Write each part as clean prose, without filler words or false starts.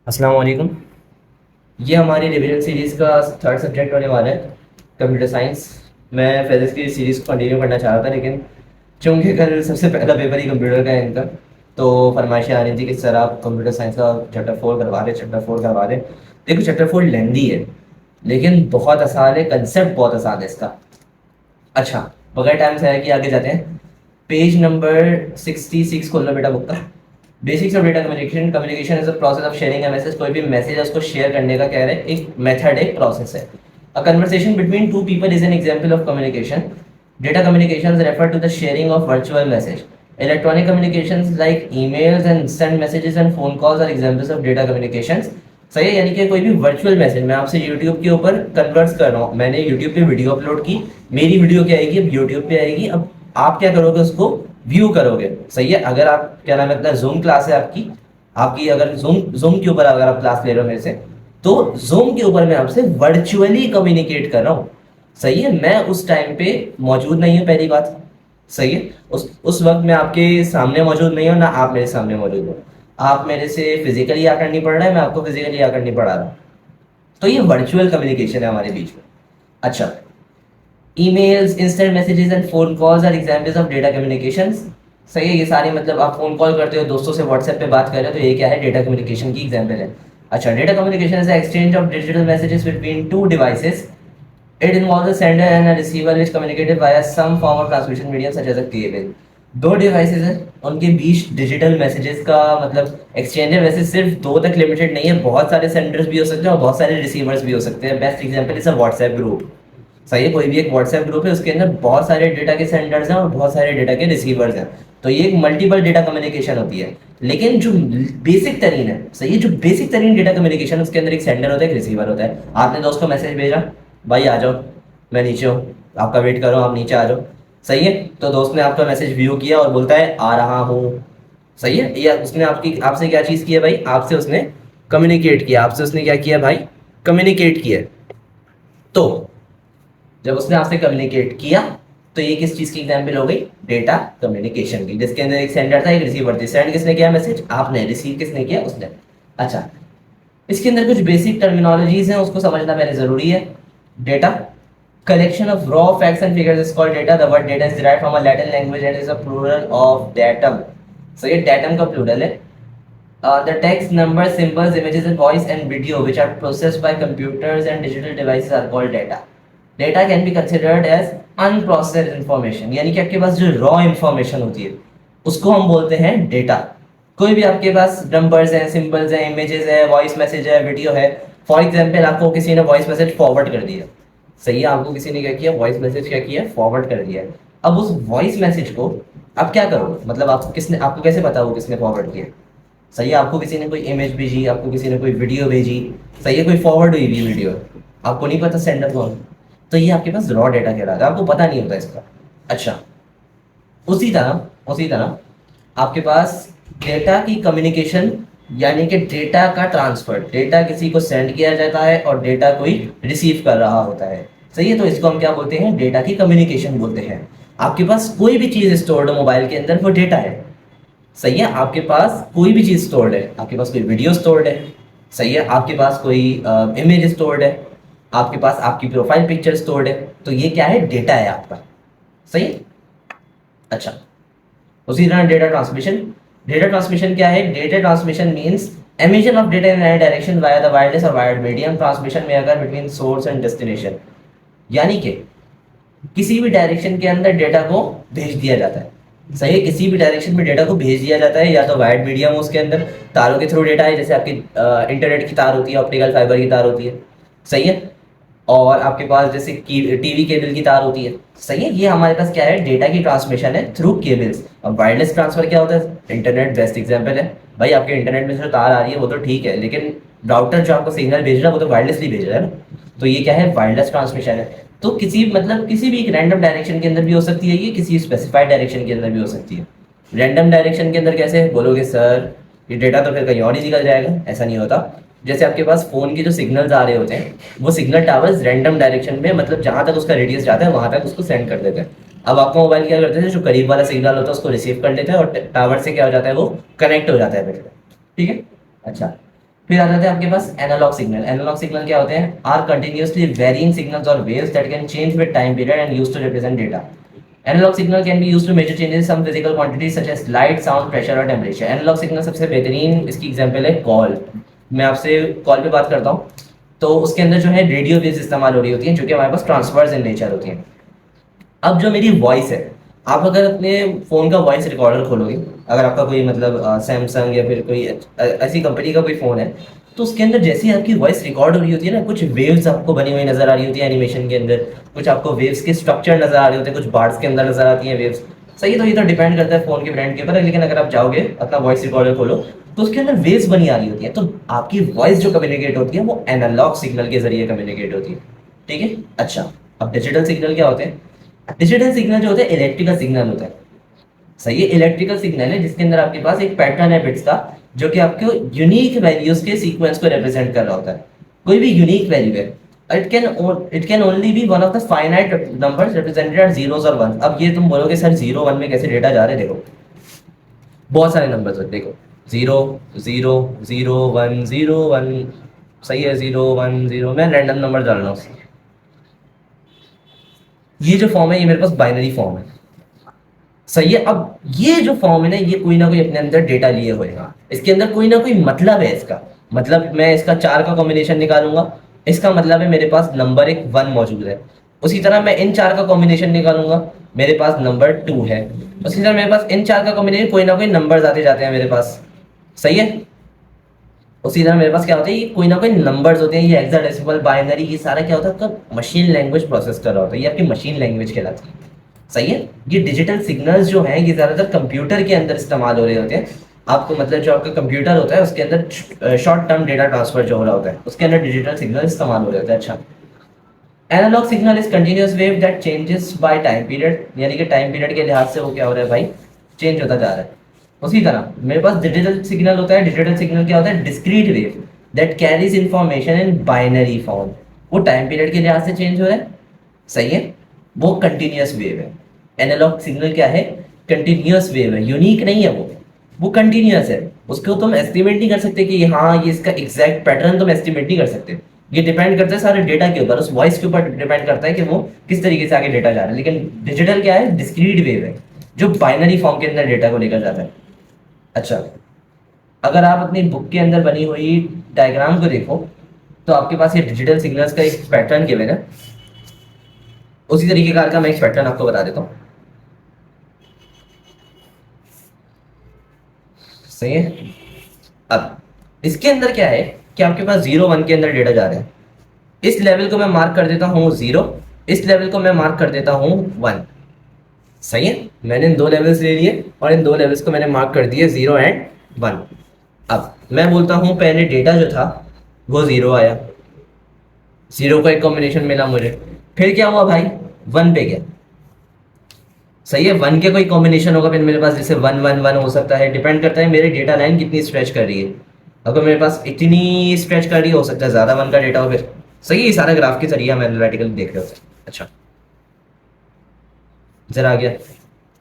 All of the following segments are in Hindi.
अस्सलाम वालेकुम। ये हमारी रिवीजन सीरीज़ का थर्ड सब्जेक्ट होने वाला है, कंप्यूटर साइंस। मैं फिजिक्स की सीरीज़ को कंटिन्यू करना चाह रहा था, लेकिन चूंकि कल सबसे पहला पेपर ही कंप्यूटर का है इनका, तो फरमाइशें आ रही थी कि सर आप कंप्यूटर साइंस का चैप्टर 4 करवा दें। देखो, चैप्टर 4 लेंदी है, लेकिन बहुत आसान है, कंसेप्ट बहुत आसान है इसका। अच्छा, बगैर टाइम से है कि आगे जाते हैं। पेज नंबर 66 खोल लो बेटा बुक का। Basics of data communication. Communication is a process of sharing a message. कोई भी मैसेज है उसको शेयर करने का कह रहे हैं, एक मेथड है, एक प्रोसेस है। A conversation between two people is an example of communication. Data communication refer to the sharing of virtual message. Electronic communications like emails and send messages and phone calls are examples of data communications. सही है, यानी कि कोई भी वर्चुअल मैसेज मैं आपसे यूट्यूब के ऊपर कन्वर्स कर रहा हूँ, मैंने यूट्यूब पे वीडियो अपलोड की, मेरी वीडियो क्या आएगी, अब यूट्यूब पे आएगी। अब आप क्या करोगे, उसको व्यू करोगे। सही है, अगर आप क्या नाम है, जूम क्लास है आपकी, अगर जूम जूम के ऊपर अगर आप क्लास ले रहे हो मेरे से, तो जूम के ऊपर मैं आपसे वर्चुअली कम्युनिकेट कर रहा हूँ। सही है, मैं उस टाइम पे मौजूद नहीं हूँ, पहली बात। सही है, उस वक्त मैं आपके सामने मौजूद नहीं हूँ, ना आप मेरे सामने मौजूद हो। आप मेरे से फिजिकली आकर नहीं पढ़ रहे हैं, मैं आपको फिजिकली आकर नहीं पढ़ा रहा। तो ये वर्चुअल कम्युनिकेशन है हमारे बीच में। अच्छा, emails, instant messages and phone calls are examples of data communications. सही है, ये सारे मतलब आप फोन कॉल करते हो, दोस्तों से व्हाट्सएप पे बात कर रहे हो, तो ये क्या है, डेटा कम्युनिकेशन की एग्जांपल है। अच्छा, data communication is the exchange of digital messages between two devices. It involves a sender and a receiver which communicated via some form of transmission medium such as a cable. दो डिवाइसेस हैं, उनके बीच डिजिटल मैसेजेस का मतलब एक्सचेंज है। वैसे सिर्फ दो तक लिमिटेड नहीं है, बहुत सारे सेंडर्स भी हो सकते हैं और बहुत सारे रिसीवर्स भी हो सकते हैं। Best example is a WhatsApp group. सही है, कोई भी एक व्हाट्सएप ग्रुप है, उसके अंदर बहुत सारे डेटा के सेंडर्स हैं और बहुत सारे डेटा के रिसीवर्स हैं। तो ये एक मल्टीपल डेटा कम्युनिकेशन होती है। लेकिन जो बेसिक तरीन है, सही है, जो बेसिक तरीन डेटा कम्युनिकेशन, उसके अंदर एक सेंडर होता है, एक रिसीवर होता है। आपने दोस्त को मैसेज भेजा, भाई आ जाओ, मैं नीचे हूँ, आपका वेट कर रहा हूँ, आप नीचे आ जाओ। सही है, तो दोस्त ने आपका मैसेज व्यू किया और बोलता है आ रहा हूँ। सही है, या उसने आपकी आपसे क्या चीज़ की है भाई, आपसे उसने कम्युनिकेट किया, आपसे उसने क्या किया भाई, कम्युनिकेट किया। तो जब उसने आपसे कम्युनिकेट किया, तो ये किस चीज की एग्जाम्पल हो गई, डेटा कम्युनिकेशन की, जिसके अंदर एक सेंडर था, एक रिसीवर थी। सेंड किसने किया मैसेज, आपने। रिसीव किसने किया, उसने। अच्छा, इसके अंदर कुछ बेसिक टर्मिनोलॉजीज हैं, उसको समझना पहले जरूरी है। Data collection of raw facts and figures is called data. The word data is derived from a Latin language and is a plural of datum. So ये datum का plural है। The text, numbers, symbols, images, and voice and video, which are processed by computers and digital devices, are called data. Data can be considered as unprocessed information, यानी कि आपके पास जो raw information होती है, उसको हम बोलते हैं data। कोई भी आपके पास numbers हैं, symbols हैं, images है, voice message है, video है। For example, आपको किसी ने voice message forward कर दिया। सही है, आपको किसी ने क्या किया, वॉइस मैसेज क्या किया, फॉरवर्ड कर दिया। अब उस वॉइस मैसेज को आप क्या करो, मतलब आपको किसने, आपको कैसे पता वो किसने फॉरवर्ड किया। सही है, आपको किसी ने कोई इमेज भेजी, आपको किसी ने कोई वीडियो भेजी। सही है, कोई फॉरवर्ड हुई भी वीडियो, आपको नहीं पता सेंडर कौन, तो ये आपके पास रॉ डेटा कहलाता है, आपको पता नहीं होता इसका। अच्छा, उसी तरह आपके पास डेटा की कम्युनिकेशन, यानी कि डेटा का ट्रांसफर, डेटा किसी को सेंड किया जाता है और डेटा कोई रिसीव कर रहा होता है। सही है, तो इसको हम क्या बोलते हैं, डेटा की कम्युनिकेशन बोलते हैं। आपके पास कोई भी चीज स्टोर्ड है मोबाइल के अंदर, वो डेटा है। सही है, आपके पास कोई भी चीज स्टोर्ड है, आपके पास कोई वीडियो स्टोर्ड है। सही है, आपके पास कोई इमेज स्टोर्ड है, आपके पास आपकी प्रोफाइल पिक्चर स्टोर्ड है, तो ये क्या है, डेटा है आपका। सही है। अच्छा, उसी तरह डेटा ट्रांसमिशन। डेटा ट्रांसमिशन क्या है, data transmission means emission of data in any direction via the wireless और वायर्ड मीडियम। ट्रांसमिशन में अगर बिटवीन सोर्स एंड डेस्टिनेशन, यानी कि किसी भी डायरेक्शन के अंदर डेटा को भेज दिया जाता है। सही है, किसी भी डायरेक्शन में डेटा को भेज दिया जाता है, या तो वायर्ड मीडियम हो, उसके अंदर तारों के थ्रू डेटा है, जैसे आपकी इंटरनेट की तार होती है, ऑप्टिकल फाइबर की तार होती है। सही है, और आपके पास जैसे टीवी केबल की तार होती है। सही है, ये हमारे पास क्या है, डेटा की ट्रांसमिशन है थ्रू केबल्स। अब वायरलेस ट्रांसफर क्या होता है, इंटरनेट बेस्ट एग्जांपल है। भाई आपके इंटरनेट में जो तार आ रही है वो तो ठीक है, लेकिन राउटर जो आपको सिग्नल भेज रहा है वो तो वायरलेसली भेज रहा है ना। तो ये क्या है, वायरलेस ट्रांसमिशन है। तो किसी मतलब किसी भी एक रैंडम डायरेक्शन के अंदर भी हो सकती है, ये किसी स्पेसिफाइड डायरेक्शन के अंदर भी हो सकती है। रैंडम डायरेक्शन के अंदर कैसे बोलोगे सर, ये डेटा तो फिर कहीं और ही निकल जाएगा, ऐसा नहीं होता। जैसे आपके पास फोन के जो सिग्नल्स आ रहे होते हैं, वो सिग्नल टावर्स रैंडम डायरेक्शन में, मतलब जहां तक उसका रेडियस जाता है वहां तक उसको सेंड कर देते हैं। अब आपका मोबाइल क्या करते हैं, जो करीब वाला सिग्नल होता है उसको रिसीव कर लेता है और टावर से क्या हो जाता है, वो कनेक्ट हो जाता है फिर। ठीक है। अच्छा, फिर आ जाते हैं आपके पास एनालॉग सिग्नल। एनालॉग सिग्नल क्या होते हैं? आर कंटिन्यूअसली वेरिंग सिग्नल्स और waves that can change with time period and used to represent data. Analog signal can be used to measure changes some physical quantities such as light, sound, pressure और टेम्परेचर। एनालॉग सिग्नल सबसे बेहतरीन इसकी एग्जांपल है कॉल। मैं आपसे कॉल पे बात करता हूँ तो उसके अंदर जो है रेडियो वेव्स इस्तेमाल हो रही होती हैं जो कि हमारे पास ट्रांसफर्स इन नेचर होती हैं। अब जो मेरी वॉइस है, आप अगर अपने फ़ोन का वॉइस रिकॉर्डर खोलोगे, अगर आपका कोई मतलब सैमसंग या फिर कोई ऐसी कंपनी का कोई फ़ोन है, तो उसके अंदर जैसे ही आपकी वॉइस रिकॉर्ड हो रही होती है ना, कुछ वेव्स आपको बनी हुई नज़र आ रही होती है एनिमेशन के अंदर, कुछ आपको वेव्स के स्ट्रक्चर नज़र आ रहे होते हैं, कुछ बार्ड्स के अंदर नज़र आती हैं वेव्स। सही है, तो ये तो डिपेंड करता है फ़ोन के ब्रांड के ऊपर, लेकिन अगर आप जाओगे अपना वॉइस रिकॉर्डर खोलो तो उसके अंदर वेव्स बनी आ रही होती है, तो आपकी वॉइस जो कम्युनिकेट होती है वो एनालॉग सिग्नल के जरिए कम्युनिकेट होती है। ठीक है, अच्छा। अब डिजिटल सिग्नल क्या होते हैं? डिजिटल सिग्नल जो होता है इलेक्ट्रिकल सिग्नल होता है। सही है, इलेक्ट्रिकल सिग्नल है जिसके अंदर आपके पास एक पैटर्न है बिट्स का, जो कि आपको यूनिक वैल्यूज के सीक्वेंस को रिप्रेजेंट कर रहा होता है। कोई भी यूनिक वैल्यू है, it can only be one of the finite numbers represented at zeros और वन। अब ये तुम बोलोगे सर जीरो वन में कैसे डेटा जा रहे हैं? देखो बहुत सारे नंबर्स हैं, देखो zero zero zero one zero one. सही है, जीरो वन जीरो, मैं रैंडम नंबर डाल रहा हूँ। ये जो फॉर्म है ये मेरे पास बाइनरी फॉर्म है। सही है, अब ये जो फॉर्म है ना, ये कोई ना कोई अपने अंदर डेटा लिए हुए हैं, इसके अंदर कोई ना कोई मतलब है इसका। मतलब मैं इसका चार का कॉम्बिनेशन निकालूंगा, इसका मतलब है मेरे पास नंबर एक वन मौजूद है। उसी तरह मैं इन चार का कॉम्बिनेशन निकालूंगा, मेरे पास नंबर टू है। उसी तरह मेरे पास इन चार का कॉम्बिनेशन, कोई ना कोई नंबर आते जाते हैं मेरे पास। सही है, उसी तरह मेरे पास क्या होता है, ये कोई ना कोई नंबर्स होते हैं, ये हेक्साडेसिमल, बाइनरी, ये सारा क्या होता है आपका मशीन लैंग्वेज प्रोसेस कर रहा होता है, ये आपकी मशीन लैंग्वेज कहलाती है। सही है, ये डिजिटल सिग्नल्स जो हैं ये ज़्यादातर कंप्यूटर के अंदर इस्तेमाल हो रहे होते हैं। आपको मतलब जो आपका कंप्यूटर होता है उसके अंदर शॉर्ट टर्म डेटा ट्रांसफर जो हो रहा होता है उसके अंदर डिजिटल सिग्नल इस्तेमाल हो रहे होते हैं। अच्छा, analog signal is continuous wave that changes by time period, यानी कि टाइम पीरियड के लिहाज से वो क्या हो रहा है भाई, चेंज होता जा रहा है। उसी तरह मेरे पास डिजिटल सिग्नल होता है। डिजिटल सिग्नल क्या होता है? Discrete wave that carries information in binary form. वो टाइम पीरियड के लिहाज से चेंज हो रहा है। सही है, वो कंटिन्यूअस वेव है। एनालॉग सिग्नल क्या है? कंटिन्यूअस वेव है, यूनिक नहीं है वो कंटिन्यूअस है। उसको तुम एस्टिमेट नहीं कर सकते कि हाँ ये इसका एग्जैक्ट पैटर्न तुम एस्टिमेट नहीं कर सकते। ये डिपेंड करता है सारे डेटा के ऊपर, उस वॉइस के ऊपर डिपेंड करता है कि वो किस तरीके से आगे डेटा जा रहा है। लेकिन डिजिटल क्या है? डिस्क्रीट वेव है जो बाइनरी फॉर्म के अंदर डेटा को लेकर जाता है। अच्छा, अगर आप अपनी बुक के अंदर बनी हुई डायग्राम को देखो तो आपके पास ये डिजिटल सिग्नल्स का एक पैटर्न गिवन है। उसी तरीके का मैं एक पैटर्न आपको बता देता हूँ। सही है, अब इसके अंदर क्या है कि आपके पास जीरो वन के अंदर डेटा जा रहा है। इस लेवल को मैं मार्क कर देता हूँ जीरो, इस लेवल को मैं मार्क कर देता हूँ वन। सही है, मैंने इन दो लेवल्स ले लिए और इन दो लेवल्स को मैंने मार्क कर दिए जीरो एंड वन। अब मैं बोलता हूँ पहले डेटा जो था वो जीरो आया, जीरो का एक कॉम्बिनेशन मिला मुझे, फिर क्या हुआ भाई, वन पे गया। सही है, वन के कोई कॉम्बिनेशन होगा फिर मेरे पास, जैसे वन वन वन हो सकता है, डिपेंड करता है मेरी डेटा लाइन कितनी स्ट्रेच कर रही है। अगर मेरे पास इतनी स्ट्रेच कर रही है, हो सकता है ज़्यादा वन का डेटा हो फिर। सही है, सारा ग्राफ के जरिए हम एनालिटिकली देख रहे होते हैं। अच्छा, इधर आ गया,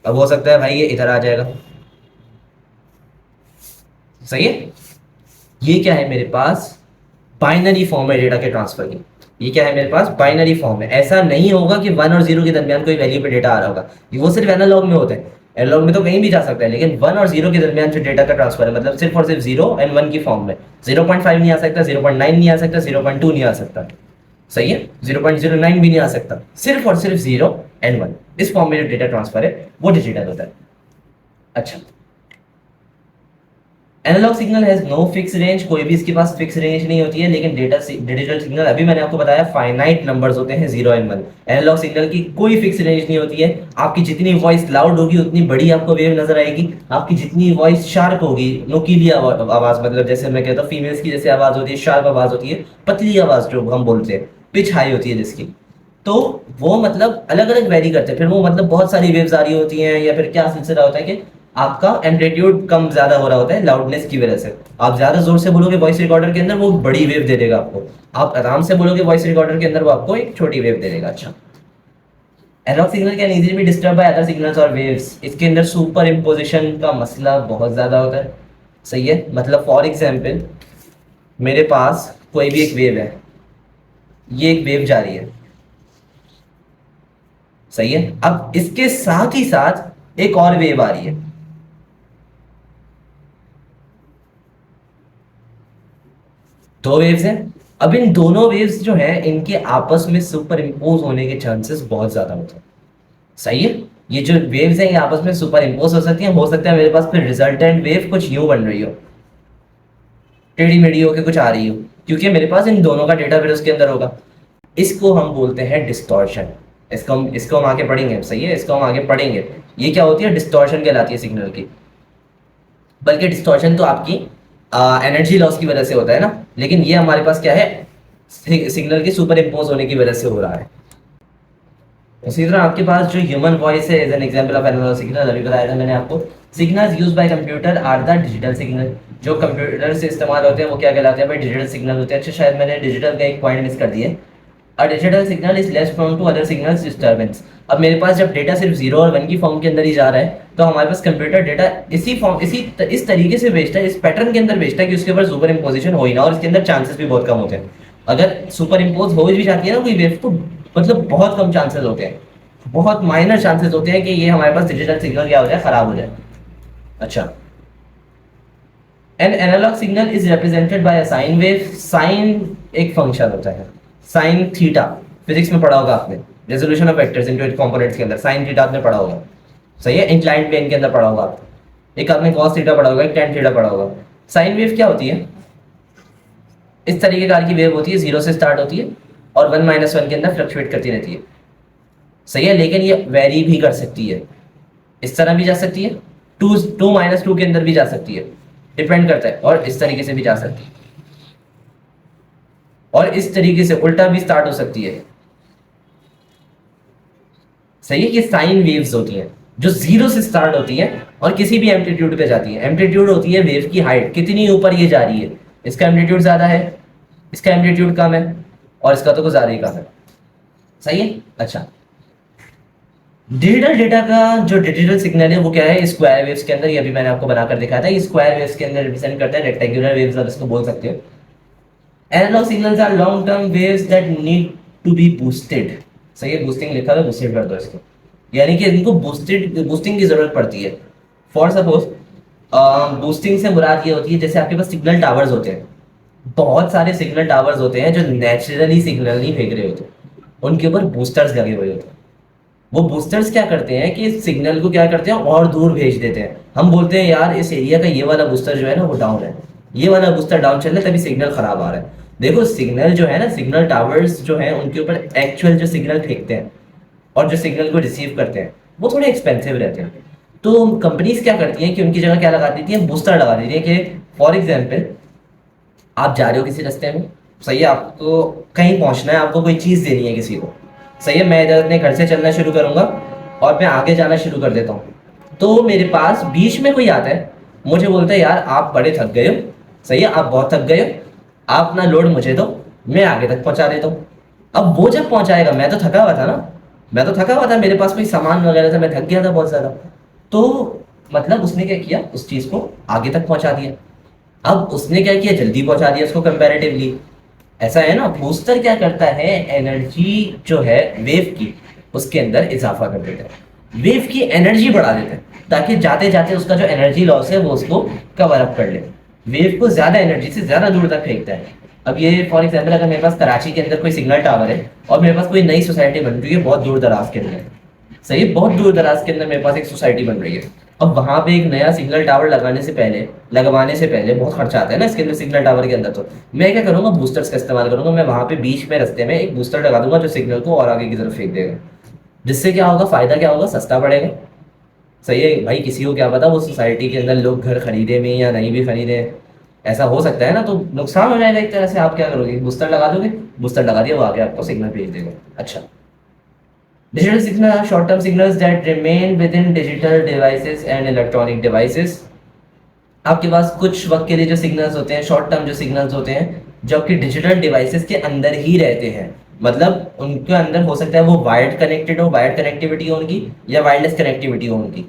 अब हो सकता है भाई ये इधर आ जाएगा। सही है, ये क्या है मेरे पास, बाइनरी फॉर्म है डेटा के ट्रांसफर की। ये क्या है मेरे पास, बाइनरी फॉर्म है। ऐसा नहीं होगा कि वन और जीरो के दरमियान कोई वैल्यू पे डेटा आ रहा होगा, वो सिर्फ एनालॉग में होता है। एनालॉग में तो कहीं भी जा सकता है, लेकिन वन और जीरो के दरमियान जो डेटा का ट्रांसफर है, मतलब सिर्फ और सिर्फ जीरो एंड वन की फॉर्म में। 0.5 नहीं आ सकता, 0.9 नहीं आ सकता, 0.2 नहीं आ सकता। सही है, 0.09 भी नहीं आ सकता, सिर्फ और सिर्फ जीरो एंड वन। इस फॉर्म में जो डेटा ट्रांसफर है वो डिजिटल होता है। अच्छा, analog signal has no fix range, कोई भी इसके पास फिक्स रेंज नहीं होती है। लेकिन डेटा डिजिटल सिग्नल, अभी मैंने आपको बताया, फाइनाइट नंबर्स होते हैं zero and one. Analog signal की कोई फिक्स रेंज नहीं होती है। आपकी जितनी वॉइस लाउड होगी उतनी बड़ी आपको वेव नजर आएगी, आपकी जितनी वॉइस शार्प होगी, नुकीली आवाज, मतलब जैसे मैं कहता हूँ फीमेल्स की जैसे आवाज होती है, शार्प आवाज होती है, पतली आवाज जो हम बोलते हैं, पिच हाई होती है जिसकी, तो वो मतलब अलग अलग वेरी करते हैं। फिर वो मतलब बहुत सारी वेव्स आ रही होती हैं, या फिर क्या सिलसिला होता है कि आपका एम्पलीट्यूड कम ज्यादा हो रहा होता है लाउडनेस की वजह से। आप ज्यादा जोर से बोलोगे वॉइस रिकॉर्डर के अंदर, वो बड़ी वेव दे देगा आपको। आप आराम से बोलोगे वॉइस रिकॉर्डर के अंदर, वो आपको एक छोटी वेव दे देगा। अच्छा, analog signal can easily be disturb by other signals और वेव्स। इसके अंदर सुपर इम्पोजिशन का मसला बहुत ज्यादा होता है। सही है, मतलब फॉर एग्जाम्पल मेरे पास कोई भी एक वेव है, ये एक वेव जा रही है, सही है। अब इसके साथ ही साथ एक और वेव आ रही है, दो वेव्स हैं। अब इन दोनों वेव्स जो हैं इनके आपस में सुपर इम्पोज होने के चांसेस बहुत ज्यादा होते हैं, सही है। ये जो वेव्स हैं ये आपस में सुपर इम्पोज हो सकती हैं, हो सकता है मेरे पास फिर रिजल्टेंट वेव कुछ यूं बन रही हो, टेढ़ी मेढ़ी होके कुछ आ रही हो, क्योंकि मेरे पास इन दोनों का डेटा फिर उसके अंदर होगा। इसको हम बोलते हैं डिस्टॉर्शन। इसको हम आगे पढ़ेंगे, सही है, इसको हम आगे पढ़ेंगे। ये क्या होती है, डिस्टॉर्शन कहलाती है सिग्नल की। बल्कि डिस्टॉर्शन तो आपकी एनर्जी लॉस की वजह से होता है ना, लेकिन ये हमारे पास क्या है, सिग्नल के सुपर इम्पोज होने की वजह से हो रहा है। इसी तरह आपके पास जो ह्यूमन वॉइस है, as an example of analog signal, अभी बताया था मैंने आपको। Signals used by computer are the digital signal. जो कंप्यूटर से इस्तेमाल होते हैं वो क्या कहलाते हैं भाई, डिजिटल सिग्नल होते हैं। अच्छा, शायद मैंने डिजिटल का एक पॉइंट मिस कर दिया। A digital signal is less prone to other signals disturbance. अब मेरे पास जब डेटा सिर्फ 0 और 1 की फॉर्म के अंदर ही जा रहा है, तो हमारे पास कंप्यूटर डेटा इस तरीके से भेजता है, इस पैटर्न के अंदर भेजता है कि उसके ऊपर सुपर इम्पोजिशन हो ही ना, और इसके अंदर चांसेस भी बहुत कम होते हैं। अगर सुपर इम्पोज हो भी जाती है ना कोई वेव, तो मतलब बहुत कम चांसेस होते हैं, बहुत माइनर चांसेस होते हैं कि ये हमारे पास डिजिटल सिग्नल क्या हो जाए, खराब हो जाए। अच्छा, an analog signal is represented by a sine wave. Sine एक फंक्शन होता है, साइन थीटा, फिजिक्स में पढ़ा होगा आपने, resolution of vectors into components के अंदर साइन थीटा आपने पढ़ा होगा, सही है। इंक्लाइंड प्लेन के अंदर पढ़ा होगा, एक आपने कॉस थीटा पढ़ा होगा, एक टेन थीटा पढ़ा होगा। साइन वेव क्या होती है, इस तरीके कार की वेव होती है, 0 से स्टार्ट होती है और 1 - 1 के अंदर फ्लक्चुएट करती रहती है, सही है। लेकिन ये वेरी भी कर सकती है, इस तरह भी जा सकती है, 2 - 2 के अंदर भी जा सकती है, डिपेंड करता है, और इस तरीके से भी जा सकती है, और इस तरीके से उल्टा भी स्टार्ट हो सकती है, सही है। कि साइन वेव्स होती हैं जो 0 से स्टार्ट होती हैं और किसी भी एम्पलीट्यूड पे जाती है। एम्पलीट्यूड होती है वेव की हाइट, कितनी ऊपर ये जा रही है, इसका एम्पलीट्यूड ज्यादा है, इसका एम्पलीट्यूड कम है, और इसका तो कुछ ज्यादा ही कम है, सही है। अच्छा, डिजिटल डेटा का जो डिजिटल सिग्नल है वो क्या है, स्क्वायर वेव्स के अंदर, ये अभी मैंने आपको बनाकर दिखाया था, स्क्वायर वेव्स के अंदर रिप्रेजेंट करता है, रेक्टेंगुलर वेव्स आप इसको बोल सकते हो। Analog signals are long term waves that need to be boosted, सही है, बूस्टिंग लिखा है, बूस्टेड कर दो इसको, यानी कि इनको बूस्टिंग की जरूरत पड़ती है। फॉर सपोज बूस्टिंग से मुराद ये होती है, जैसे आपके पास सिग्नल टावर्स होते हैं, बहुत सारे सिग्नल टावर्स होते हैं जो नेचुरली सिग्नल नहीं फेंक रहे होते, उनके ऊपर बूस्टर्स लगे हुए होते हैं। वो बूस्टर्स क्या करते हैं कि सिग्नल को क्या करते हैं, और दूर भेज देते हैं। हम बोलते हैं यार इस एरिया का ये वाला बूस्टर जो है ना वो डाउन है, ये वाला बूस्टर डाउन चल रहा है, तभी सिग्नल खराब आ रहा है। देखो सिग्नल जो है ना, सिग्नल टावर्स जो है उनके ऊपर एक्चुअल जो सिग्नल फेंकते हैं और जो सिग्नल को रिसीव करते हैं वो थोड़े एक्सपेंसिव रहते हैं। तो कंपनीज क्या करती हैं कि उनकी जगह क्या लगा देती है, बूस्टर लगा देती है। कि फॉर एग्जाम्पल आप जा रहे हो किसी रास्ते में, सही है, आपको कहीं पहुंचना है, आपको कोई चीज़ देनी है किसी को, सही है। मैं इधर अपने घर से चलना शुरू करूंगा और मैं आगे जाना शुरू कर देता हूँ, तो मेरे पास बीच में कोई आता है, मुझे बोलता है यार आप बड़े थक गए हो, सही है, आप बहुत थक गए हो, आप ना लोड मुझे दो, मैं आगे तक पहुंचा देता हूँ। अब वो जब पहुंचाएगा, मैं तो थका हुआ था ना, मैं तो थका हुआ था, मेरे पास कोई सामान वगैरह था, मैं थक गया था बहुत ज़्यादा, तो मतलब उसने क्या किया, उस चीज़ को आगे तक पहुंचा दिया। अब उसने क्या किया, जल्दी पहुंचा दिया उसको कंपैरेटिवली, ऐसा है ना। बूस्टर क्या करता है, एनर्जी जो है वेव की उसके अंदर इजाफा कर देता है, वेव की एनर्जी बढ़ा देता है, ताकि जाते जाते उसका जो एनर्जी लॉस है वो उसको कवर अप कर ले, वेव को ज्यादा एनर्जी से ज्यादा दूर तक फेंकता है। अब ये फॉर एग्जाम्पल अगर मेरे पास कराची के अंदर कोई सिग्नल टावर है और मेरे पास कोई नई सोसाइटी बन रही है बहुत दूर दराज के अंदर, सही है, बहुत दूर दराज के अंदर मेरे पास एक सोसाइटी बन रही है। अब वहां पे एक नया सिग्नल टावर लगवाने से पहले बहुत खर्चा आता है ना इसके अंदर, सिग्नल टावर के अंदर। तो मैं क्या करूंगा, बूस्टर्स का इस्तेमाल करूंगा, मैं वहां पे बीच में रास्ते में एक बूस्टर लगा दूंगा जो सिग्नल को और आगे की तरफ फेंक देगा, जिससे क्या होगा, फायदा क्या होगा, सस्ता पड़ेगा, सही है भाई। किसी को क्या पता वो सोसाइटी के अंदर लोग घर खरीदे भी या नहीं भी खरीदे, ऐसा हो सकता है ना, तो नुकसान हो जाएगा एक तरह से। आप क्या करोगे, बूस्टर लगा दोगे, बूस्टर लगा दिया, वो आगे आपको सिग्नल भेज देगा। अच्छा, digital signal are short-term signals that remain within digital devices and electronic devices. आपके पास कुछ वक्त के लिए जो सिग्नल्स होते हैं, शॉर्ट टर्म जो सिग्नल्स होते हैं, जो कि डिजिटल डिवाइसेस के अंदर ही रहते हैं, मतलब उनके अंदर हो सकता है वो वायर्ड कनेक्टेड हो, वायर्ड कनेक्टिविटी हो उनकी, या वायरलेस कनेक्टिविटी हो उनकी।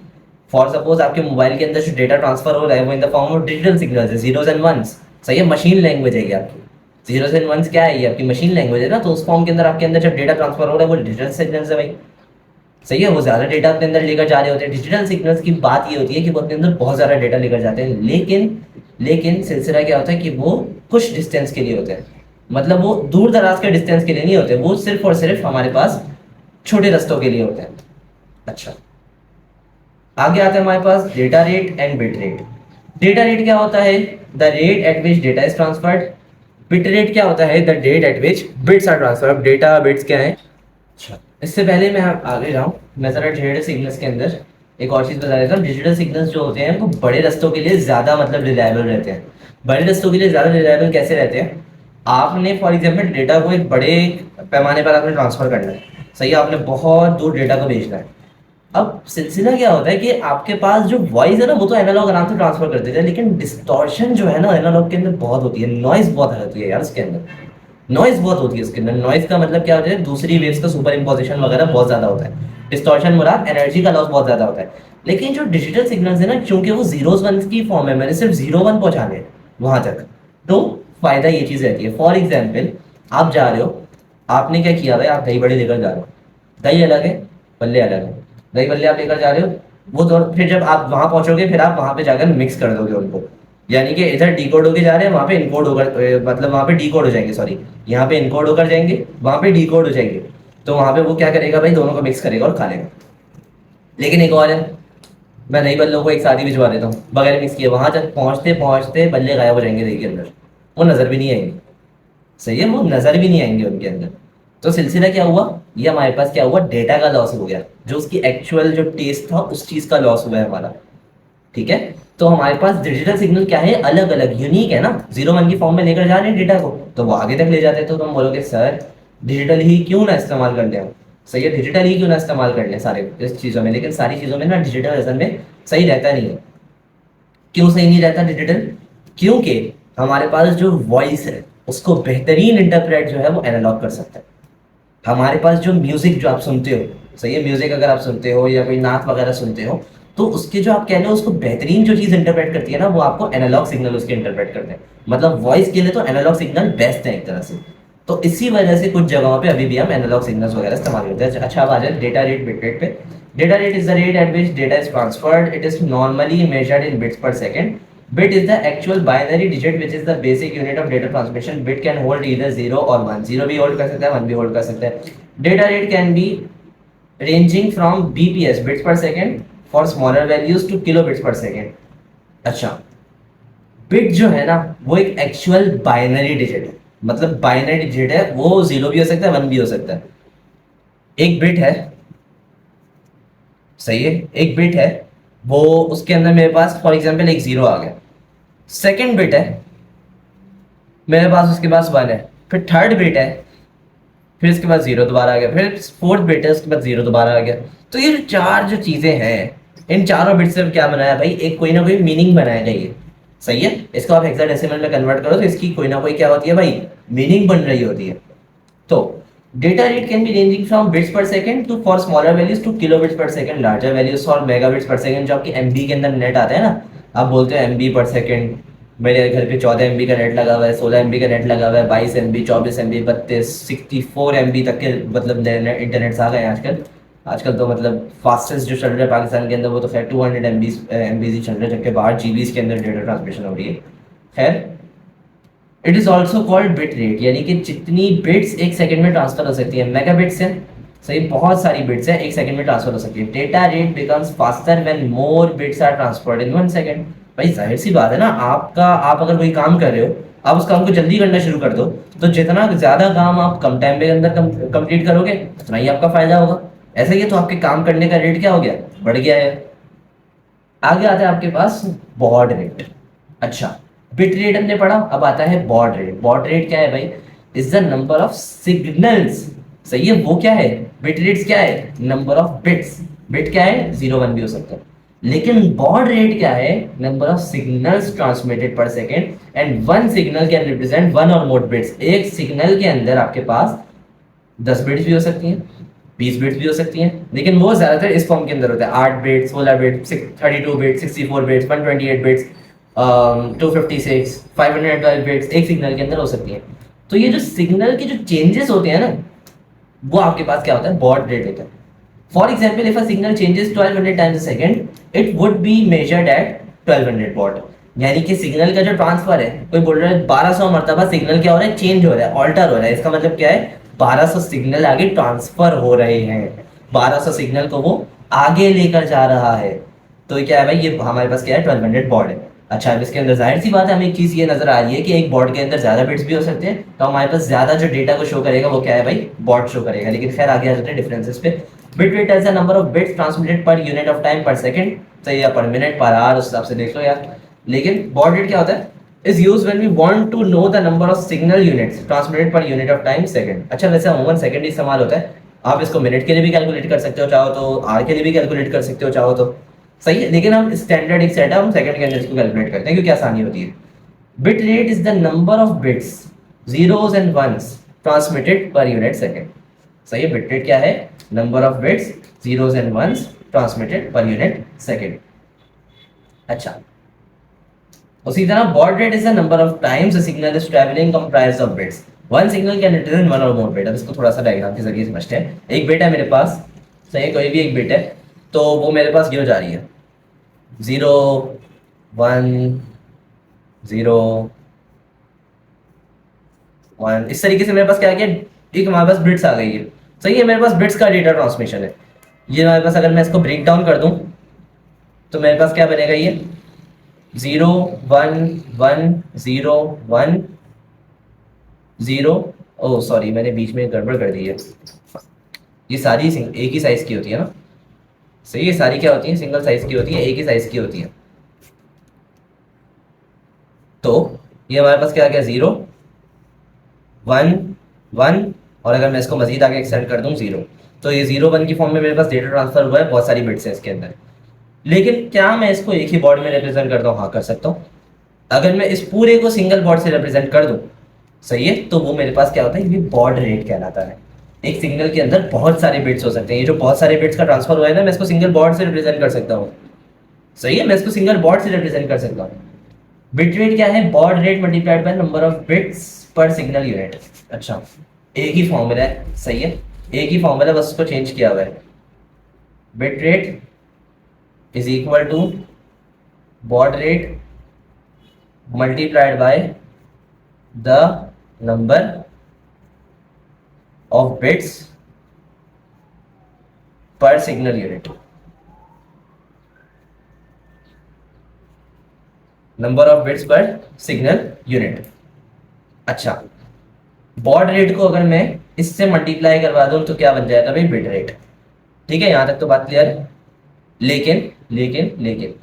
फॉर सपोज आपके मोबाइल के अंदर जो डेटा ट्रांसफर हो रहा है वो इन the form of digital signals है, जीरोस एंड वंस, सही है, मशीन लैंग्वेज है ये आपकी। जीरोस एंड वंस क्या है, ये आपकी मशीन लैंग्वेज है ना, तो उस फॉर्म के अंदर आपके अंदर जब डेटा ट्रांसफर हो रहा है वो डिजिटल सिग्नल्स है भाई। सही है, वो ज़्यादा डेटा अपने अंदर लेकर जा रहे होते हैं। डिजिटल सिग्नल्स की बात ये होती है कि वो अपने अंदर बहुत ज़्यादा डेटा लेकर जाते हैं, लेकिन लेकिन सिलसिला क्या होता है कि वो कुछ डिस्टेंस के लिए होते हैं। मतलब वो दूर दराज के डिस्टेंस के लिए नहीं होते, वो सिर्फ और सिर्फ हमारे पास छोटे रास्तों के लिए होते हैं। अच्छा, आगे आते हैं हमारे पास data rate and bit rate. Data rate क्या होता है, the rate at which data is transferred. Bit rate क्या होता है, the rate at which bits are transferred. Data bits क्या है। अच्छा, इससे पहले मैं आगे जाऊँ, मैं ज़रा डिजिटल सिग्नल्स के अंदर एक और चीज़ बता देता हूँ। डिजिटल सिग्नल्स जो होते हैं वो बड़े रास्तों के लिए ज़्यादा मतलब रिलायबल रहते हैं। बड़े रास्तों के लिए ज़्यादा रिलायबल कैसे रहते हैं, आपने फॉर एग्जाम्पल डेटा को एक बड़े पैमाने पर आपने ट्रांसफ़र करना है। सही है, आपने बहुत दूर डेटा को भेजना है। अब सिलसिला क्या होता है कि आपके पास जो वॉइस है ना वो तो एनालॉग आराम से ट्रांसफर कर देते हैं, लेकिन डिस्टॉर्शन जो है ना एनालॉग के अंदर बहुत होती है, नॉइज बहुत होती है यार उसके अंदर। नॉइज बहुत होती है उसके अंदर। नॉइज का मतलब क्या होता है, दूसरी वेव्स का सुपर इम्पोजिशन वगैरह बहुत ज़्यादा होता है। डिस्टॉर्शन मुराद एनर्जी का लॉस बहुत ज़्यादा होता है। लेकिन जो डिजिटल सिग्नल्स है ना, क्योंकि वो जीरोस वन की फॉर्म है, मैंने सिर्फ 0 1 पहुंचाने हैं वहां तक, तो फायदा ये चीज़ रहती है। फॉर एग्जाम्पल, आप जा रहे हो, आपने क्या किया भाई, आप दही बड़े लेकर जा रहे हो, दही अलग है, बल्ले अलग है। दही बल्ले आप लेकर जा रहे हो, वो दोनों फिर जब आप वहां पहुंचोगे फिर आप वहां पे जाकर मिक्स कर दोगे उनको। यानी कि इधर डिकोड होके जा रहे हैं, वहां पे इनकोड होकर मतलब वहां पे डिकोड हो जाएंगे, सॉरी, यहाँ पे इनकोड होकर जाएंगे, वहां पे डिकोड हो जाएंगे। तो वहां पे वो क्या करेगा भाई, दोनों को मिक्स करेगा और खा लेगा। लेकिन एक और है, मैं दही बल्लों को एक साथ ही भिजवा देता हूँ बगैर मिक्स किए, वहां तक पहुंचते पहुंचते बल्ले गायब हो जाएंगे दही के अंदर, वो नजर भी नहीं आएंगे। सही है, वो नजर भी नहीं आएंगे उनके अंदर। तो सिलसिला क्या हुआ, ये हमारे पास क्या हुआ, डेटा का लॉस हो गया, जो उसकी एक्चुअल जो टेस्ट था उस चीज का लॉस हुआ है हमारा। ठीक है, तो हमारे पास डिजिटल सिग्नल क्या है, अलग अलग यूनिक है ना, 0 1 की फॉर्म में लेकर जा रहे हैं डेटा को, तो वो आगे तक ले जाते हैं। तो तुम बोलोगे सर डिजिटल ही क्यों ना इस्तेमाल कर लें हम। सही है, डिजिटल ही क्यों ना इस्तेमाल कर लें सारे इस चीज़ों में, लेकिन सारी चीज़ों में ना डिजिटल असल में सही रहता नहीं है। क्यों सही नहीं रहता डिजिटल, क्योंकि हमारे पास जो वॉइस है उसको बेहतरीन इंटरप्रेट जो है वो एनालॉग कर सकता है। हमारे पास जो म्यूजिक जो आप सुनते हो, सही है, म्यूजिक अगर आप सुनते हो या कोई नात वगैरह सुनते हो, तो उसके जो आप कह रहे हो उसको बेहतरीन जो चीज़ इंटरप्रेट करती है ना, वो आपको एनालॉग सिग्नल उसके इंटरप्रेट करते हैं। मतलब वॉइस के लिए तो एनालॉग सिग्नल बेस्ट है एक तरह से। तो इसी वजह से कुछ जगहों पे अभी भी हम एनालॉग सिग्नल्स वगैरह इस्तेमाल करते हैं। अच्छा, अब आ जाए डेटा रेट बिट रेट पे। Data rate is the rate at which data is transferred. It is normally measured in bits per second. Bit is the actual binary digit which is the basic unit of data transmission. Bit can hold either 0 or 1. 0 भी hold कर सकता है, 1 भी hold कर सकता है। Data rate can be ranging from bps bits per second for smaller values to kilobits per second. अच्छा, बिट जो है ना वो एक एक्चुअल बाइनरी डिजिट है, मतलब बाइनरी डिजिट है, वो 0 भी हो सकता है 1 भी हो सकता है। एक बिट है, सही है, एक बिट है, वो उसके अंदर मेरे पास फॉर एग्जांपल एक 0 आ गया। सेकंड बिट है मेरे पास, उसके पास 1 है, फिर थर्ड बिट है, फिर इसके बाद 0 दोबारा आ गया, फिर फोर्थ बिट है, उसके बाद 0 दोबारा आ गया। तो ये चार जो चीजें हैं, इन चारों बिट से क्या बनाया भाई, एक कोई ना कोई मीनिंग बनाएगा ये। सही है, इसको आप हेक्साडेसिमल में कन्वर्ट करो तो इसकी कोई ना कोई क्या होती है भाई, मीनिंग बन रही होती है। तो data rate can be ranging from bits per second to for smaller values to kilobits per second, larger values for megabits per second. जो आपकी एमबी के अंदर नेट आता है ना, आप बोलते हो एमबी पर सेकंड, मेरे घर पे 14 एमबी का नेट लगा हुआ है, 16 एमबी का नेट लगा हुआ है, 22 एमबी, 24 एमबी, 32, 64 एमबी तक के मतलब इंटरनेट्स आ गए हैं आजकल। आजकल तो मतलब फास्टेस्ट जो चल रहा है पाकिस्तान के अंदर वो तो खैर 200 एमबी ही चल रहा है, जबकि बाहर जीबीज के अंदर डेटा ट्रांसमिशन हो रही है। खैर, it is also called bit rate, यानी कि जितनी बिट्स एक सेकंड में ट्रांसफर हो सकती है, मेगा बिट्स है, सही, बहुत सारी बिट्स है एक सेकंड में ट्रांसफर हो सकती है। Data rate becomes faster when more bits are transferred in 1 second. भाई जाहिर सी बात है ना, आप अगर कोई काम कर रहे हो, आप उस काम को जल्दी करना शुरू कर दो, तो जितना ज्यादा काम आप कम टाइम के अंदर कंप्लीट करोगे उतना ही आपका फायदा होगा। ऐसा ही है, तो आपके काम करने का रेट क्या हो गया, बढ़ गया है। आगे आता है आपके पास बॉड रेट। अच्छा, बिट रेट हमने पढ़ा, अब आता है बॉड रेट। बॉड रेट क्या है भाई, is the number of signals. सही है, वो क्या है, बिट रेट्स क्या है, नंबर ऑफ बिट्स। बिट क्या है, 0 1 भी हो सकता है, लेकिन बॉड रेट क्या है, नंबर ऑफ सिग्नल्स ट्रांसमिटेड पर second, and one signal can represent one or more bits. एक सिग्नल के अंदर आपके पास 10 बिट्स भी हो सकती हैं, 20 बिट्स भी हो सकती हैं, लेकिन वो ज्यादातर इस फॉर्म के अंदर होता है, 8 bits, 16 bits, 32 bits, 64 bits, 128 bits. 256, 512 bits एक सिग्नल के अंदर हो सकती हैं। तो ये जो सिग्नल के जो चेंजेस होते हैं ना, वो आपके पास क्या होता है, बॉड रेट होता है। For example if a signal changes 1200 times a second, it would be measured eight 1200 what. यानी कि सिग्नल का जो ट्रांसफर है, कोई बोल रहा है 1200 मरतबा सिग्नल क्या हो रहा है, चेंज हो रहा है, ऑल्टर हो रहा है। इसका मतलब क्या है, 1200 सिग्नल आगे ट्रांसफर हो रहे हैं, 1200 सिग्नल को वो आगे लेकर जा रहा है। तो ये क्या है भाई, ये हमारे पास क्या है, 1200 बॉर्ड है। अच्छा, अब इसके अंदर जाहिर सी बात है, हमें एक चीज ये नजर आ रही है कि एक बॉर्ड के अंदर ज्यादा बिट्स भी हो सकते हैं, तो हमारे पास ज्यादा जो डेटा को शो करेगा वो क्या है भाई, बॉर्ड शो करेगा। लेकिन खैर आगे आ जाते हैं डिफरेंसेस पे। Bit rate as a number of bits transmitted per unit of time per second, सही, या पर मिनट पर आवर, उस हिसाब से देख लो यार। लेकिन बॉड रेट क्या होता है, is used when we want to know the number of signal units transmitted per unit of time second. अच्छा, वैसे अमूमन सेकंड ही इस्तेमाल होता है, आप इसको मिनट के लिए भी कैलकुलेट कर सकते हो चाहो तो, आवर के लिए भी कैलकुलेट कर सकते हो चाहो तो, सही है। लेकिन हम स्टैंडर्ड एक सेट है, हम सेकंड के अंदर इसको कैलकुलेट करते हैं क्योंकि आसानी होती है। Bit rate is the number of bits zeros and ones transmitted per unit second. सही है, बिट रेट क्या है, number of bits zeros and ones transmitted per unit second. अच्छा, उसी तरह baud rate is the number of times a signal is travelling comprised of bits. One signal can represent one or more bit. अब इसको थोड़ा सा डायग्राम के जरिए समझते हैं। एक बिट है मेरे पास, सही है, कोई भी एक बिट है, तो वो मेरे पास क्यों जा रही है, 0 1 0 1, इस तरीके से मेरे पास क्या आ गया, एक हमारे पास बिट्स आ गई है। सही है, मेरे पास बिट्स का डेटा ट्रांसमिशन है। ये हमारे पास, अगर मैं इसको ब्रेक डाउन कर दूं तो मेरे पास क्या बनेगा, ये 0 1 1 0 1 0। ओह सॉरी, मैंने बीच में गड़बड़ कर दी है। ये सारी एक ही साइज की होती है ना, सही, ये सारी क्या होती है, सिंगल साइज की होती है, एक ही साइज की होती है। तो ये हमारे पास क्या आ गया, 0 1 1, और अगर मैं इसको मजीद आगे एक्सटेंड कर दूं 0, तो ये 0 1 की फॉर्म में मेरे पास डेटा ट्रांसफर हुआ है, बहुत सारी बिट्स है इसके अंदर। लेकिन क्या मैं इसको एक ही बॉर्ड में रिप्रेजेंट करता हूँ, हाँ कर सकता हूँ। अगर मैं इस पूरे को सिंगल बॉर्ड से रिप्रेजेंट कर दूं, सही है, तो वो मेरे पास क्या होता है, ये बॉर्ड रेट कहलाता है। एक सिग्नल के अंदर बहुत सारे बिट्स हो सकते हैं, ये जो बहुत सारे बिट्स का ट्रांसफर हुआ है ना, मैं इसको सिंगल बॉर्ड से रिप्रेजेंट कर सकता हूँ। सही है, मैं इसको सिंगल बॉर्ड से रिप्रेजेंट कर सकता हूँ। बिट रेट क्या है, baud rate multiplied by number of bits per signal unit. अच्छा, एक ही फॉर्मूला है, सही है, एक ही फॉर्मूला, बस उसको चेंज किया हुआ है। Bit rate is equal to baud rate multiplied by the number of bits per signal unit. Number of bits per signal unit. अच्छा, बॉड रेट को अगर मैं इससे मल्टीप्लाई करवा दूं तो क्या बन जाएगा भाई, बिट रेट। ठीक है, यहां तक तो बात क्लियर है। लेकिन लेकिन लेकिन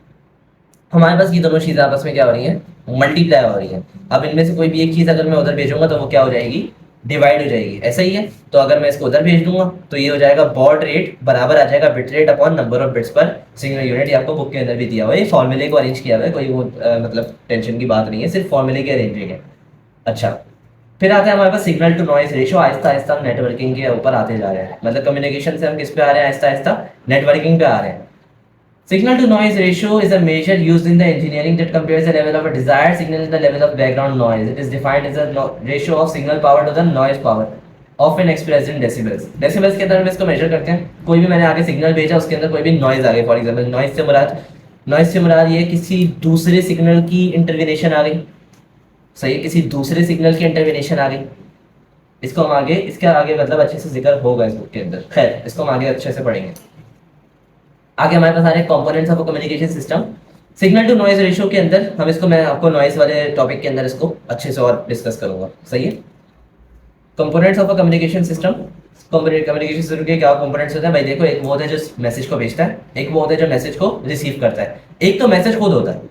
हमारे पास ये दोनों चीजें आपस में क्या हो रही हैं, मल्टीप्लाई हो रही हैं। अब इनमें से कोई भी एक चीज अगर मैं उधर भेजूंगा तो वो क्या हो जाएगी, डिवाइड हो जाएगी, ऐसा ही है। तो अगर मैं इसको उधर भेज दूंगा तो ये हो जाएगा बॉड रेट बराबर आ जाएगा bit rate upon number of bits per signal unit. ये आपको बुक के अंदर भी दिया हुआ है, ये फॉर्मूले को अरेंज किया हुआ है, कोई वो मतलब टेंशन की बात नहीं है, सिर्फ फॉर्मूले की अरेंजिंग है। अच्छा, फिर आता है हमारे पास signal to noise ratio. Aahista Aahista हम नेटवर्किंग के ऊपर आते जा रहे हैं, मतलब कम्युनिकेशन से हम किस पे आ रहे हैं, आहिस्ता आहिस्ता नेटवर्किंग पे आ रहे हैं। Signal to noise ratio is a measure used in the engineering that compares the level of a desired signal with the level of background noise. It is defined as a ratio of signal power to the noise power, often expressed in decibels. Decibels के अंदर हम इसको मेजर करते हैं। कोई भी मैंने आगे सिग्नल भेजा, उसके अंदर कोई भी नॉइज आ गई, फॉर एग्जांपल नॉइज से मुराद ये किसी दूसरे सिग्नल की इंटरवेनेशन आ गई, सही है, किसी दूसरे सिग्नल की इंटरवेनेशन आ गई। इसको हम आगे, इसके आगे मतलब अच्छे से जिक्र होगा इस बुक के अंदर, खैर इसको हम आगे अच्छे से पढ़ेंगे। आगे हमारे पास आ रहे हैं components of communication system. Signal to noise ratio के अंदर हम इसको, मैं आपको नॉइज वाले टॉपिक के अंदर इसको अच्छे से और डिस्कस करूंगा, सही है। Components of a communication system, communication system के क्या कंपोनेंट्स होते हैं भाई, देखो, एक वो होता है जो मैसेज को भेजता है, एक वो होता है जो मैसेज को रिसीव करता है, एक तो मैसेज खुद होता है,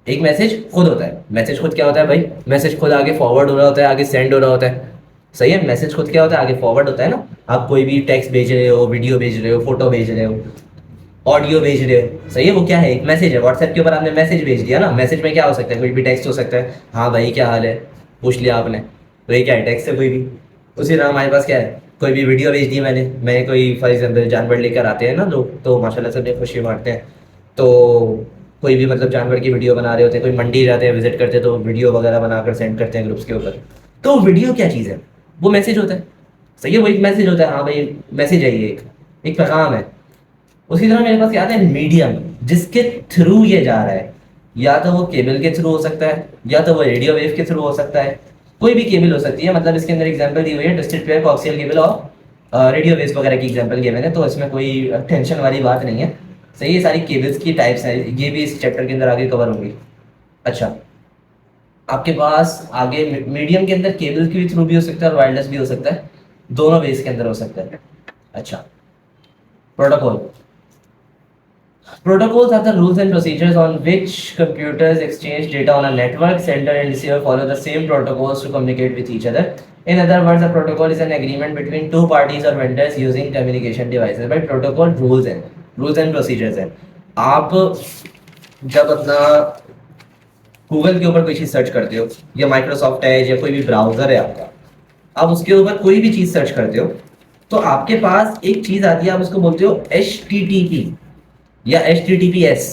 एक मैसेज खुद होता है। मैसेज खुद क्या होता है भाई, मैसेज खुद आगे फॉरवर्ड हो रहा होता है, आगे सेंड हो रहा होता है, सही है। मैसेज खुद क्या होता है, आगे फॉरवर्ड होता है ना। आप कोई भी टेक्स्ट भेज रहे हो, वीडियो भेज रहे हो, फोटो भेज रहे हो, ऑडियो भेज रहे हो, सही है, वो क्या है, एक मैसेज है। व्हाट्सएप के ऊपर आपने मैसेज भेज दिया ना, मैसेज में क्या हो सकता है, कोई भी टेक्स्ट हो सकता है, हाँ भाई क्या हाल है, पूछ लिया आपने, तो ये क्या है, टेक्स्ट है कोई भी। उसी तरह हमारे पास क्या है, कोई भी वीडियो भेज दी मैं कोई फॉर एग्जाम्पल जानवर लेकर आते हैं ना लोग, तो माशाल्लाह से अपनी खुशी बांटते हैं, तो कोई भी मतलब जानवर की वीडियो बना रहे होते हैं, कोई मंडी जाते हैं विजिट करते हैं तो वीडियो वगैरह बनाकर सेंड करते हैं ग्रुप्स के ऊपर। तो वीडियो क्या चीज़ है, वो मैसेज होता है। सही है, वो एक मैसेज होता है, हाँ भाई मैसेज है, ये एक पैगाम है। उसी तरह मेरे पास क्या आता है, मीडियम, जिसके थ्रू ये जा रहा है। या तो वो केबल के थ्रू हो सकता है, या तो वो रेडियो वेव के थ्रू हो सकता है, कोई भी केबल हो सकती है। मतलब इसके अंदर एग्जांपल दी हुई है डिस्टेंस पेयर, कोएक्सियल केबल और रेडियो वेव्स वगैरह की एग्जांपल गिवन है, तो इसमें कोई टेंशन वाली बात नहीं है। सही है, सारी केबल्स की टाइप्स हैं, ये भी इस चैप्टर के अंदर आगे कवर होंगी। अच्छा, आपके पास आगे मीडियम के अंदर केबल के थ्रू भी हो सकता है और वायरलेस भी हो सकता है, दोनों वेज के अंदर हो सकता है। अच्छा, protocol. Protocols are the rules and procedures on which computers exchange data on a network. Sender and receiver follow the same protocols to communicate with each other. In other words, a protocol is an agreement between two parties or vendors using communication devices. But protocol rules and procedures हैं। आप जब अपना गूगल के ऊपर कोई चीज़ सर्च करते हो, या माइक्रोसॉफ्ट है या कोई भी ब्राउजर है आपका, आप उसके ऊपर कोई भी चीज़ सर्च करते हो, तो आपके पास एक चीज़ आती है, आप उसको बोलते हो HTTP या HTTPS।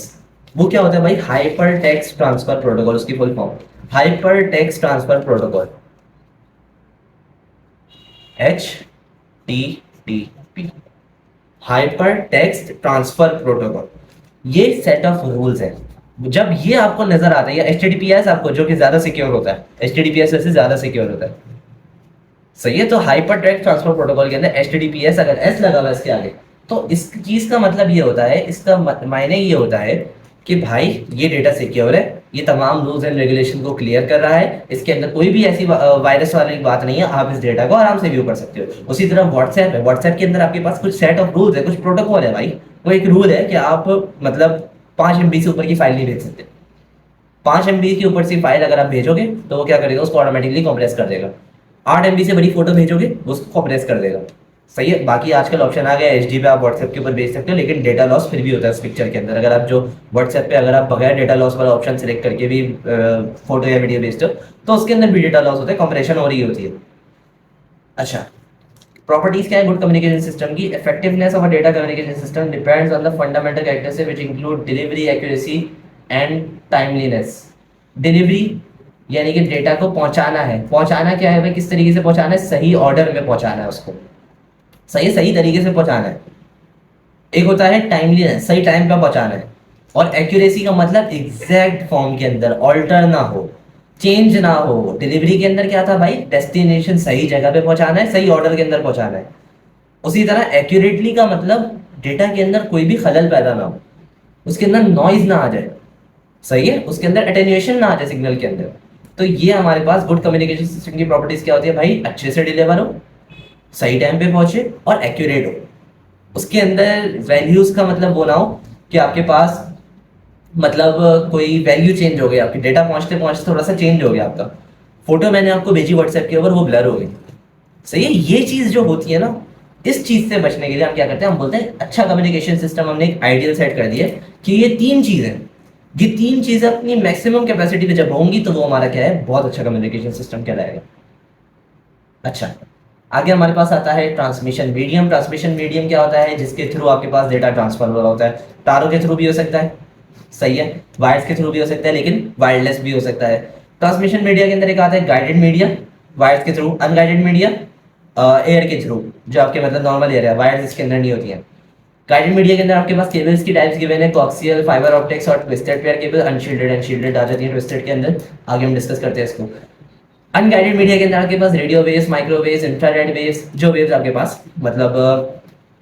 वो क्या होता है भाई, हाइपर टेक्स्ट ट्रांसफर प्रोटोकॉल, उसकी full form hyper text transfer protocol, HTTP, hyper text transfer protocol. ये सेट ऑफ रूल्स है। जब ये आपको नजर आता है, या HTTPS आपको, जो कि ज्यादा सिक्योर होता है, HTTPS से ज्यादा सिक्योर होता है। सही है, तो हाइपर टेक्स्ट ट्रांसफर प्रोटोकॉल के अंदर HTTPS अगर S लगा हुआ है इसके आगे, तो इस चीज का मतलब ये होता है, इसका मायने ये होता है कि भाई ये डेटा सिक्योर है, ये तमाम रूल्स एंड रेगुलेशन को क्लियर कर रहा है, इसके अंदर कोई भी ऐसी वायरस वाली बात नहीं है, आप इस डेटा को आराम से व्यू कर सकते हो। उसी तरह व्हाट्सएप है, व्हाट्सएप के अंदर आपके पास कुछ सेट ऑफ रूल्स है, कुछ प्रोटोकॉल है भाई। वो एक रूल है कि आप मतलब 5 MB से ऊपर की फाइल नहीं भेज सकते। 5 MB के ऊपर से फाइल अगर आप भेजोगे तो वो क्या करेगा, उसको ऑटोमेटिकली कंप्रेस कर देगा। 8 MB से बड़ी फोटो भेजोगे वो उसको कंप्रेस कर देगा। सही है, बाकी आजकल ऑप्शन आ गया है HD पे आप व्हाट्सएप के ऊपर भेज सकते हो, लेकिन डेटा लॉस फिर भी होता है इस पिक्चर के अंदर। अगर आप जो व्हाट्सएप पे अगर आप बगैर डेटा लॉस वाला ऑप्शन सेलेक्ट करके भी फोटो या वीडियो भेजते हो तो उसके अंदर भी डेटा लॉस होता है, कंप्रेशन हो रही होती है। अच्छा, प्रॉपर्टीज क्या है गुड कम्युनिकेशन सिस्टम की, effectiveness of a data communication system depends on the fundamental characteristics which include delivery accuracy and timeliness. Delivery यानी कि डेटा को पहुंचाना है, पहुंचाना क्या है भाई, किस तरीके से पहुंचाना है, सही ऑर्डर में पहुंचाना है उसको, सही तरीके से पहुंचाना है। एक होता है टाइमलीनेस, सही टाइम पे पहुंचाना है। और एक्यूरेसी का मतलब एग्जैक्ट फॉर्म के अंदर ऑल्टर ना हो, चेंज ना हो। डिलीवरी के अंदर क्या था भाई, डेस्टिनेशन सही जगह पे पहुंचाना है, सही ऑर्डर के अंदर पहुंचाना है। उसी तरह एक्यूरेटली का मतलब डेटा के अंदर कोई भी खलल पैदा ना हो, उसके अंदर नॉइज ना आ जाए। सही है, उसके अंदर अटेन्यूएशन ना आ जाए सिग्नल के अंदर। तो ये हमारे पास गुड कम्युनिकेशन सिस्टम की प्रॉपर्टीज क्या होती है भाई, अच्छे से डिलीवर हो, सही टाइम पे पहुंचे और एक्यूरेट हो। उसके अंदर वैल्यूज का मतलब वो ना हो कि आपके पास मतलब कोई वैल्यू चेंज हो गई, आपकी डेटा पहुंचते पहुंचते थोड़ा सा चेंज हो गया आपका, फोटो मैंने आपको भेजी व्हाट्सएप के ऊपर वो ब्लर हो गई। सही है, ये चीज जो होती है ना, इस चीज से बचने के लिए हम क्या करते हैं, हम बोलते हैं अच्छा कम्युनिकेशन सिस्टम हमने एक आइडियल सेट कर दिया कि ये 3 चीजें, ये 3 चीजें अपनी मैक्सिमम कैपेसिटी पे जब होंगी तो वो हमारा क्या है, बहुत अच्छा कम्युनिकेशन सिस्टम कहलाएगा। अच्छा, आगे हमारे पास आता है ट्रांसमिशन मीडियम। ट्रांसमिशन मीडियम क्या होता है, जिसके थ्रू आपके पास डेटा ट्रांसफर हो रहा होता है। तारों के थ्रू भी हो सकता है, सही है, वायर्स के थ्रू भी हो सकता है, लेकिन वायरलेस भी हो सकता है। ट्रांसमिशन मीडिया के अंदर एक आता है गाइडेड मीडिया, वायर्स के थ्रू, अनगाइडेड मीडिया एयर के थ्रू, जो आपके मतलब नॉर्मल एयर है, वायर्स इसके अंदर नहीं होती हैं। गाइडेड मीडिया के अंदर आपके पास केबल्स की टाइप्स गिवन है, कोएक्सियल, फाइबर ऑप्टिक्स और twisted pair cable. Unshielded and shielded आ जाती है ट्विस्टेड के अंदर, आगे हम डिस्कस करते हैं इसको। अनगाइडेड मीडिया के अंदर आपके पास radio waves, microwaves, infrared waves, जो वेव्स आपके पास मतलब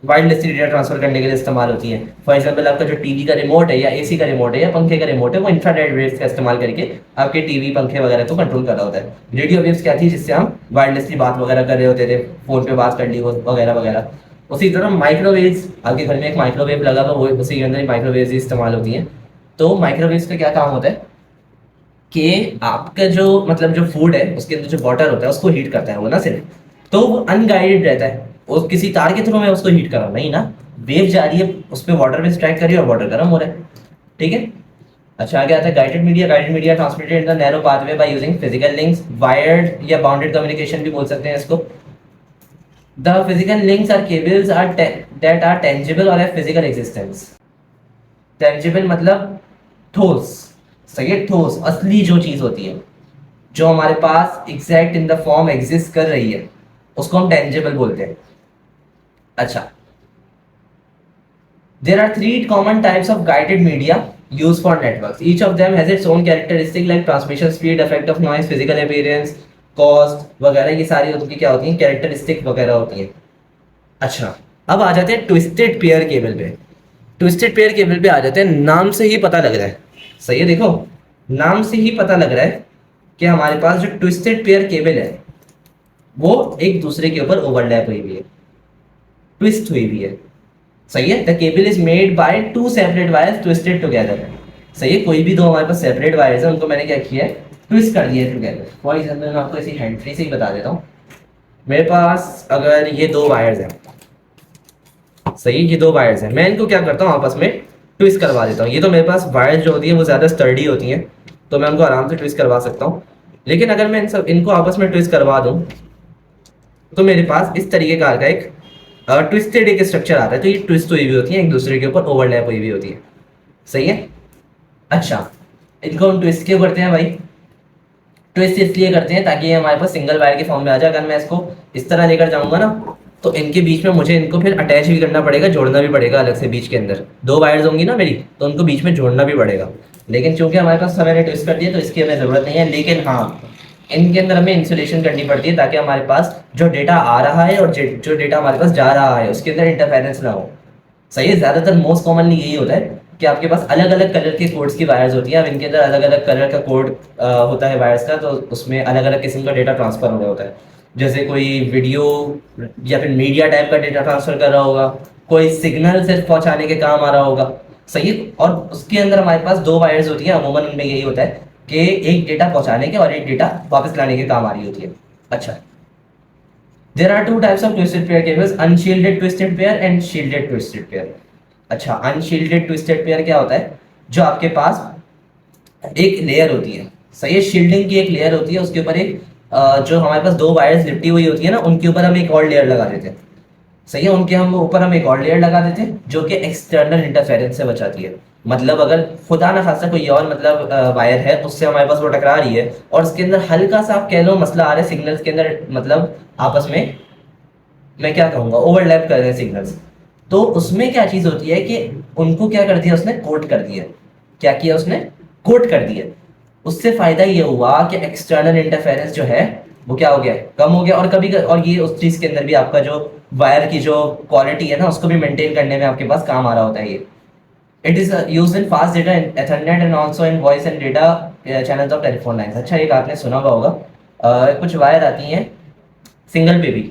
वायरलेसली डेटा ट्रांसफर करने के लिए इस्तेमाल होती हैं। फॉर एग्जांपल आपका जो टीवी का रिमोट है या एसी का रिमोट है या पंखे का रिमोट है, वो इंफ्रारेड वेव्स का इस्तेमाल करके आपके टीवी पंखे वगैरह को कंट्रोल कर रहा होता है। रेडियो वेव्स क्या थी, जिससे हम वायरलेसली बात वगैरह कर रहे होते थे, फोन पे बात कर ली वगैरह वगैरह। उसी तरह माइक्रोवेव्स, आपके घर में एक माइक्रोवेव लगा हुआ, वो उसी के अंदर माइक्रोवेव्स इस्तेमाल होती हैं। तो माइक्रोवेव्स का क्या काम होता है कि आपका जो मतलब जो फूड है उसके अंदर जो वाटर होता है उसको हीट करता है वो, ना सिर्फ, तो वो अनगाइडेड रहता है, वो किसी तार के थ्रू मैं उसको हीट कर रहा हूँ नहीं ना, वेव जा रही है उस पर, वाटर में स्ट्राइक कर रही है और वाटर गर्म हो रहा है। ठीक है। अच्छा, आगे आता है guided media. Guided media transmitted in the narrow pathway by using physical links, wired या बाउंडेड कम्युनिकेशन भी बोल सकते हैं इसको। The physical links are cables that are tangible और हैव फिजिकल एग्जिस्टेंस। टेंजिबल मतलब ठोस, सही है, ठोस असली जो चीज होती है, जो हमारे पास exact in the form exist कर रही है, उसको हम टेंजिबल बोलते हैं। अच्छा, there are three common types of guided media used for networks. Each of them has its own characteristic like transmission speed, effect of noise, physical appearance, cost वगैरह, ये सारी उनकी क्या होती हैं, कैरेक्टरिस्टिक वगैरह होती हैं। अच्छा, अब आ जाते हैं ट्विस्टेड पेयर केबल पे। ट्विस्टेड पेयर केबल पे आ जाते हैं, नाम से ही पता लग रहा है, सही है, देखो नाम से ही पता लग रहा है कि हमारे पास जो ट्विस्टेड पेयर केबल है वो एक दूसरे के ऊपर ओवरलैप हुई हुई है, ट्विस्ट हुई हुई है, सही है। The cable is made by two separate wires twisted together, सही है। कोई भी दो हमारे पास सेपरेट वायर्स हैं, उनको मैंने क्या किया है, ट्विस्ट कर दिया है टुगेदर। फॉर एग्जाम्पल मैं आपको ऐसी हैंड फ्री से ही बता देता हूँ। मेरे पास अगर ये दो वायर्स हैं, सही, ये दो वायर्स हैं, मैं इनको क्या करता हूँ आपस में ट्विस्ट करवा देता हूँ। ये तो मेरे पास वायर्स जो होती है वो ज़्यादा स्टर्डी होती हैं, तो मैं उनको आराम से ट्विस्ट करवा सकता हूँ। लेकिन अगर मैं इनको आपस में ट्विस्ट करवा दूँ तो मेरे पास इस तरीके का एक ट्विस्टेड एक स्ट्रक्चर आता है। तो ये ट्विस्ट हुई हुई होती है, एक दूसरे के ऊपर ओवरलैप हुई हुई होती है, सही है। अच्छा, इनको हम ट्विस्ट क्यों करते हैं भाई? ट्विस्ट इसलिए करते हैं ताकि ये हमारे पास सिंगल वायर के फॉर्म में आ जाए। अगर मैं इसको इस तरह लेकर जाऊंगा ना, तो इनके बीच में मुझे इनको फिर अटैच भी करना पड़ेगा, जोड़ना भी पड़ेगा अलग से। बीच के अंदर दो वायर्स होंगी ना मेरी, तो उनको बीच में जोड़ना भी पड़ेगा। लेकिन चूंकि हमारे पास समय ने ट्विस्ट कर दिया तो इसकी हमें ज़रूरत नहीं है। लेकिन हाँ, इनके अंदर हमें इंसुलेशन करनी पड़ती है ताकि हमारे पास जो डेटा आ रहा है और जो डेटा हमारे पास जा रहा है उसके अंदर इंटरफेरेंस ना हो, सही है। ज़्यादातर मोस्ट कॉमनली यही होता है कि आपके पास अलग अलग कलर के कोड्स की वायर्स होती हैं। अब इनके अंदर अलग अलग कलर का कोड होता है वायर्स का, तो उसमें अलग अलग किस्म का डेटा ट्रांसफर हो रहा होता है। जैसे कोई वीडियो या फिर मीडिया टाइप का डेटा ट्रांसफर कर रहा होगा, कोई सिग्नल सिर्फ पहुंचाने के काम आ रहा होगा, सही है। और उसके अंदर हमारे पास दो वायर्स होती हैं, अमूमन उनमें यही होता है कि एक डेटा पहुंचाने के और एक डेटा वापस लाने के काम आ रही होती है। अच्छा, there are two types of twisted pair cables, unshielded twisted pair and shielded twisted pair। अच्छा, अनशील्डेड ट्विस्टेड पेयर क्या होता है? जो आपके पास एक लेयर होती है, सही है, शील्डिंग की एक लेयर होती है, उसके ऊपर एक जो हमारे पास दो वायर्स लिपटी हुई होती है ना, उनके ऊपर हम एक और लेयर लगा देते हैं, सही है। उनके हम ऊपर हम एक और लेयर लगा देते हैं जो कि एक्सटर्नल इंटरफेरेंस से बचाती है। मतलब अगर खुदा ना खासा कोई और मतलब वायर है, उससे हमारे पास वो टकरा रही है और उसके अंदर हल्का सा आप कह लो मसला आ रहा है सिग्नल्स के अंदर, मतलब आपस में मैं क्या कहूँगा, ओवरलैप कर रहे हैं सिग्नल्स, तो उसमें क्या चीज़ होती है कि उनको क्या कर दिया उसने, कोट कर दिया। क्या किया उसने? कोट कर दिया। उससे फायदा ये हुआ कि एक्सटर्नल इंटरफेरेंस जो है वो क्या हो गया, कम हो गया। और कभी और ये उस चीज़ के अंदर भी आपका जो वायर की जो क्वालिटी है ना, उसको भी मेंटेन करने में आपके पास काम आ रहा होता है ये। It is used in fast data Ethernet and also in voice and data channels of telephone lines. अच्छा, एक आपने सुना हुआ होगा, कुछ वायर आती हैं सिंगल पीबी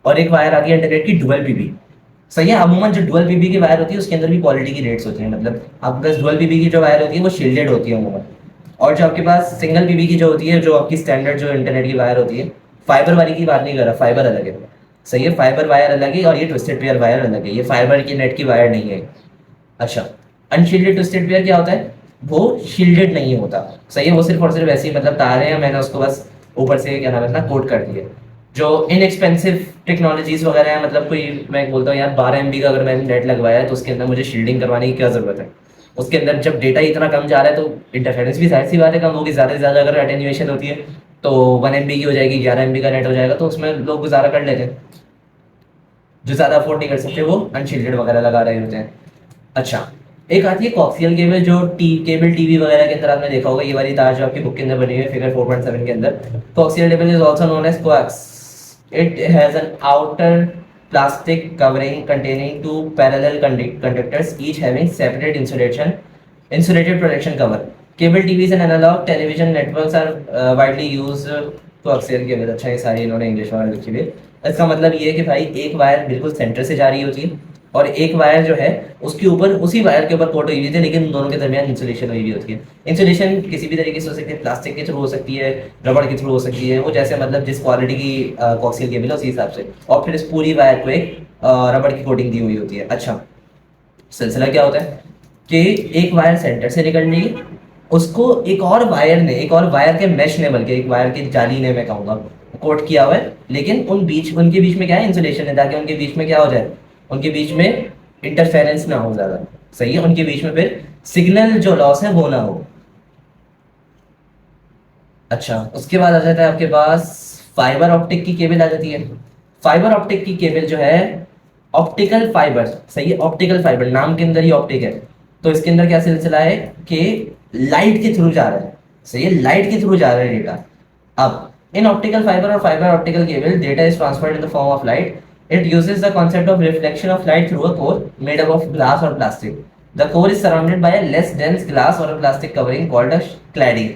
और एक वायर आती है इंटरनेट की डुअल पीबी, सही है। अमूमन जो डुअल पीबी की वायर होती है उसके अंदर भी क्वालिटी की रेट्स होती हैं। मतलब आपके पास डुअल पीबी की जो वायर होती है वो शील्डेड होती है अमूमन, और जो आपके पास सिंगल पीबी की जो होती है, जो आपकी स्टैंडर्ड जो इंटरनेट की वायर होती है, फाइबर वाली की बात नहीं कर रहा, फाइबर अलग है, सही है। फाइबर वायर अलग है और ये ट्विस्टेड पेयर वायर अलग है, ये फाइबर की नेट की वायर नहीं है। अच्छा, अनशील्डेड ट्विस्टेड पेयर क्या होता है? वो शील्डेड नहीं होता, सही है। वो सिर्फ और सिर्फ ऐसे ही मतलब तारे हैं, मैंने उसको बस ऊपर से क्या नाम है ना कोट कर दिया। जो इनएक्सपेंसिव टेक्नोलॉजीज वगैरह है, मतलब कोई मैं बोलता हूँ यार 12 MB का अगर मैंने नेट लगवाया है तो उसके अंदर मुझे शील्डिंग करवाने की क्या ज़रूरत है? उसके अंदर जब डेटा इतना कम जा रहा है तो इंटरफेरेंस भी जाहिर सी बात है कम होगी। ज़्यादा से ज़्यादा अगर अटेन्यूएशन होती है तो 1 MB की हो जाएगी, 11 MB का नेट हो जाएगा, तो उसमें लोग गुजारा कर लेते हैं। जो ज़्यादा अफोर्ड नहीं कर सकते वो अनशील्डेड वगैरह लगा रहे होते हैं। अच्छा, एक आती है कॉक्सियल केबल, जो केबल टीवी वगैरह के अंदर आपने देखा होगा, ये वाली तार जो आपकी बुक के अंदर बनी हुई है फिगर 4.7 के अंदर। Coaxial cable is also known as coax. It has an outer plastic covering containing two parallel conductors each having separate insulated protection cover. Cable TVs and analog television networks are widely used coaxial cable। अच्छा, ये सारी इन्होंने इंग्लिश में लिखी हुई है। इसका मतलब ये है कि भाई एक वायर बिल्कुल सेंटर से जा रही होती है और एक वायर जो है उसके ऊपर, उसी वायर के ऊपर कोट हुई हुई थी, लेकिन उन दोनों के दरमियान इंसुलेशन हुई हुई होती है। इंसुलेशन किसी भी तरीके से हो सकती है, प्लास्टिक के थ्रू हो सकती है, रबड़ के थ्रू हो सकती है, वो जैसे मतलब जिस क्वालिटी की कॉक्सियल केबल है उसी हिसाब से। और फिर इस पूरी वायर को एक रबड़ की कोटिंग दी हुई होती है। अच्छा, सिलसिला क्या होता है कि एक वायर सेंटर से निकल रही है, उसको एक और वायर के मैश ने, बल्कि एक वायर की जाली ने मैं कहूँगा कोट किया हुआ है, लेकिन उनके बीच में क्या है, इंसुलेशन है, ताकि उनके बीच में क्या हो जाए, उनके बीच में इंटरफेरेंस ना हो ज़्यादा, सही है। उनके बीच में फिर सिग्नल जो लॉस है वो ना हो। अच्छा, उसके बाद आ जाता है आपके पास फाइबर ऑप्टिक की केबल आ जाती है। फाइबर ऑप्टिक की केबल जो है, ऑप्टिकल फाइबर, सही है, ऑप्टिकल फाइबर, नाम के अंदर ही ऑप्टिक है, तो इसके अंदर क्या सिलसिला है कि लाइट के थ्रू जा रहा है, सही है, लाइट के थ्रू जा रहा है डेटा। अब इन ऑप्टिकल फाइबर और fibre optical cable data is transferred in the form of light. It uses the concept of reflection of light through a core made up of glass or plastic. The core is surrounded by a less dense glass or a plastic covering called a cladding.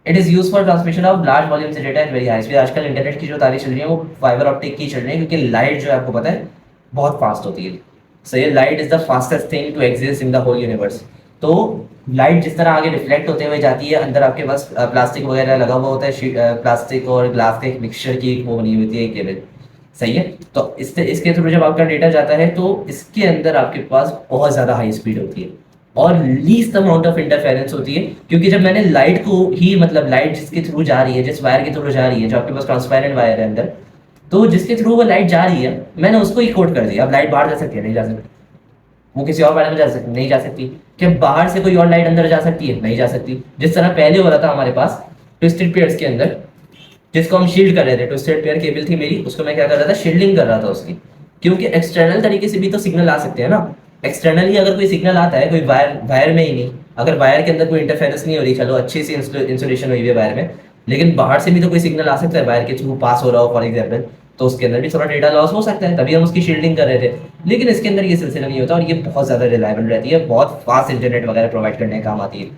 It is use for transmission of large volume से data at very high speed. आजकल इंटरनेट की जो तारीख चल रही है वो फाइबर ऑप्टिक की चल रही है, क्योंकि लाइट जो है आपको पता है बहुत फास्ट होती है। सो ये light is the fastest thing to exist in the whole universe. तो लाइट जिस तरह आगे रिफ्लेक्ट होते हुए जाती है, अंदर आपके पास प्लास्टिक वगैरह लगा हुआ होता है, प्लास्टिक और ग्लास के एक मिक्सचर की वो बनी हुई होती है केबल, सही है। तो इसके थ्रू जब आपका डेटा जाता है तो इसके अंदर आपके पास बहुत ज़्यादा हाई स्पीड होती है और लीस्ट अमाउंट ऑफ इंटरफेरेंस होती है, क्योंकि जब मैंने लाइट को ही, मतलब लाइट जिसके थ्रू जा रही है, जिस वायर के थ्रू जा रही है, जो आपके पास ट्रांसपेरेंट वायर है अंदर, तो जिसके थ्रू वो लाइट जा रही है मैंने उसको ही कोड कर दिया। अब लाइट बाहर जा सकती है, नहीं जा सकती। वो किसी और वायर में जा सकती, नहीं जा सकती। क्या बाहर से कोई और लाइट अंदर जा सकती है? नहीं जा सकती। जिस तरह पहले हो रहा था हमारे पास ट्विस्टेड पेयर्स के अंदर, जिसको हम शील्ड कर रहे थे, ट्विस्टेड पेयर केबल थी मेरी, उसको मैं क्या कर रहा था, शील्डिंग कर रहा था उसकी, क्योंकि एक्सटर्नल तरीके से भी तो सिग्नल आ सकते हैं ना। एक्सटर्नली अगर कोई सिग्नल आता है, कोई वायर, वायर में ही नहीं, अगर वायर के अंदर कोई इंटरफेरेंस नहीं हो रही, चलो अच्छी सी इंसुलेशन हुई है वायर में, लेकिन बाहर से भी तो कोई सिग्नल आ सकता है, वायर के थ्रू पास हो रहा हो फॉर एग्जाम्पल, तो उसके अंदर भी थोड़ा डेटा लॉस हो सकता है, तभी हम उसकी शील्डिंग कर रहे थे। लेकिन इसके अंदर ये सिलसिला नहीं होता और ये बहुत ज़्यादा रिलायबल रहती है, बहुत फास्ट इंटरनेट वगैरह प्रोवाइड करने का काम आती है।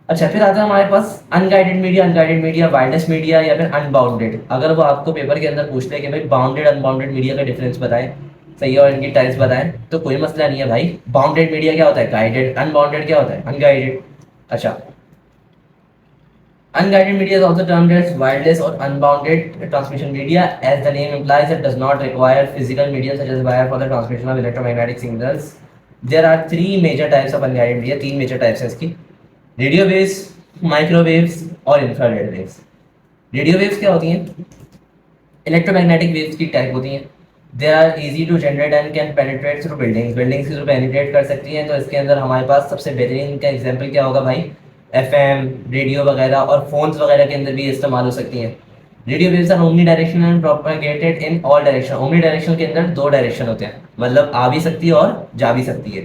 अच्छा, फिर आता है हमारे पास unguided media. Unguided media, wireless media या फिर अनबाउंडेड। अगर वो आपको पेपर के अंदर पूछते हैं कि भाई बाउंडेड अनबाउंडेड मीडिया का डिफरेंस बताएं, सही है, और इनकी टाइप्स बताएं, तो कोई मसला नहीं है भाई। बाउंडेड मीडिया क्या होता है? गाइडेड। अनबाउंडेड क्या होता है? अनगाइडेड। अच्छा, unguided media is also termed as wireless or unbounded transmission media. As the name implies, it does not require physical medium such as wire for the transmission of electromagnetic signals. There are three major types of unguided media. तीन major types हैं इसकी: रेडियो वेव्स, माइक्रोवेव्स और इंफ्रारेड वेव्स। रेडियो वेव्स क्या होती हैं? इलेक्ट्रोमैग्नेटिक वेव्स की टाइप होती हैं। They are easy to generate and can penetrate through buildings. Buildings के थ्रू पेनिट्रेट कर सकती हैं। तो इसके अंदर हमारे पास सबसे बेहतरीन का एग्जांपल क्या होगा भाई? एफएम, रेडियो वगैरह और फोन्स वगैरह के अंदर भी इस्तेमाल हो सकती हैं। Radio waves are omni directional and propagated in all direction. Omni direction के अंदर दो डायरेक्शन होते हैं, मतलब आ भी सकती है और जा भी सकती है।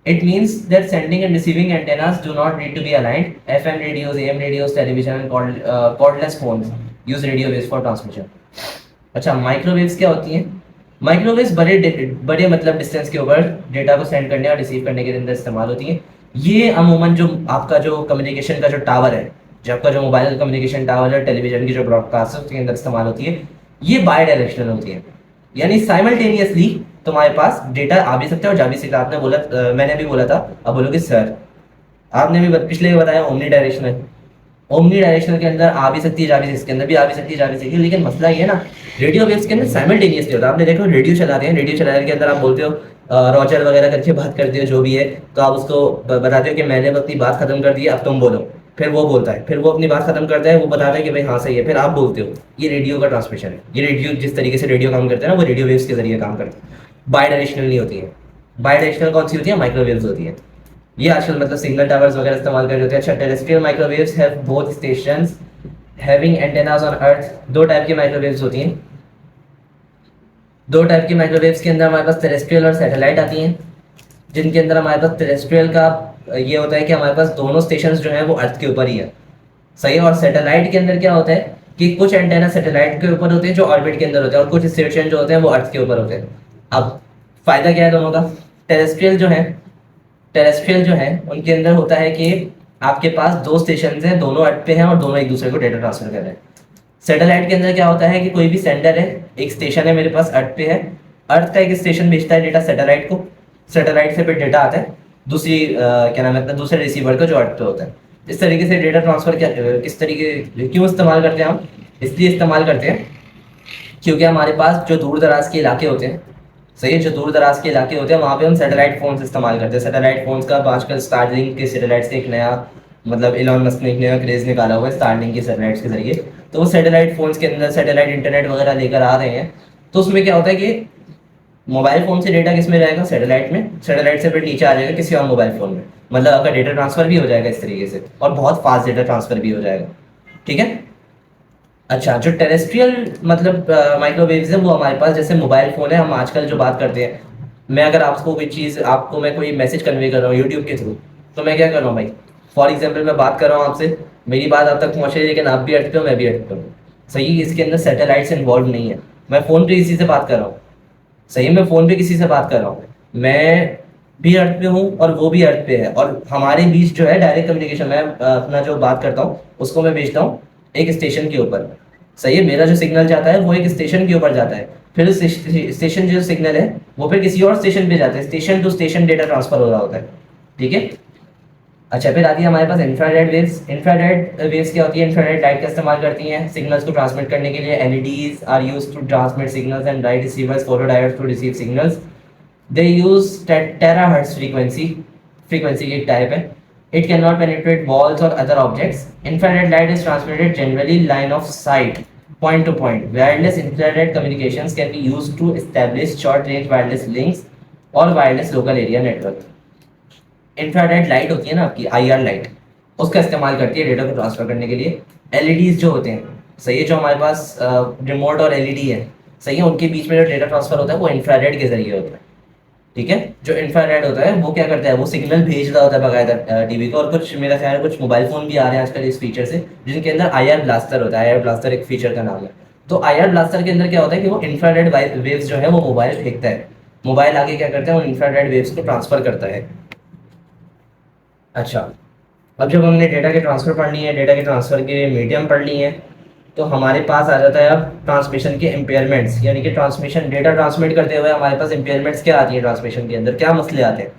It means that sending and receiving antennas do not need to be aligned. FM radios, AM radios, television and cordless phones use radio waves for transmission. अच्छा, माइक्रोवेव्स क्या होती हैं? माइक्रोवेव्स बड़े मतलब डिस्टेंस के ऊपर डेटा को सेंड करने और रिसीव करने के अंदर इस्तेमाल होती हैं। ये अमूमन जो आपका जो कम्युनिकेशन का जो टावर है, जो आपका जो मोबाइल कम्युनिकेशन टावर है, टेलीविजन की जो ब्रॉडकास्ट है उसके अंदर इस्तेमाल होती है। ये बाय डायरेक्शनल होती है, यानी साइमल्टेनियसली तुम्हारे पास डेटा आ भी सकता है और जा भी सकता है। आपने बोला, मैंने भी बोला था, अब बोलोगे सर आपने भी पिछले भी बताया ओमनी डायरेक्शनल। ओमनी डायरेक्शनल के अंदर आ भी सकती है, जा भी सकती है, इसके अंदर भी आ भी सकती है, जा भी सकती है, लेकिन मसला ये है ना, रेडियो वेव्स के अंदर साइमल्टेनियसली होता है। आपने देखो रेडियो चलाते हैं, रेडियो चलाने के अंदर आप बोलते हो रॉजर वगैरह करके बात करते हो, जो भी है, तो आप उसको बताते हो कि मैंने अपनी बात खत्म कर दी है, अब तुम बोलो। फिर वो बोलता है, फिर वो अपनी बात खत्म करता है, वो बताता है कि भाई हाँ सही है, फिर आप बोलते हो। ये रेडियो का ट्रांसमिशन है। ये रेडियो जिस तरीके से रेडियो काम करते हैं ना, वो रेडियो वेव्स के जरिए काम करते हैं। बाय डायरेक्शनल नहीं होती है। बाय डायरेक्शनल कौन सी होती है? माइक्रोवेव्स होती है। ये आजकल मतलब सिग्नल टावर्स वगैरह इस्तेमाल कर रहे होते हैं। अच्छा, terrestrial microwaves have both stations having antennas on earth. दो टाइप की माइक्रोवेव्स होती हैं। दो टाइप की माइक्रोवेव्स के अंदर हमारे पास टेरेस्ट्रियल और सैटेलाइट आती हैं, जिनके अंदर हमारे पास टेरेस्ट्रियल का ये होता है कि हमारे पास दोनों स्टेशंस जो हैं वो अर्थ के ऊपर ही है, सही है। और सैटेलाइट के अंदर क्या होता है कि कुछ एंटेना सैटेलाइट के ऊपर होते हैं जो ऑर्बिट के अंदर होते हैं, और कुछ स्टेशन जो होते हैं वो अर्थ के ऊपर होते हैं। अब फायदा क्या है दोनों का? टेरेस्ट्रियल जो है उनके अंदर होता है कि आपके पास दो स्टेशन हैं, दोनों अर्थ पे हैं और दोनों एक दूसरे को डेटा ट्रांसफर कर रहे हैं। सैटेलाइट के अंदर क्या होता है कि कोई भी सेंडर है, एक स्टेशन है मेरे पास अर्थ पे है, अर्थ का एक स्टेशन भेजता है डेटा सैटेलाइट को, सैटेलाइट से फिर डेटा आता है दूसरी क्या नाम है अपना दूसरे रिसीवर को जो अर्थ पे होता है। इस तरीके से डेटा ट्रांसफर क्या किस तरीके क्यों इस्तेमाल करते हैं हम? इसलिए इस्तेमाल करते हैं क्योंकि हमारे पास जो दूर दराज के इलाके होते हैं, सही है, जो दूर दराज के इलाके होते हैं वहाँ पे हम सैटेलाइट फोन्स इस्तेमाल करते हैं। सैटेलाइट फोन्स का आजकल स्टारलिंक के सैटेलाइट से एक नया मतलब इलॉन मस्क ने एक नया क्रेज निकाला हुआ है स्टारलिंक के सैटेलाइट्स के जरिए। तो वो सैटेलाइट फोन्स के अंदर सैटेलाइट इंटरनेट वगैरह लेकर आ रहे हैं। तो उसमें क्या होता है कि मोबाइल फ़ोन से डेटा किस में जाएगा, सैटेलाइट में, सैटेलाइट से फिर नीचे आ जाएगा किसी और मोबाइल फ़ोन में, मतलब आपका डेटा ट्रांसफ़र भी हो जाएगा इस तरीके से, और बहुत फास्ट डेटा ट्रांसफ़र भी हो जाएगा। ठीक है। अच्छा, जो टेरेस्ट्रियल मतलब माइक्रोवेव्स है वो हमारे पास जैसे मोबाइल फ़ोन है, हम आजकल जो बात करते हैं, मैं अगर आपको कोई चीज़, आपको मैं कोई मैसेज कन्वे कर रहा हूँ यूट्यूब के थ्रू, तो मैं क्या कर रहा हूँ भाई, फॉर एग्जांपल मैं बात कर रहा हूँ आपसे, मेरी बात आप तक पहुँच रही है लेकिन आप भी अटके हो मैं भी अटका हूँ। सही, इसके अंदर सैटेलाइट्स इन्वॉल्व नहीं है, मैं फ़ोन पे किसी से बात कर रहा हूँ। सही, मैं फ़ोन पे किसी से बात कर रहा हूँ, मैं भी अर्थ पे हूँ और वो भी अर्थ पे है, और हमारे बीच जो है डायरेक्ट कम्युनिकेशन, मैं अपना जो बात करता हूँ उसको मैं भेजता हूँ एक स्टेशन के ऊपर। सही है, मेरा जो सिग्नल जाता है वो एक स्टेशन के ऊपर जाता है, फिर उस स्टेशन जो सिग्नल है वो फिर किसी और स्टेशन पे जाता है, station to station data transfer हो रहा होता है। ठीक है। अच्छा, फिर आती है हमारे पास इंफ्रारेड वेव्स। इंफ्रारेड वेव्स क्या होती है, इंफ्रारेड लाइट का इस्तेमाल करती हैं सिग्नल्स को ट्रांसमिट करने के लिए। LEDs are used to transmit signals and light receivers photodiodes to receive signals. They use terahertz frequency की टाइप है। It can not penetrate walls और other objects. Infrared light is transmitted generally line of sight, point to point. Wireless infrared communications can be used to establish short range wireless links or wireless local area network. Infrared light होती है ना आपकी, आईआर लाइट, उसका इस्तेमाल करती है डेटा को ट्रांसफर करने के लिए। एलईडीज जो होते हैं, सही है, जो हमारे पास रिमोट और एलईडी है, सही है, उनके बीच में जो डेटा ट्रांसफर होता है वो इंफ्रारेड के जरिए होता है। ठीक है। जो इंफ्रारेड होता है वो क्या करता है, वो सिग्नल भेज रहा होता है बाकायदा टीवी को, और कुछ मेरा ख्याल है कुछ मोबाइल फ़ोन भी आ रहे हैं आजकल इस फीचर से, जिनके अंदर आईआर ब्लास्टर होता है। आईआर ब्लास्टर एक फीचर का नाम है। तो आईआर ब्लास्टर के अंदर क्या होता है कि वो इंफ्रारेड वेव्स जो है वो मोबाइल फेंकता है, मोबाइल आगे क्या करता है उन इंफ्रारेड वेव्स को ट्रांसफर करता है। अच्छा, अब जब हमने डेटा के ट्रांसफ़र पढ़ ली है, डेटा के ट्रांसफ़र के मीडियम पढ़ ली हैं, तो हमारे पास आ जाता है अब ट्रांसमिशन के इम्पेयरमेंट्स, यानी कि ट्रांसमिशन, डेटा ट्रांसमिट करते हुए हमारे पास इम्पेयरमेंट्स क्या आती है, ट्रांसमिशन के अंदर क्या मसले आते हैं।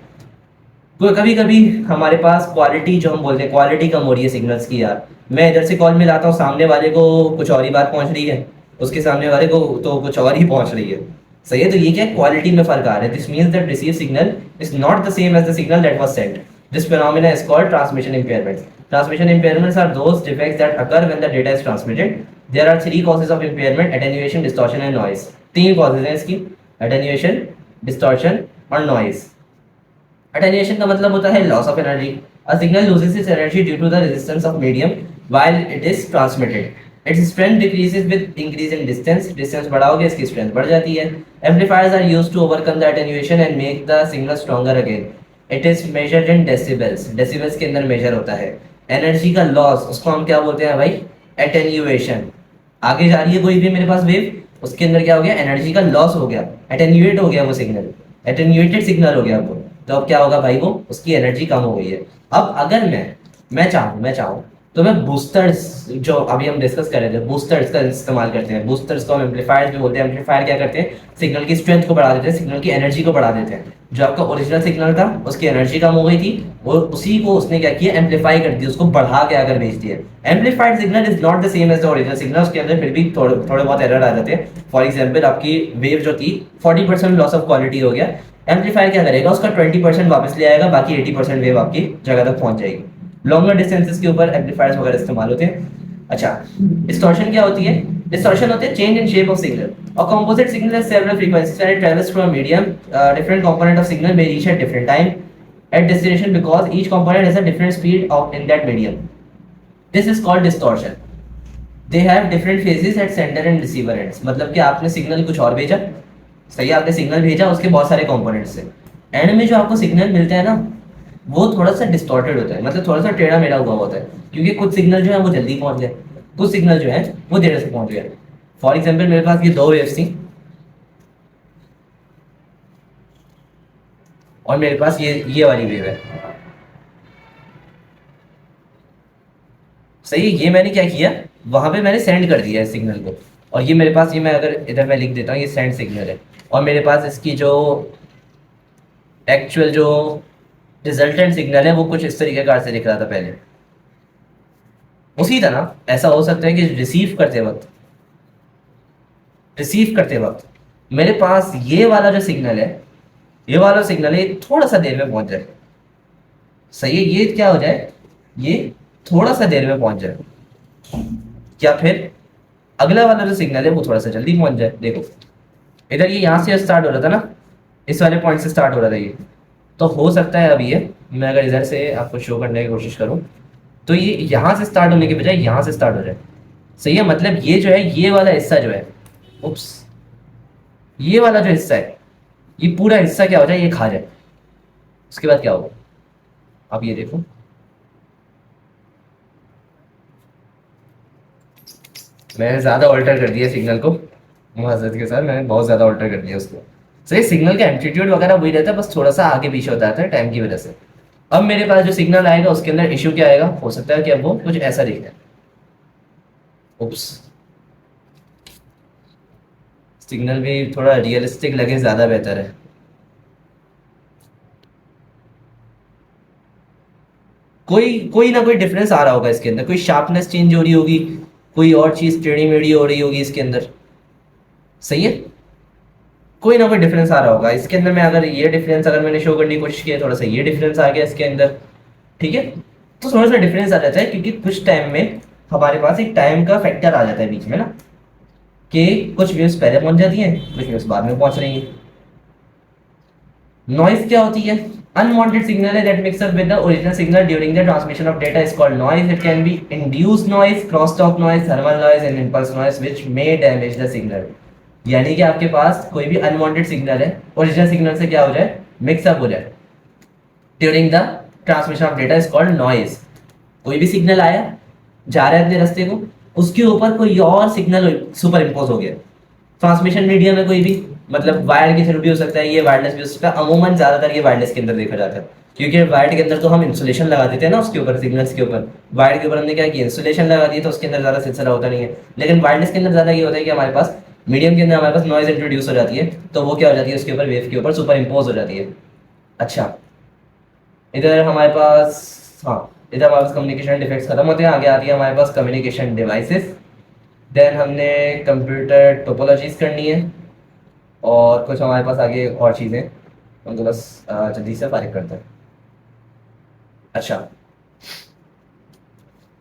तो कभी कभी हमारे पास क्वालिटी, जो हम बोलते हैं क्वालिटी कम हो रही है सिग्नल्स की, यार मैं इधर से कॉल मिलाता हूँ, सामने वाले को कुछ और ही बात पहुँच रही है, उसके सामने वाले को तो कुछ और ही पहुँच रही है। सही है, तो ये क्या क्वालिटी में फ़र्क आ रहा है। This means that receive signal is not the same as the signal that was sent. This phenomena is called transmission impairments. Transmission impairments are those defects that occur when the data is transmitted. There are three causes of impairment: attenuation, distortion and noise. तीन causes हैं इसकी: attenuation, distortion और noise. Attenuation का मतलब होता है loss of energy. A signal loses its energy due to the resistance of medium while it is transmitted. Its strength decreases with increase in distance. Distance बढ़ाओगे इसकी strength बढ़ जाती है. Amplifiers are used to overcome the attenuation and make the signal stronger again. It is measured in decibels. Decibels के अंदर measure होता है. Energy का loss, उसको हम क्या बोलते हैं भाई, attenuation. आगे जा रही है कोई भी मेरे पास वेव, उसके अंदर क्या हो गया, एनर्जी का लॉस हो गया, एटेन्यूएट हो गया वो सिग्नल, एटेन्यूएटेड सिग्नल हो गया वो। तो अब क्या होगा भाई, वो उसकी एनर्जी कम हो गई है। अब अगर मैं चाहूँ तो मैं बूस्टर्स, जो अभी हम डिस्कस कर रहे थे, बूस्टर्स का इस्तेमाल करते हैं। बूस्टर्स को हम एम्पलीफायर्स भी बोलते हैं। एम्पलीफायर क्या करते हैं, सिग्नल की स्ट्रेंथ को बढ़ा देते हैं, सिग्नल की एनर्जी को बढ़ा देते हैं। जो आपका ओरिजिनल सिग्नल था उसकी एनर्जी कम हो गई थी, और उसी को उसने क्या किया, एम्पलीफाई कर दिया, उसको बढ़ा के आकर भेज दिया। Amplified signal is not the same as the original signal, उसके अंदर फिर भी थोड़े बहुत एरर आ जाते हैं। फॉर एग्जाम्पल, आपकी वेव जो थी 40% लॉस ऑफ क्वालिटी हो गया, एम्पलीफायर क्या करेगा, उसका 20% वापस ले आएगा, बाकी 80% वेव आपकी जगह तक पहुंच जाएगी। लॉन्गर डिस्टेंसेस के ऊपर एम्पलीफायर्स वगैरह इस्तेमाल होते हैं। अच्छा, डिस्टॉर्शन क्या होती है, डिस्टॉर्शन होते हैं change in shape of signal. A composite signal has several frequencies when it travels through a medium. Different component of signal may reach at different time at destination because each component has a different speed of in that medium. This is called distortion. They have different phases at sender and receiver ends. मतलब कि आपने सिग्नल कुछ और भेजा, सही, आपने सिग्नल भेजा उसके बहुत सारे कंपोनेंट्स से, एंड में जो आपको सिग्नल मिलता है ना, वो थोड़ा सा डिस्टॉर्टेड होता है, मतलब थोड़ा सा टेढ़ा मेढ़ा हुआ होता है, क्योंकि कुछ सिग्नल जो है वो जल्दी पहुंच गए, कुछ सिग्नल जो है वो देर से पहुंच गए। फॉर एग्जाम्पल, मेरे पास ये दो वेव्स थी, और मेरे पास ये वाली वेव है, सही है। ये मैंने क्या किया, वहां पे मैंने सेंड कर दिया है सिग्नल को, और ये मेरे पास, ये मैं अगर इधर मैं लिख देता हूँ, ये सेंड सिग्नल है, और मेरे पास इसकी जो एक्चुअल जो रिजल्टेंट सिग्नल है वो कुछ इस तरीके कार से दिख रहा था पहले। उसी तरह ऐसा हो सकता है कि रिसीव करते वक्त मेरे पास ये वाला जो सिग्नल है, ये वाला सिग्नल है, थोड़ा सा देर में पहुंच जाए, सही है, ये क्या हो जाए, ये थोड़ा सा देर में पहुंच जाए, या फिर अगला वाला जो सिग्नल है वो थोड़ा सा जल्दी पहुंच जाए। देखो, इधर ये यहाँ से स्टार्ट हो रहा था ना, इस वाले पॉइंट से स्टार्ट हो रहा था ये। तो हो सकता है अभी ये, मैं अगर इधर से आपको शो करने की कोशिश करूँ तो ये यहाँ से स्टार्ट होने के बजाय यहाँ से स्टार्ट हो जाए। सही है, मतलब ये जो है, ये वाला हिस्सा जो है, उप्स, ये वाला जो हिस्सा है, ये पूरा हिस्सा क्या हो जाए, ये खा जाए। उसके बाद क्या होगा आप ये देखो, मैंने ज़्यादा ऑल्टर कर दिया सिग्नल को, मुआज़रत के साथ मैंने बहुत ज़्यादा ऑल्टर कर दिया उसको। सही, सिग्नल का एम्पलीट्यूड वगैरह वही रहता है, बस थोड़ा सा आगे पीछे होता है टाइम की वजह से। अब मेरे पास जो सिग्नल आएगा उसके अंदर इशू क्या आएगा, हो सकता है कि अब वो कुछ ऐसा दिखे। उप्स, सिग्नल भी थोड़ा रियलिस्टिक लगे, ज़्यादा बेहतर है। कोई कोई ना कोई डिफरेंस आ रहा होगा इसके अंदर, कोई शार्पनेस चेंज हो रही होगी, कोई और चीज़ टेढ़ी मेढ़ी हो रही होगी इसके अंदर। सही है, कोई ना कोई डिफरेंस आ रहा होगा इसके अंदर। मैं अगर ये डिफरेंस अगर मैंने शो करने की कोशिश की, थोड़ा सा ये डिफरेंस आ गया इसके अंदर, ठीक है। तो थोड़ा सा डिफरेंस आ जाता है क्योंकि कुछ टाइम में हमारे पास एक टाइम का फैक्टर आ जाता है बीच में ना, कि कुछ वेव्स पहले पहुंच जाती हैं, कुछ वेव्स बाद में पहुंच रही हैं। नॉइज क्या होती है, unwanted signal that mix up with the original signal during the transmission of data is called noise. It can be induced noise, crosstalk noise, thermal noise and impulse noise which may damage the signal. यानी कि आपके पास कोई भी अनवांटेड सिग्नल है, ओरिजिनल सिग्नल से क्या हो जाए, मिक्सअप हो जाए during the transmission of data is called noise. कोई भी सिग्नल आया, जा रहा है अपने रास्ते को, उसके ऊपर कोई और सिग्नल सुपर इम्पोज हो गया। ट्रांसमिशन मीडियम है कोई भी, मतलब वायर के थ्रू भी हो सकता है, ये वायरलेस भी हो सकता है। अमूमन ज्यादातर ये वायरलेस के अंदर देखा जाता है, क्योंकि वायर के अंदर तो हम इंसुलेशन लगा देते हैं ना उसके ऊपर, सिग्नल्स के ऊपर। वायर के ऊपर हमने क्या किया, इंसुलेशन लगा दिया, तो उसके अंदर ज्यादा सिलसिला होता नहीं है। लेकिन वायरलेस के अंदर ज्यादा ये होता है कि हमारे पास मीडियम के अंदर हमारे पास नॉइज इंट्रोड्यूस हो जाती है, तो वो क्या हो जाती है, उसके ऊपर वेव के ऊपर सुपर इम्पोज हो जाती है। अच्छा, इधर हमारे पास, हाँ, इधर हमारे पास कम्युनिकेशन डिफेक्ट्स खत्म होते हैं, आगे आती है हमारे पास कम्युनिकेशन डिवाइसेस। देन हमने कंप्यूटर टोपोलॉजीज करनी है, और कुछ हमारे पास आगे और चीज़ें, उनको बस जल्दी से फारिग करते हैं। अच्छा,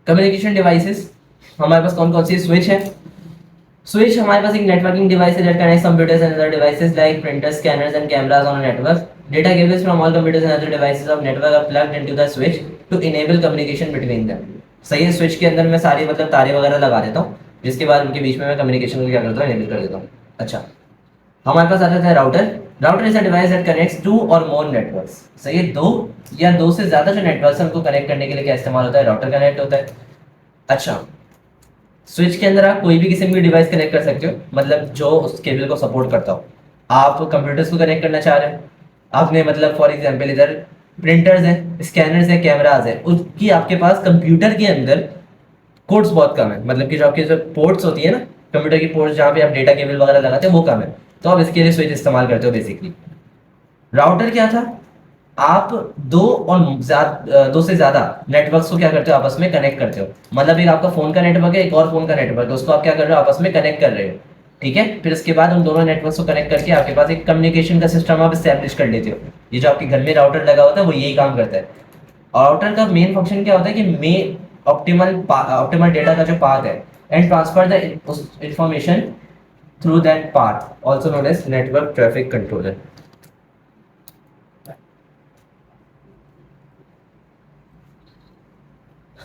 कम्युनिकेशन डिवाइसेस हमारे पास कौन कौन सी, स्विच है। स्विच हमारे पास एक नेटवर्किंग डिवाइस है that connects computers and other devices like printers, scanners and cameras on a network. Data cables from all computers and other devices of network are plugged into the switch to enable communication between them. सही है, स्विच के अंदर मैं सारी मतलब तारे वगैरह लगा देता हूँ, जिसके बाद उनके बीच में मैं कम्युनिकेशन को क्या करता हूँ, एनेबल कर देता हूँ। अच्छा, हमारे पास आ जाता है router. Router is a device that connects two or more networks. सही है, दो या दो से ज्यादा जो नेटवर्क्स हैं उनको कनेक्ट करने के लिए क्या इस्तेमाल होता है, राउटर कनेक्ट होता है। अच्छा, स्विच के अंदर आप कोई भी किसी भी डिवाइस कनेक्ट कर सकते हो, मतलब जो उस केबल को सपोर्ट करता हो। आप कंप्यूटर्स को कनेक्ट करना चाह रहे हो, आपने मतलब फॉर एग्जांपल इधर प्रिंटर्स हैं, स्कैनर्स हैं, कैमरास हैं, उसकी आपके पास कंप्यूटर के अंदर कोड्स बहुत कम है, मतलब कि जो आपकी जो पोर्ट्स होती है ना, कंप्यूटर की पोर्ट्स जहाँ पे आप डेटा केबल वगैरह लगाते हैं वो कम है, तो आप इसके लिए स्विच इस्तेमाल करते हो बेसिकली। राउटर क्या था, आप दो और दो से ज्यादा नेटवर्क्स को क्या करते हो, आपस में कनेक्ट करते हो। मतलब एक आपका फोन का नेटवर्क है, एक और फोन का नेटवर्क है, उसको आप क्या कर रहे हो, आपस में कनेक्ट कर रहे हो। ठीक है, फिर उसके बाद उन दोनों नेटवर्क्स को कनेक्ट करके आपके पास एक कम्युनिकेशन का सिस्टम आप स्टैब्लिश कर लेते हो। ये जो आपके घर में राउटर लगा होता है वो यही काम करता है। राउटर का मेन फंक्शन क्या होता है कि मे ऑप्टिमल डेटा का जो पाथ है and transfer the information through that path, also known as network traffic controller.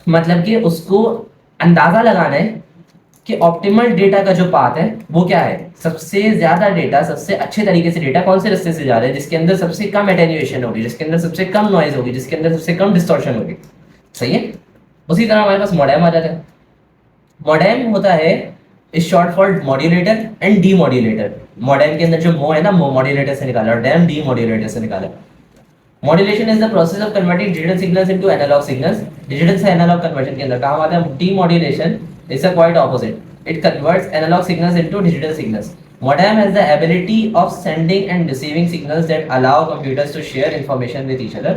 मतलब कि उसको अंदाजा लगाना है कि ऑप्टिमल डेटा का जो पाथ है वो क्या है, सबसे ज्यादा डेटा, सबसे अच्छे तरीके से डेटा कौन से रास्ते से जा रहा है, जिसके अंदर सबसे कम एटेन्यूएशन होगी, जिसके अंदर सबसे कम नॉइज होगी, जिसके अंदर सबसे कम डिस्टॉर्शन होगी। सही है, उसी तरह हमारे पास मॉडेम आ जाता है। मॉडेम होता है is short for modulator and D modulator. Modem के अंदर जो मो है ना, मॉड्यूलेटर से निकाला, और डैम डी मॉड्यूलेटर से निकाला। Modulation is the process of converting digital signals into analog signals. Digital से एनालॉग कन्वर्जन के अंदर काम आता है demodulation, is a quite opposite, it converts analog signals into digital signals. Modem has the ability of sending and receiving signals that allow computers to share information with each other.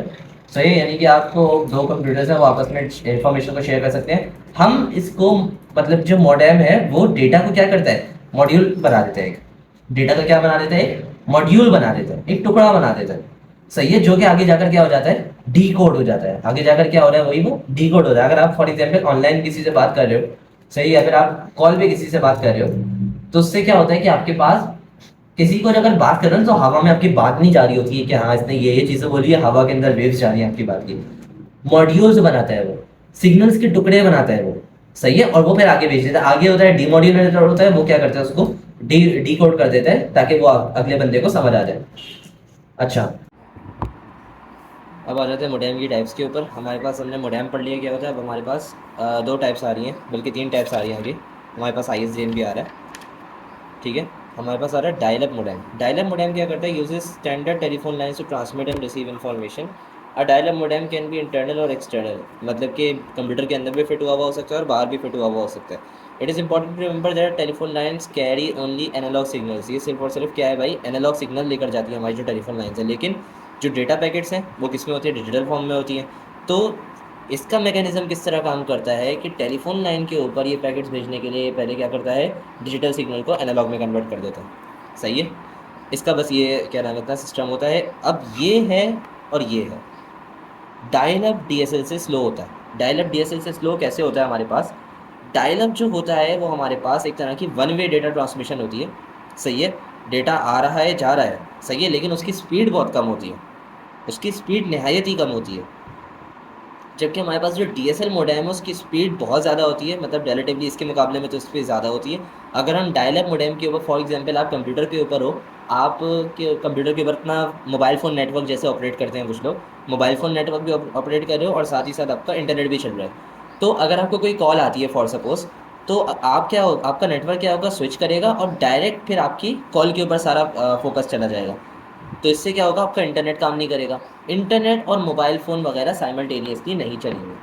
सही, यानी कि आपको दो कंप्यूटर्स हैं वो आपस में इंफॉर्मेशन को शेयर कर सकते हैं। हम इसको मतलब जो मॉडेम है वो डेटा को क्या करता है, मॉड्यूल बना देता है। एक डेटा का क्या बना देता है, मॉड्यूल बना देता है, एक टुकड़ा बना देता है। सही है, जो कि आगे जाकर क्या हो जाता है, डी कोड हो जाता है। आगे जाकर क्या हो रहा है, वही वो डी कोड हो रहा है। अगर आप फॉर एग्जाम्पल ऑनलाइन किसी से बात कर रहे हो, सही है, फिर आप कॉल पे किसी से बात कर रहे हो, तो उससे क्या होता है कि आपके पास किसी को अगर बात कर रहे हैं तो हवा में आपकी बात नहीं जा रही होती है कि हाँ इसने ये चीजें बोली है, हवा के अंदर वेव्स जा रही हैं आपकी बात की। मॉड्यूल्स बनाता है वो, सिग्नल्स के टुकड़े बनाता है वो, सही है, और वो फिर आगे भेज देता है। आगे होता है डीमोड्यूलेटर, होता है वो क्या करता है उसको डी कोड कर देता है ताकि वो अगले बंदे को समझ आ जाए। अच्छा, अब आ जाते हैं मोडेम की टाइप्स के ऊपर। हमारे पास, हमने मोडेम पढ़ लिया क्या होता है। अब हमारे पास दो टाइप्स आ रही हैं, बल्कि तीन टाइप्स आ रही हैं आगे। हमारे पास ISDN भी आ रहा है, ठीक है। हमारे पास आ रहा है dial up modem. Dial up modem क्या करता है, uses standard telephone lines to transmit and receive information. A dial up modem can be internal or external, मतलब कि कंप्यूटर के अंदर भी फिट हुआ हो सकता है और बाहर भी फिट हुआ हो सकता है। It is important to remember that telephone lines carry only analog signals. ये सिर्फ और सिर्फ क्या है भाई, एनालॉग सिग्नल लेकर जाती है हमारी जो टेलीफोन लाइन्स है, लेकिन जो डेटा पैकेट्स हैं वो किस में होती है, डिजिटल फॉर्म में होती हैं। तो इसका मैकेनिज्म किस तरह काम करता है कि टेलीफोन लाइन के ऊपर ये पैकेट्स भेजने के लिए पहले क्या करता है, डिजिटल सिग्नल को एनालॉग में कन्वर्ट कर देता है, सही है। इसका बस ये क्या नाम होता है, सिस्टम होता है। अब ये है और ये है। डायल अप DSL से स्लो होता है। डायल अप DSL से स्लो कैसे होता है, हमारे पास डायल अप जो होता है वो हमारे पास एक तरह की वन वे डेटा ट्रांसमिशन होती है, सही है। डेटा आ रहा है जा रहा है, सही है, लेकिन उसकी स्पीड बहुत कम होती है, उसकी स्पीड नहायत ही कम होती है। जबकि हमारे पास जो DSL मोडेम है उसकी स्पीड बहुत ज़्यादा होती है, मतलब रिलेटिवली इसके मुकाबले में तो स्पीड ज़्यादा होती है। अगर हम डायल अप मोडेम के ऊपर, फॉर एग्जांपल आप कंप्यूटर के ऊपर हो, आप के कंप्यूटर के ऊपर अपना मोबाइल फ़ोन नेटवर्क जैसे ऑपरेट करते हैं कुछ लोग, मोबाइल फ़ोन नेटवर्क भी ऑपरेट कर रहे हो और साथ ही साथ आपका इंटरनेट भी चल रहा है। तो अगर आपको कोई कॉल आती है फॉर सपोज़, तो आप क्या हो, आपका नेटवर्क क्या होगा, स्विच करेगा और डायरेक्ट फिर आपकी कॉल के ऊपर सारा फोकस चला जाएगा। तो इससे क्या होगा, आपका इंटरनेट काम नहीं करेगा। इंटरनेट और मोबाइल फ़ोन वगैरह साइमल्टेनियसली नहीं चलेंगे,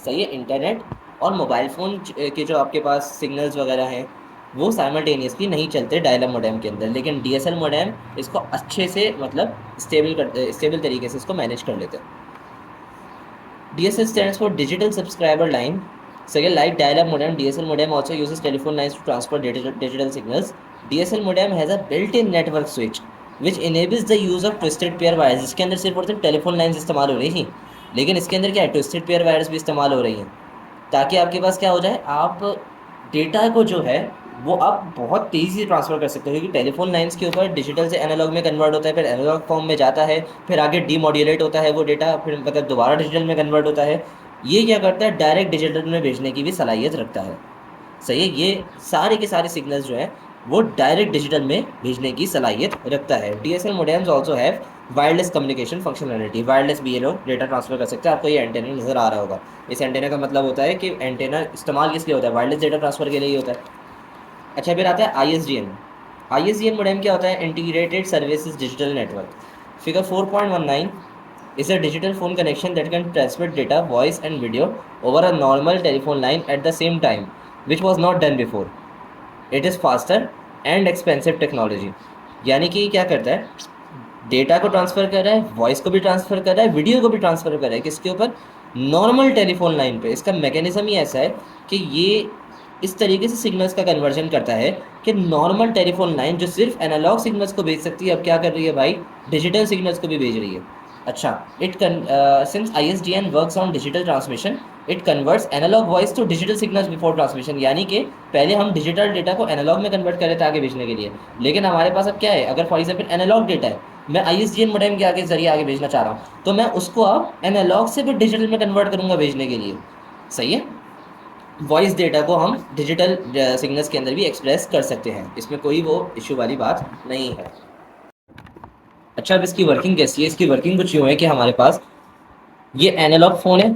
सही है। इंटरनेट और मोबाइल फ़ोन के जो आपके पास सिग्नल्स वगैरह हैं वो साइमल्टेनियसली नहीं चलते डायल अप मोडेम के अंदर, लेकिन DSL मोडेम इसको अच्छे से, मतलब स्टेबल तरीके से इसको मैनेज कर लेते हैं। DSL stands for Digital Subscriber Line. Second, like dial-up modem, DSL modem also uses telephone lines to transfer digital signals. DSL modem has a built-in network switch, which enables the use of twisted pair wires. इसके अंदर सिर्फ और सिर्फ टेलीफोन लाइन्स इस्तेमाल हो रही थी, लेकिन इसके अंदर क्या है, ट्विस्टेड पेयर वायर्स भी इस्तेमाल हो रही हैं, ताकि आपके पास क्या हो जाए, आप डेटा को जो है वो आप बहुत तेज़ी से ट्रांसफ़र कर सकते हो, क्योंकि टेलीफोन लाइन्स के ऊपर डिजिटल से एनालॉग में कन्वर्ट होता है, फिर एनालॉग फॉर्म में जाता है, फिर आगे डीमॉड्यूलेट होता है वो डेटा, फिर मतलब दोबारा डिजिटल में कन्वर्ट होता है। ये क्या करता है, डायरेक्ट डिजिटल में भेजने की भी सलाहियत रखता है, सही है। ये सारे के सारे सिग्नल्स जो हैं वो डायरेक्ट डिजिटल में भेजने की सलाहियत रखता है। DSL modems also have wireless communication functionality. Wireless भी ये लोग डेटा ट्रांसफर कर सकते हैं। आपको ये एंटेना नज़र आ रहा होगा। इस एंटेना का मतलब होता है कि एंटेना इस्तेमाल किस लिए होता है, वायरलेस डेटा ट्रांसफर के लिए ही होता है। अच्छा, फिर आता है ISDN। ISDN मोडेम क्या होता है, integrated services digital network. Figure 4.19 is a digital phone connection that can transmit data, voice and video over a normal telephone line at the same time, which was not done before. It is faster and expensive technology. यानी कि क्या करता है, डेटा को ट्रांसफ़र कर रहा है, वॉइस को भी ट्रांसफ़र कर रहा है, वीडियो को भी ट्रांसफ़र कर रहा है, किसके ऊपर, नॉर्मल टेलीफोन लाइन पे। इसका मैकेनिज्म ही ऐसा है कि ये इस तरीके से सिग्नल्स का कन्वर्जन करता है कि नॉर्मल टेलीफोन लाइन जो सिर्फ एनालॉग सिग्नल्स को भेज सकती है, अब क्या कर रही है भाई, डिजिटल सिग्नल्स को भी भेज रही है। अच्छा, since ISDN works on digital transmission, it converts analog voice to digital signals before transmission। यानी कि पहले हम डिजिटल डेटा को एनालॉग में कन्वर्ट कर रहे थे आगे भेजने के लिए, लेकिन हमारे पास अब क्या है, अगर फॉर एग्जांपल एनालॉग डेटा है, मैं ISDN मोडेम के आगे जरिए आगे भेजना चाह रहा हूँ, तो मैं उसको अब एनालॉग से भी डिजिटल में कन्वर्ट करूँगा भेजने के लिए, सही है। वॉइस डेटा को हम डिजिटल सिग्नल्स के अंदर भी एक्सप्रेस कर सकते हैं, इसमें कोई वो इशू वाली बात नहीं है। अच्छा, अब इसकी वर्किंग कैसी है, इसकी वर्किंग कुछ यूँ है कि हमारे पास ये एनालॉग फ़ोन है।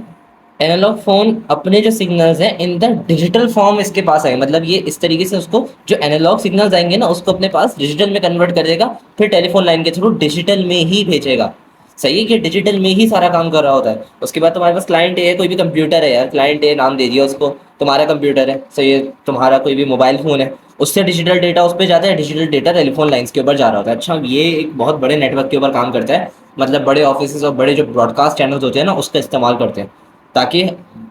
एनालॉग फ़ोन अपने जो सिग्नल्स हैं इन द डिजिटल फॉर्म इसके पास आए, मतलब ये इस तरीके से उसको जो एनालॉग सिग्नल्स आएंगे ना उसको अपने पास डिजिटल में कन्वर्ट कर देगा, फिर टेलीफोन लाइन के थ्रू डिजिटल में ही भेजेगा, सही है कि डिजिटल में ही सारा काम कर रहा होता है। उसके बाद तुम्हारे पास क्लाइंट ए है, कोई भी कंप्यूटर है यार, क्लाइंट ए नाम दे दिया उसको, तुम्हारा कंप्यूटर है, सही है, तुम्हारा कोई भी मोबाइल फ़ोन है, उससे डिजिटल डेटा उस पर जाता है, डिजिटल डेटा टेलीफोन लाइन्स के ऊपर जा रहा होता है। अच्छा, ये एक बहुत बड़े नेटवर्क के ऊपर काम करता है, मतलब बड़े ऑफिस और बड़े जो ब्रॉडकास्ट चैनल्स होते हैं ना उसका इस्तेमाल करते हैं, ताकि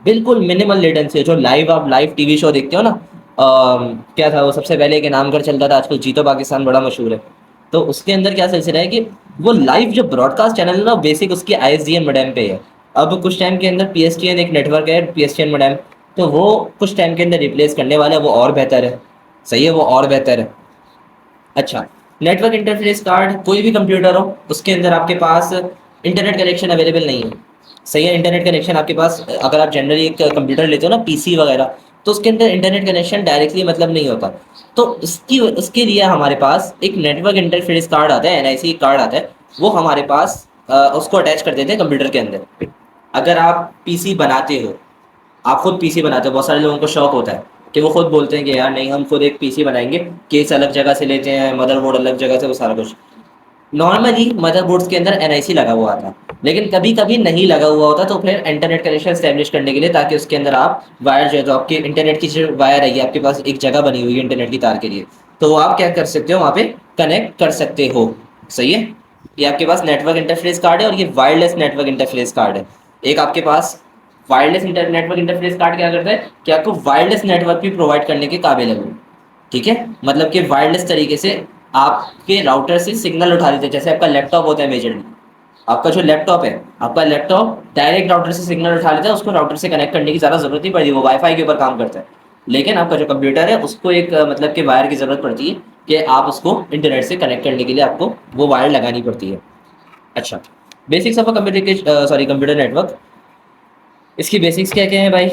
बिल्कुल मिनिमल लेटेंसी, जो लाइव आप लाइव टीवी शो देखते हो ना, क्या था वो सबसे पहले के नाम कर चलता था, आजकल जीतो पाकिस्तान बड़ा मशहूर है, तो उसके अंदर क्या सिलसिला है कि वो लाइव जो ब्रॉडकास्ट चैनल है ना बेसिक उसकी ISDN मोडेम पे है। अब कुछ टाइम के अंदर PSTN एक नेटवर्क है, PSTN मोडेम, तो वो कुछ टाइम के अंदर रिप्लेस करने वाला है, वो और बेहतर है, सही है, वो और बेहतर है। अच्छा, नेटवर्क इंटरफेस कार्ड कोई भी कंप्यूटर हो उसके अंदर आपके पास इंटरनेट कनेक्शन अवेलेबल नहीं है। सही है, इंटरनेट कनेक्शन आपके पास अगर आप जनरली एक कंप्यूटर लेते हो ना पीसी वगैरह, तो उसके अंदर इंटरनेट कनेक्शन डायरेक्टली मतलब नहीं होता। तो उसके लिए हमारे पास एक नेटवर्क इंटरफेस कार्ड आता है, एनआईसी कार्ड आता है, वो हमारे पास उसको अटैच कर देते हैं कंप्यूटर के अंदर। अगर आप पीसी बनाते हो, आप खुद पीसी बनाते हो, बहुत सारे लोगों को शौक होता है कि वो खुद बोलते हैं कि यार नहीं हम खुद एक पीसी बनाएंगे, केस अलग जगह से लेते हैं, मदरबोर्ड अलग जगह से, वो सारा कुछ। नॉर्मली मदरबोर्ड्स के अंदर एनआईसी लगा हुआ आता है, लेकिन कभी कभी नहीं लगा हुआ होता, तो फिर इंटरनेट कनेक्शन स्टैब्लिश करने के लिए, ताकि उसके अंदर आप वायर जो है, तो आपके इंटरनेट की जो वायर है, ये आपके पास एक जगह बनी हुई है इंटरनेट की तार के लिए, तो वो आप क्या कर सकते हो, वहाँ पे कनेक्ट कर सकते हो। सही है, ये आपके पास नेटवर्क इंटरफेस कार्ड है और ये वायरलेस नेटवर्क इंटरफेस कार्ड है। एक आपके पास वायरलेस नेटवर्क इंटरफेस कार्ड क्या करता है कि आपको वायरलेस नेटवर्क भी प्रोवाइड करने के काबिल है वो। ठीक है, मतलब कि वायरलेस तरीके से आपके राउटर से सिग्नल उठा लेते हैं, जैसे आपका लैपटॉप होता है मेजरली, आपका जो लैपटॉप है, आपका लैपटॉप डायरेक्ट राउटर से सिग्नल उठा लेता है, उसको राउटर से कनेक्ट करने की ज़्यादा जरूरत नहीं पड़ती, वो वाईफाई के ऊपर काम करता है। लेकिन आपका जो कंप्यूटर है उसको एक मतलब कि वायर की ज़रूरत पड़ती है कि आप उसको इंटरनेट से कनेक्ट करने के लिए आपको वो वायर लगानी पड़ती है। अच्छा, basics of a computer network. इसकी बेसिक्स क्या क्या है भाई?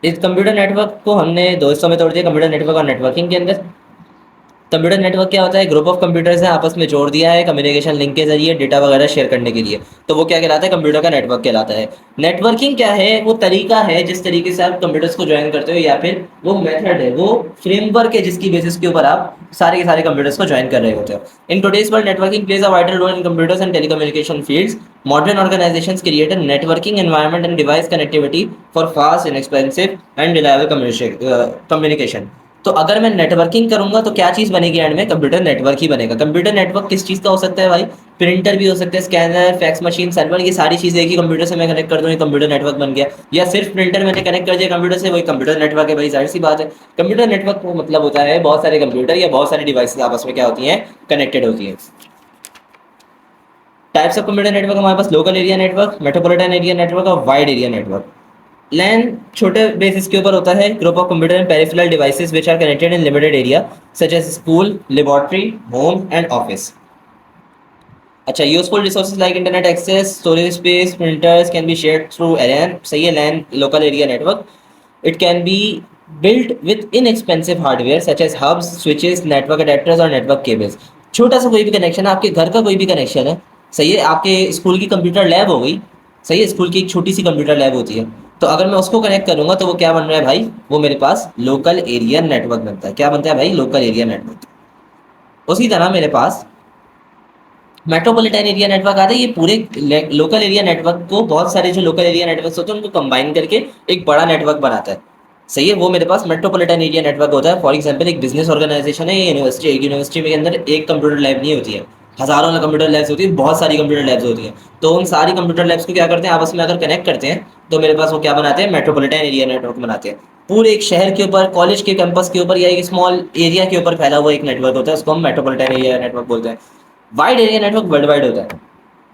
इस कंप्यूटर नेटवर्क को हमने दो हिस्सों में तोड़ दिया, कंप्यूटर नेटवर्क और नेटवर्किंग के अंदर। कंप्यूटर नेटवर्क क्या होता है? ग्रुप ऑफ कंप्यूटर्स हैं, आपस में जोड़ दिया है कम्युनिकेशन लिंक के जरिए डेटा वगैरह शेयर करने के लिए, तो वो क्या कहलाता है? कंप्यूटर का नेटवर्क कहलाता है। नेटवर्किंग क्या है? वो तरीका है जिस तरीके से आप कंप्यूटर्स को ज्वाइन करते हो, या फिर वो मेथड है, वो फ्रेमवर्क है जिसकी बेसिस के ऊपर आप सारे के सारे कंप्यूटर्स को ज्वाइन कर रहे होते हो। In today's world networking plays a vital role in computers and telecommunication fields. Modern organizations create a networking environment and device connectivity for fast, inexpensive, and reliable communication. तो अगर मैं नेटवर्किंग करूंगा तो क्या चीज़ बनेगी? एंड में कंप्यूटर नेटवर्क ही बनेगा। कंप्यूटर नेटवर्क किस चीज़ का हो सकता है भाई? प्रिंटर भी हो सकता है, स्कैनर, फैक्स मशीन, सर्वर, ये सारी चीज़ें एक ही कंप्यूटर से मैं कनेक्ट कर दूँ, ये कंप्यूटर नेटवर्क बन गया। या सिर्फ प्रिंटर मैंने कनेक्ट कर दिया कंप्यूटर से, वही कंप्यूटर नेटवर्क है भाई, जाहिर सी बात है। कंप्यूटर नेटवर्क को मतलब होता है बहुत सारे कंप्यूटर या बहुत सारी डिवाइसेस आपस में क्या होती हैं? कनेक्टेड होती हैं। टाइप्स ऑफ कंप्यूटर नेटवर्क हमारे पास local area network, metropolitan area network और वाइड एरिया नेटवर्क। लैन छोटे बेसिस के ऊपर होता है, group of computer and peripheral devices which are connected in limited area such as school, laboratory, home and office. अच्छा, useful resources like internet access, storage space, printers can be shared through LAN। सही है, LAN local area network. It can be built with inexpensive hardware such as hubs, switches, network adapters और network cables। छोटा सा कोई भी कनेक्शन है, आपके घर का कोई भी कनेक्शन है, सही है, आपके स्कूल की कंप्यूटर लैब हो गई, सही है, स्कूल की एक छोटी सी कंप्यूटर लैब होती है, तो अगर मैं उसको कनेक्ट करूंगा तो वो क्या बन रहा है भाई? वो मेरे पास लोकल एरिया नेटवर्क बनता है। क्या बनता है भाई? Local area network. उसी तरह मेरे पास मेट्रोपॉलिटन एरिया नेटवर्क आता है, ये पूरे लोकल एरिया नेटवर्क को, बहुत सारे जो लोकल एरिया नेटवर्क होते हैं उनको कंबाइन करके एक बड़ा नेटवर्क बनाता है। सही है, वो मेरे पास मेट्रोपॉलिटन एरिया नेटवर्क होता है। फॉर एग्जांपल एक बिजनेस ऑर्गेनाइजेशन है, यूनिवर्सिटी, एक यूनिवर्सिटी में अंदर एक कंप्यूटर लैब नहीं होती है, हजारों कंप्यूटर लैब्स होती है, बहुत सारी कंप्यूटर लैब्स होती हैं। तो उन सारी कंप्यूटर लैब्स को क्या करते हैं? आपस में अगर कनेक्ट करते हैं तो मेरे पास वो क्या बनाते हैं? मेट्रोपॉलिटन एरिया नेटवर्क बनाते हैं। पूरे एक शहर के ऊपर, कॉलेज के कैंपस के ऊपर या एक स्मॉल एरिया के ऊपर फैला हुआ एक नेटवर्क होता है, उसको हम मेट्रोपॉलिटन एरिया नेटवर्क बोलते हैं। Wide area network world wide होता है।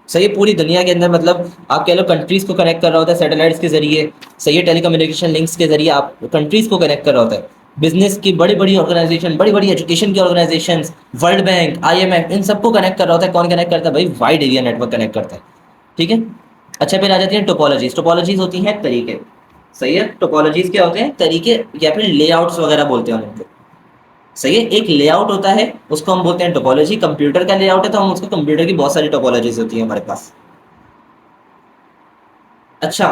सही है, पूरी दुनिया के अंदर, मतलब आप कह लो कंट्रीज को कनेक्ट कर रहा होता है सैटेलाइट्स के जरिए। सही है, टेलीकम्युनिकेशन लिंक्स के जरिए आप कंट्रीज को कनेक्ट कर रहा होता है। बिजनेस की बड़ी बड़ी ऑर्गेनाइजेशन, बड़ी बड़ी एजुकेशन की ऑर्गेनाइजेशन, वर्ल्ड बैंक, IMF, इन सबको कनेक्ट कर रहा होता है। कौन कनेक्ट करता है भाई? वाइड एरिया नेटवर्क कनेक्ट करता है। ठीक है, अच्छा, फिर आ जाती है टोपोलॉजीज। टोपोलॉजीज होती हैं तरीके। सही है, टोपोलॉजीज क्या होते हैं? तरीके या फिर लेआउट्स वगैरह बोलते हैं हम उनको। सही है, एक लेआउट होता है उसको हम बोलते हैं टोपोलॉजी। कंप्यूटर का लेआउट है तो हम उसको, कंप्यूटर की बहुत सारी टोपोलॉजीज होती है हमारे पास। अच्छा,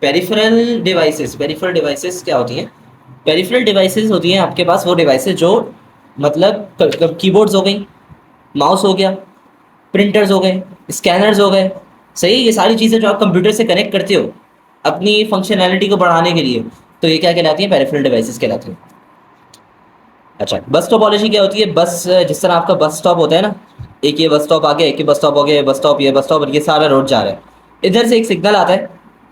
पेरिफेरल डिवाइसेस। पेरिफेरल डिवाइसेस क्या होती हैं? पेरिफेरल डिवाइसेस होती हैं आपके पास वो डिवाइसेस जो, मतलब कीबोर्ड्स हो गई, माउस हो गया, प्रिंटर्स हो गए, स्कैनर्स हो गए। सही है, ये सारी चीज़ें जो आप कंप्यूटर से कनेक्ट करते हो अपनी फंक्शनैलिटी को बढ़ाने के लिए, तो ये क्या कहलाती है? पेरिफेरल डिवाइसेस कहलाती हैं। अच्छा, बस टोपोलॉजी क्या होती है? बस, जिस तरह आपका बस स्टॉप होता है ना, एक ये बस स्टॉप आ गया, एक ये बस स्टॉप हो गया, ये बस स्टॉप, ये बस स्टॉप, और ये सारा रोड जा रहा है। इधर से एक सिग्नल आता है,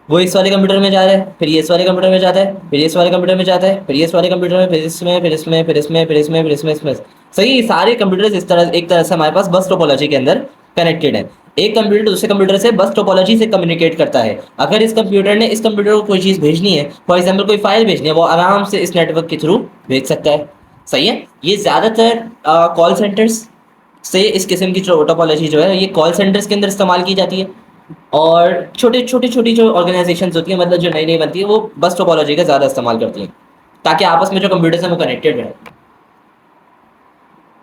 वो इस वाले कंप्यूटर में जा रहा है, फिर ये इस वाले कंप्यूटर में जाता है, फिर ये इस वाले कंप्यूटर में जाता है, फिर ये इस वाले कंप्यूटर में, फिर इसमें, फिर इसमें, फिर इसमें, फिर इसमें, फिर इसमें, इसमें। सही, ये सारे कंप्यूटर्स इस तरह, एक तरह से हमारे पास बस टोपोलॉजी के अंदर कनेक्टेड है। एक कंप्यूटर दूसरे कंप्यूटर से बस टोपोलॉजी से कम्युनिकेट करता है। अगर इस कंप्यूटर ने इस कंप्यूटर को कोई चीज़ भेजनी है, फॉर एग्जाम्पल कोई फाइल भेजनी है, वो आराम से इस नेटवर्क के थ्रू भेज सकता है। सही है, ये ज़्यादातर कॉल सेंटर्स, से इस किस्म की टोपोलॉजी जो है ये कॉल सेंटर्स के अंदर इस्तेमाल की जाती है, और छोटी जो ऑर्गेनाइजेशंस होती हैं, मतलब जो नई नई बनती है, वो बस टोपोलॉजी का ज़्यादा इस्तेमाल करती हैं ताकि आपस में जो कंप्यूटर्स हैं वो कनेक्टेड रहे।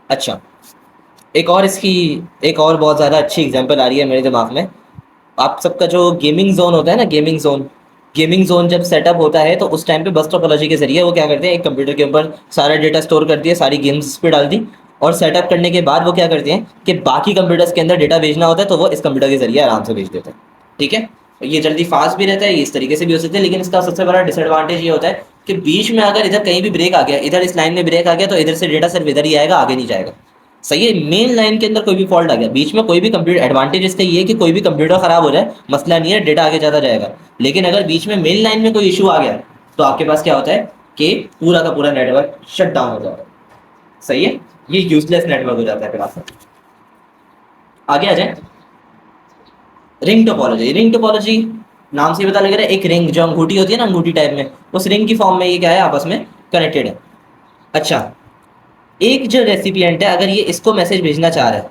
अच्छा, एक और इसकी एक और बहुत ज़्यादा अच्छी एग्जांपल आ रही है मेरे दिमाग में। आप सबका जो गेमिंग जोन होता है ना, गेमिंग जोन जब सेटअप होता है तो उस टाइम पे बस टोपोलॉजी के जरिए वो क्या करते हैं, एक कंप्यूटर के ऊपर सारा डेटा स्टोर कर दिया, सारी गेम्स पे डाल दी, और सेटअप करने के बाद वो क्या करते हैं कि बाकी कंप्यूटर्स के अंदर डेटा भेजना होता है तो वो इस कंप्यूटर के जरिए आराम से भेज देते हैं। ठीक है, ये जल्दी फास्ट भी रहता है, ये इस तरीके से भी हो सकता है, लेकिन इसका सबसे बड़ा डिसएडवांटेज ये होता है कि बीच में अगर इधर कहीं भी ब्रेक आ गया, इधर इस लाइन में ब्रेक आ गया, तो इधर से डेटा सिर्फ इधर ही आएगा, आगे नहीं जाएगा। सही है, मेन लाइन के अंदर कोई भी फॉल्ट आ गया, बीच में कोई भी कंप्यूटर, एडवांटेज इसका ये है कि कोई भी कंप्यूटर खराब हो जाए मसला नहीं है, डेटा आगे ज़्यादा जाएगा। लेकिन अगर बीच में मेन लाइन में कोई इशू आ गया तो आपके पास क्या होता है कि पूरा का पूरा नेटवर्क शट डाउन हो जाता है। सही है, ये यूजलेस नेटवर्क हो जाता है फिर आपका। आगे आ जाए, रिंग टोपोलॉजी नाम से ही पता लग रहा है, एक रिंग जो अंगूठी होती है ना, अंगूठी टाइप में, उस रिंग की फॉर्म में ये क्या है, आपस में कनेक्टेड है। अच्छा, एक जो रेसिपिएंट है अगर ये इसको मैसेज भेजना चाह रहा है,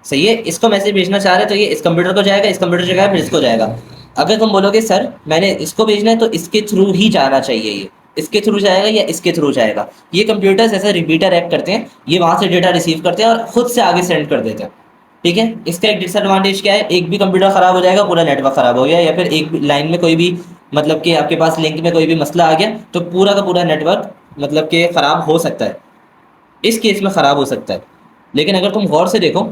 सही है, इसको मैसेज भेजना चाह रहे हैं तो ये इस कंप्यूटर को जाएगा, इस कंप्यूटर से जाएगा, फिर इसको जाएगा। अगर तुम बोलोगे सर मैंने इसको भेजना है तो इसके थ्रू ही जाना चाहिए, ये इसके थ्रू जाएगा या इसके थ्रू जाएगा, ये कंप्यूटर्स ऐसा रिपीटर एक्ट करते हैं, ये वहाँ से डेटा रिसीव करते हैं और खुद से आगे सेंड कर देते हैं। ठीक है, इसका एक डिसएडवांटेज क्या है, एक भी कंप्यूटर खराब हो जाएगा, पूरा नेटवर्क खराब हो गया, या फिर एक लाइन में कोई भी, मतलब कि आपके पास लिंक में कोई भी मसला आ गया तो पूरा का पूरा नेटवर्क मतलब कि ख़राब हो सकता है, इस केस में ख़राब हो सकता है। लेकिन अगर तुम गौर से देखो,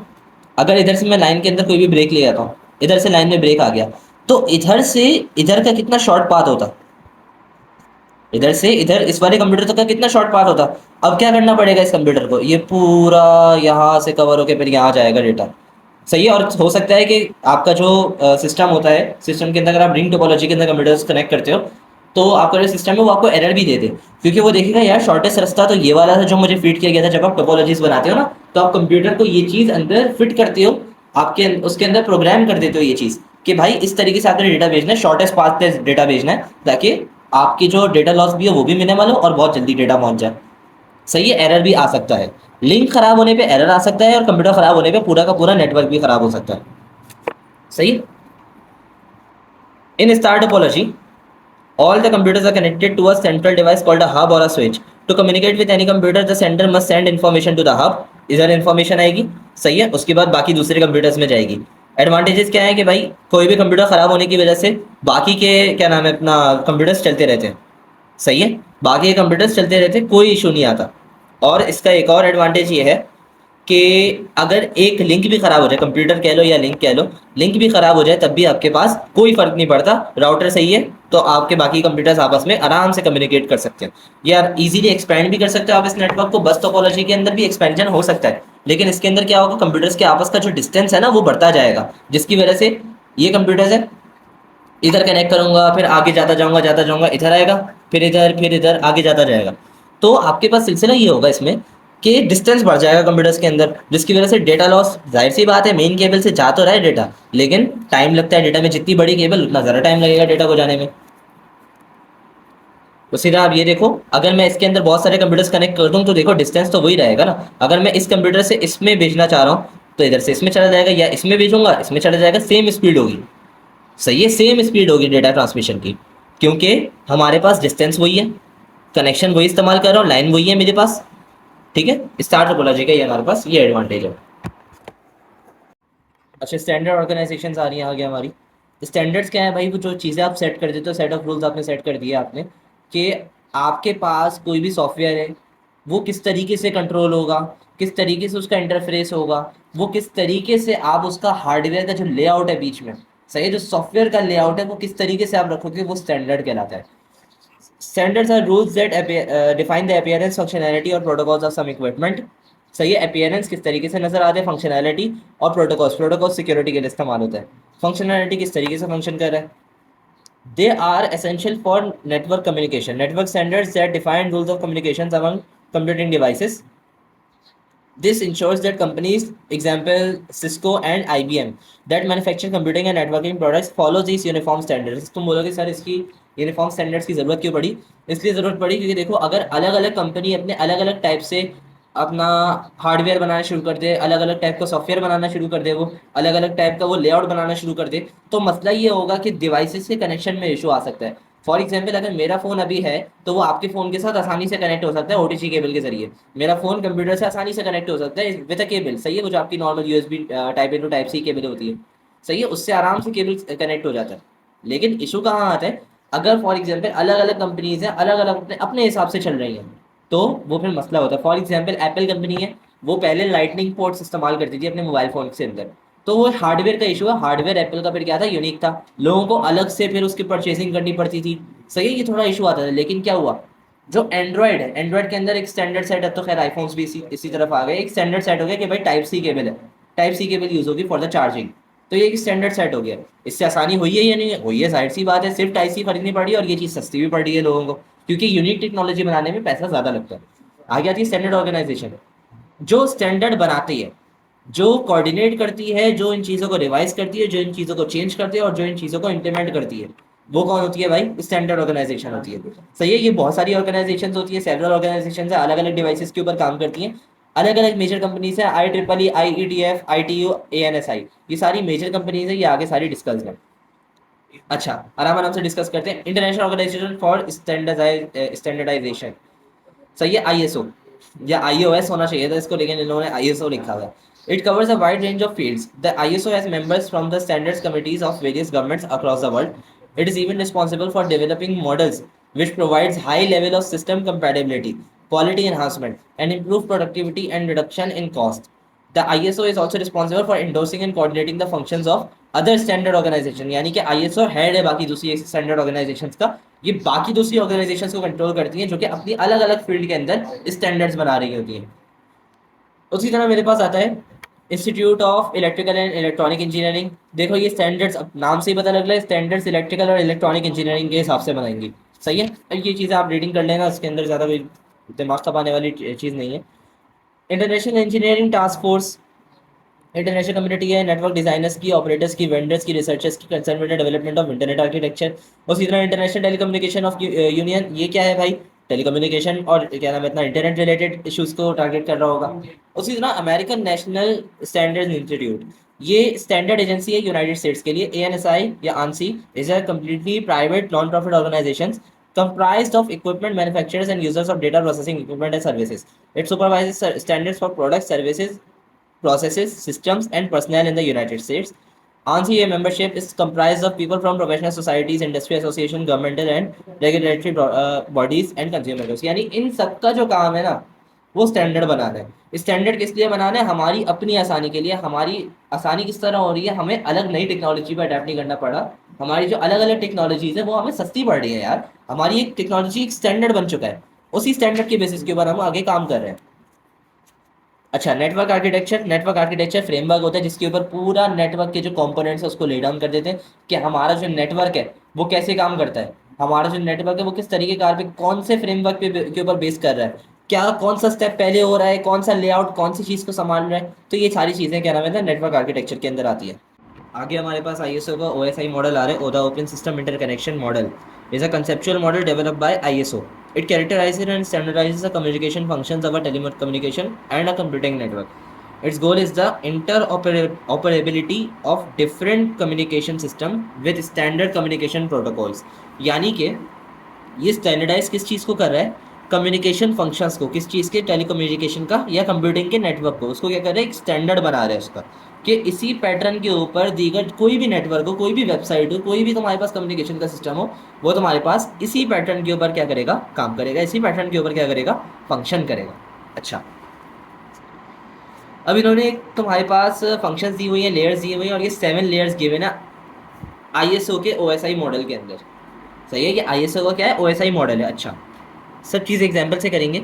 अगर इधर से मैं लाइन के अंदर कोई भी ब्रेक ले जाता हूँ, इधर से लाइन में ब्रेक आ गया, तो इधर से इधर का कितना शॉर्ट पाथ होता, इधर से इधर इस वाले कंप्यूटर तक का कितना शॉर्ट पाथ होता। अब क्या करना पड़ेगा इस कंप्यूटर को, ये पूरा यहाँ से कवर होकर फिर यहाँ जाएगा डेटा। सही है, और हो सकता है कि आपका जो सिस्टम होता है, सिस्टम के अंदर अगर आप रिंग टोपोलॉजी के अंदर कंप्यूटर्स कनेक्ट करते हो तो आपका जो सिस्टम है वो आपको एरर भी दे दे, क्योंकि वो देखेगा यार शॉर्टेस्ट रास्ता तो ये वाला था जो मुझे फीड किया गया था। जब आप टोपोलॉजीज बनाते हो ना तो आप कंप्यूटर को ये चीज़ अंदर फिट करते हो, आपके उसके अंदर प्रोग्राम कर देते हो ये चीज़ कि भाई इस तरीके से आपने डेटा भेजना है, शॉर्टेस्ट पाथ पे डेटा भेजना है, ताकि आपकी जो डेटा लॉस भी है वो भी मिनिमल हो और बहुत जल्दी डेटा पहुंच जाए। सही है, एरर भी आ सकता है, लिंक खराब होने पे एरर आ सकता है, और कंप्यूटर खराब होने पे पूरा का पूरा नेटवर्क भी खराब हो सकता है। सही है, in star topology all the computers are connected to a central device called a hub or a switch. To communicate with any computer, the sender must send information to the hub. इधर इन्फॉर्मेशन आएगी, सही है, उसके बाद बाकी दूसरे कंप्यूटर्स में जाएगी। एडवांटेजेस क्या है कि भाई कोई भी कंप्यूटर ख़राब होने की वजह से बाकी के क्या नाम है अपना कंप्यूटर्स चलते रहते हैं। सही है, बाकी के कंप्यूटर्स चलते रहते हैं, कोई इशू नहीं आता। और इसका एक और एडवांटेज ये है कि अगर एक लिंक भी ख़राब हो जाए, कंप्यूटर कह लो या लिंक कह लो, लिंक भी ख़राब हो जाए तब भी आपके पास कोई फ़र्क नहीं पड़ता, राउटर सही है तो आपके बाकी कंप्यूटर्स आपस में आराम से कम्युनिकेट कर सकते हैं, या इजीली एक्सपेंड भी कर सकते हो आप इस नेटवर्क को। बस टोपोलॉजी के अंदर भी एक्सपेंशन हो सकता है, लेकिन इसके अंदर क्या होगा, कंप्यूटर्स के आपस का जो डिस्टेंस है ना वो बढ़ता जाएगा, जिसकी वजह से ये कंप्यूटर्स है, इधर कनेक्ट करूंगा, फिर आगे जाता जाऊंगा, इधर आएगा, फिर इधर आगे जाता जाएगा। तो आपके पास सिलसिला ये होगा इसमें कि डिस्टेंस बढ़ जाएगा कंप्यूटर्स के अंदर, जिसकी वजह से डेटा लॉस, जाहिर सी बात है मेन केबल से जा तो रहा है डेटा, लेकिन टाइम लगता है डेटा में, जितनी बड़ी केबल उतना ज़्यादा टाइम लगेगा डेटा को जाने में। तो सीधा आप ये देखो, अगर मैं इसके अंदर बहुत सारे कंप्यूटर्स कनेक्ट कर दूँ तो देखो डिस्टेंस तो वही रहेगा ना। अगर मैं इस कंप्यूटर से इसमें भेजना चाह रहा हूँ तो इधर से इसमें चला जाएगा, या इसमें भेजूंगा इसमें चला जाएगा, सेम स्पीड होगी। सही है, सेम स्पीड होगी डेटा ट्रांसमिशन की, क्योंकि हमारे पास डिस्टेंस वही है, कनेक्शन वही इस्तेमाल कर रहा हूँ, लाइन वही है मेरे पास। ठीक है, स्टार टोपोलॉजी का ये हमारे पास ये एडवांटेज है। अच्छा, स्टैंडर्ड ऑर्गेनाइजेशन आ रही है आगे हमारी। स्टैंडर्ड्स क्या है भाई, वो जो चीज़ें आप सेट कर देते हो, सेट ऑफ रूल्स आपने सेट कर दिए आपने, कि आपके पास कोई भी सॉफ्टवेयर है वो किस तरीके से कंट्रोल होगा, किस तरीके से उसका इंटरफेस होगा, वो किस तरीके से आप उसका हार्डवेयर का जो लेआउट है बीच में, सही है, जो सॉफ्टवेयर का लेआउट है वो किस तरीके से आप रखोगे, वो स्टैंडर्ड कहलाता है। Standards are rules that define the appearance, functionality और protocols of some equipment। सही है, appearance किस तरीके से नजर आते हैं, functionality और protocols security के लिए इस्तेमाल होता है, functionality किस तरीके से function कर रहा है। They are essential for network communication, network standards that define rules of communications among computing devices। This ensures that companies, example Cisco and IBM, that manufacture computing and networking products follow these uniform standards। तुम बोलोगे सर इसकी यूनिफॉर्म स्टैंडर्ड्स की ज़रूरत क्यों पड़ी, इसलिए ज़रूरत पड़ी क्योंकि देखो अगर अलग अलग कंपनी अपने अलग अलग टाइप से अपना हार्डवेयर बनाना शुरू कर दे, अलग अलग टाइप का सॉफ्टवेयर बनाना शुरू कर दे, वो अलग अलग टाइप का वो लेआउट बनाना शुरू कर दे, तो मसला ये होगा कि डिवाइसेस के कनेक्शन में इशू आ सकता है। फॉर एग्जाम्पल अगर मेरा फ़ोन अभी है तो वो आपके फ़ोन के साथ आसानी से कनेक्ट हो सकता है ओटीजी केबल के जरिए। मेरा फ़ोन कंप्यूटर से आसानी से कनेक्ट हो सकता है विद अ केबल, सही है, वो जो आपकी normal USB type A to type C cable होती है, सही है, उससे आराम से केबल कनेक्ट हो जाता है। लेकिन इशू कहाँ आता है, अगर फॉर एग्जाम्पल अलग अलग कंपनीज हैं, अलग अलग अपने अपने हिसाब से चल रही हैं, तो वो फिर मसला होता है। फॉर एग्जाम्पल एप्पल कंपनी है, वो पहले लाइटनिंग पोर्ट्स इस्तेमाल करती थी अपने मोबाइल फ़ोन के अंदर, तो वो हार्डवेयर का इशू है। हार्डवेयर एप्पल का फिर क्या था, यूनिक था, लोगों को अलग से फिर उसकी परचेसिंग करनी पड़ती थी, सही है, ये थोड़ा इशू आता था। लेकिन क्या हुआ, जो एंड्रॉयड है, एंड्रॉयड के अंदर एक स्टैंडर्ड सेट है, तो खैर आईफोन्स भी इसी तरफ आ गए, एक स्टैंडर्ड सेट हो गया कि भाई टाइप सी केबल है, टाइप सी केबल यूज़ होगी फॉर द चार्जिंग, तो ये एक स्टैंडर्ड सेट हो गया। इससे आसानी हुई है या नहीं हुई है, जाहिर सी बात है, सिर्फ टाइप सी खरीदनी पड़ी और ये चीज़ सस्ती भी पड़ रही है लोगों को, क्योंकि यूनिक टेक्नोलॉजी बनाने में पैसा ज़्यादा लगता है। आगे आती है स्टैंडर्ड ऑर्गेनाइजेशन, जो स्टैंडर्ड बनाती है, जो कोऑर्डिनेट करती है, जो इन चीज़ों को रिवाइज करती है, जो इन चीज़ों को चेंज करती है और जो इन चीज़ों को इम्प्लीमेंट करती है, वो कौन होती है भाई, स्टैंडर्ड ऑर्गेनाइजेशन होती है। सही है, ये बहुत सारी ऑर्गेनाइजेशन होती है, सेवरल ऑर्गेनाइजेशन है, अलग अलग डिवाइसेस के ऊपर काम करती हैं, अलग अलग मेजर कंपनीज है, I triple E, I E T F, I T U, A N S I, ये सारी मेजर कंपनीज है, ये आगे सारी डिस्कस है। अच्छा, आराम आराम से डिस्कस करते हैं। इंटरनेशनल ऑर्गेनाइजेशन फॉर स्टैंडर्डाइजेशन, सही है, आईएसओ या आईओएस होना चाहिए था इसको, लेकिन इन्होंने आईएसओ लिखा हुआ है। It covers a wide range of fields. The ISO has members from the standards committees of various governments across the world. It is even responsible for developing models which provides high level of system compatibility, quality enhancement, and improved productivity and reduction in cost. The ISO is also responsible for endorsing and coordinating the functions of other standard organization, यानी कि ISO हेड है बाकी दूसरी स्टैंडर्ड ऑर्गेनाइजेशंस का, ये बाकी दूसरी ऑर्गेनाइजेशंस को कंट्रोल करती हैं जो कि अपनी अलग अलग फील्ड के अंदर स्टैंडर्ड्स बना रही होती हैं। उसी तरह मेरे पास आता है institute of electrical and electronic engineering. देखो ये स्टैंडर्ड्स नाम से ही पता लग रहा है, स्टैंडर्ड्स इलेक्ट्रिकल और इलेक्ट्रॉनिक इंजीनियरिंग के हिसाब से बनाएंगी, सही है। अब ये चीज़ें आप रीडिंग कर लेना, उसके अंदर ज़्यादा कोई दिमाग खपाने वाली चीज़ नहीं है। International engineering task force, international community है नेटवर्क डिजाइनर्स की, ऑपरेटर्स की, वेंडर्स की, रिसर्चर्स की concern with development of internet architecture. उसी तरह इंटरनेशनल टेलीकम्युनिकेशन ऑफ यूनियन, ये क्या है भाई, टेलीकम्युनिकेशन और क्या नाम है इतना इंटरनेट रिलेटेड इश्यूज को टारगेट कर रहा होगा। उसी तरह अमेरिकन नेशनल स्टैंडर्ड इंस्टीट्यूट, ये स्टैंडर्ड एजेंसी है यूनाइटेड स्टेट्स के लिए। एएनएसआई या ANSI is a completely private non profit organisation comprised of equipment manufacturers and users of data processing equipment and services. It supervises standards for products, services, processes, systems, and personnel in the United States. ANSI membership is comprised of people from professional societies, industry association, governmental and regulatory bodies and consumers. यानी इन सब का जो काम है ना, वो स्टैंडर्ड बनाना है। स्टैंडर्ड किस लिए बनाना है, हमारी अपनी आसानी के लिए। हमारी आसानी किस तरह हो रही है, हमें अलग नई टेक्नोलॉजी पर अडेप्ट नहीं करना पड़ा, हमारी जो अलग अलग टेक्नोलॉजीज है वो हमें सस्ती पड़ रही है यार, हमारी एक टेक्नोलॉजी एक स्टैंडर्ड बन चुका है, उसी स्टैंडर्ड के बेसिस के ऊपर हम आगे काम कर रहे हैं। अच्छा, network architecture, network architecture framework होता है जिसके ऊपर पूरा नेटवर्क के जो कंपोनेंट्स है उसको ले डाउन कर देते हैं कि हमारा जो नेटवर्क है वो कैसे काम करता है, हमारा जो नेटवर्क है वो किस तरीके कार पे कौन से फ्रेमवर्क पे के ऊपर बेस कर रहा है, क्या कौन सा स्टेप पहले हो रहा है, कौन सा लेआउट कौन सी चीज़ को संभाल रहा है, तो ये सारी चीज़ें क्या नाम है नेटवर्क आर्किटेक्चर के अंदर आती है। आगे हमारे पास आईएसओ का ओएसआई मॉडल आ रहा है, ओदा open system interconnection model is a conceptual model developed by ISO. It characterizes and standardizes the communication functions of a telecommunication and a computing network. Its goal is the interoperability of different communication system with standard communication protocols. यानी कि ये स्टैंडर्डाइज किस चीज़ को कर रहा है, कम्युनिकेशन फंक्शंस को, किस चीज़ के, टेलीकम्युनिकेशन का या कंप्यूटिंग के नेटवर्क को, उसको क्या कर रहे हैं, एक स्टैंडर्ड बना रहे हैं उसका, कि इसी पैटर्न के ऊपर दीगर कोई भी नेटवर्क हो, कोई भी वेबसाइट हो, कोई भी तुम्हारे पास कम्युनिकेशन का सिस्टम हो, वो तुम्हारे पास इसी पैटर्न के ऊपर क्या करेगा, काम करेगा, इसी पैटर्न के ऊपर क्या करेगा, फंक्शन करेगा। अच्छा, अब इन्होंने तुम्हारे पास फंक्शंस दी हुई हैं, लेयर्स दी हुई हैं, और ये 7 लेयर्स गिवे ना आईएसओ के ओएसआई मॉडल के अंदर। सही है कि आईएसओ का क्या है, ओएसआई मॉडल है। अच्छा, सब चीज़ एग्जाम्पल से करेंगे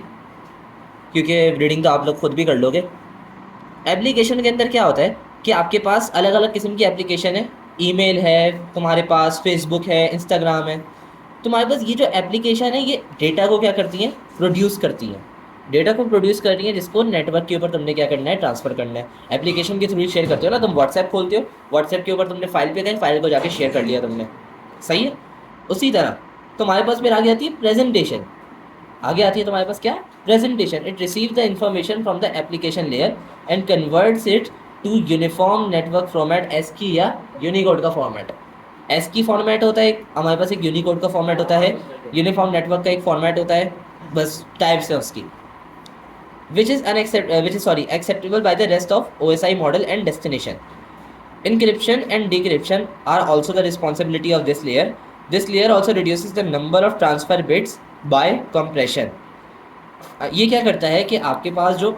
क्योंकि रीडिंग तो आप लोग खुद भी कर लोगे। एप्लीकेशन के अंदर क्या होता है कि आपके पास अलग अलग किस्म की एप्लीकेशन है, ईमेल है तुम्हारे पास, फेसबुक है, इंस्टाग्राम है, तुम्हारे पास ये जो एप्लीकेशन है ये डेटा को क्या करती हैं, प्रोड्यूस करती हैं, डेटा को प्रोड्यूस कर रही है जिसको नेटवर्क के ऊपर तुमने क्या करना है, ट्रांसफर करना है। एप्लीकेशन के थ्रू शेयर करते हो ना, तुम व्हाट्सएप खोलते हो, व्हाट्सएप के ऊपर तुमने फाइल पे गए, फाइल को जाके शेयर कर लिया तुमने, सही है। उसी तरह तुम्हारे पास फिर आगे आती है प्रेजेंटेशन। आगे आती है तुम्हारे पास क्या, presentation. It receive the information from the application layer and converts it to uniform network format, ASCII या यूनिकोड का फॉर्मेट। एसकी फॉर्मेट होता है हमारे पास, एक यूनिकोड का फॉर्मेट होता है, यूनिफॉर्म नेटवर्क का एक फॉर्मेट होता है, बस टाइप्स है उसकी। which is acceptable by the rest of OSI model and destination. Encryption and decryption are also the responsibility of this layer. This layer also reduces the number of transfer bits by compression. ये क्या करता है कि आपके पास जो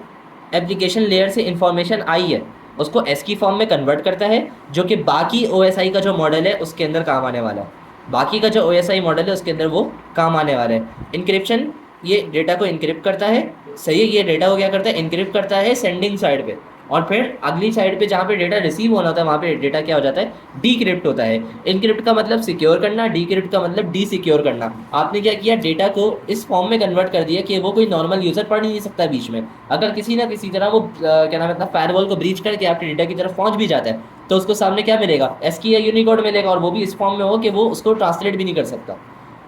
एप्लीकेशन लेयर से इंफॉर्मेशन आई है उसको एसकी फॉर्म में कन्वर्ट करता है, जो कि बाकी OSI का जो मॉडल है उसके अंदर काम आने वाला है। बाकी का जो OSI मॉडल है उसके अंदर वो काम आने वाला है। इंक्रिप्शन, ये डेटा को इंक्रिप्ट करता है, सही है, ये डेटा को क्या करता है, इंक्रिप्ट करता है सेंडिंग साइड पे, और फिर अगली साइड पे जहाँ पे डेटा रिसीव होना होता है वहाँ पे डेटा क्या हो जाता है, डीक्रिप्ट होता है। इनक्रिप्ट का मतलब सिक्योर करना, डीक्रिप्ट का मतलब डी सिक्योर करना। आपने क्या किया, डेटा को इस फॉर्म में कन्वर्ट कर दिया कि वो कोई नॉर्मल यूजर पढ़ नहीं सकता बीच में। अगर किसी ना किसी तरह वो क्या नाम है अपना फायरवॉल को ब्रीच करके आपके डेटा की तरफ पहुंच भी जाता है तो उसको सामने क्या मिलेगा, एसकी या यूनिकोड मिलेगा, और वो भी इस फॉर्म में हो कि वो उसको ट्रांसलेट भी नहीं कर सकता,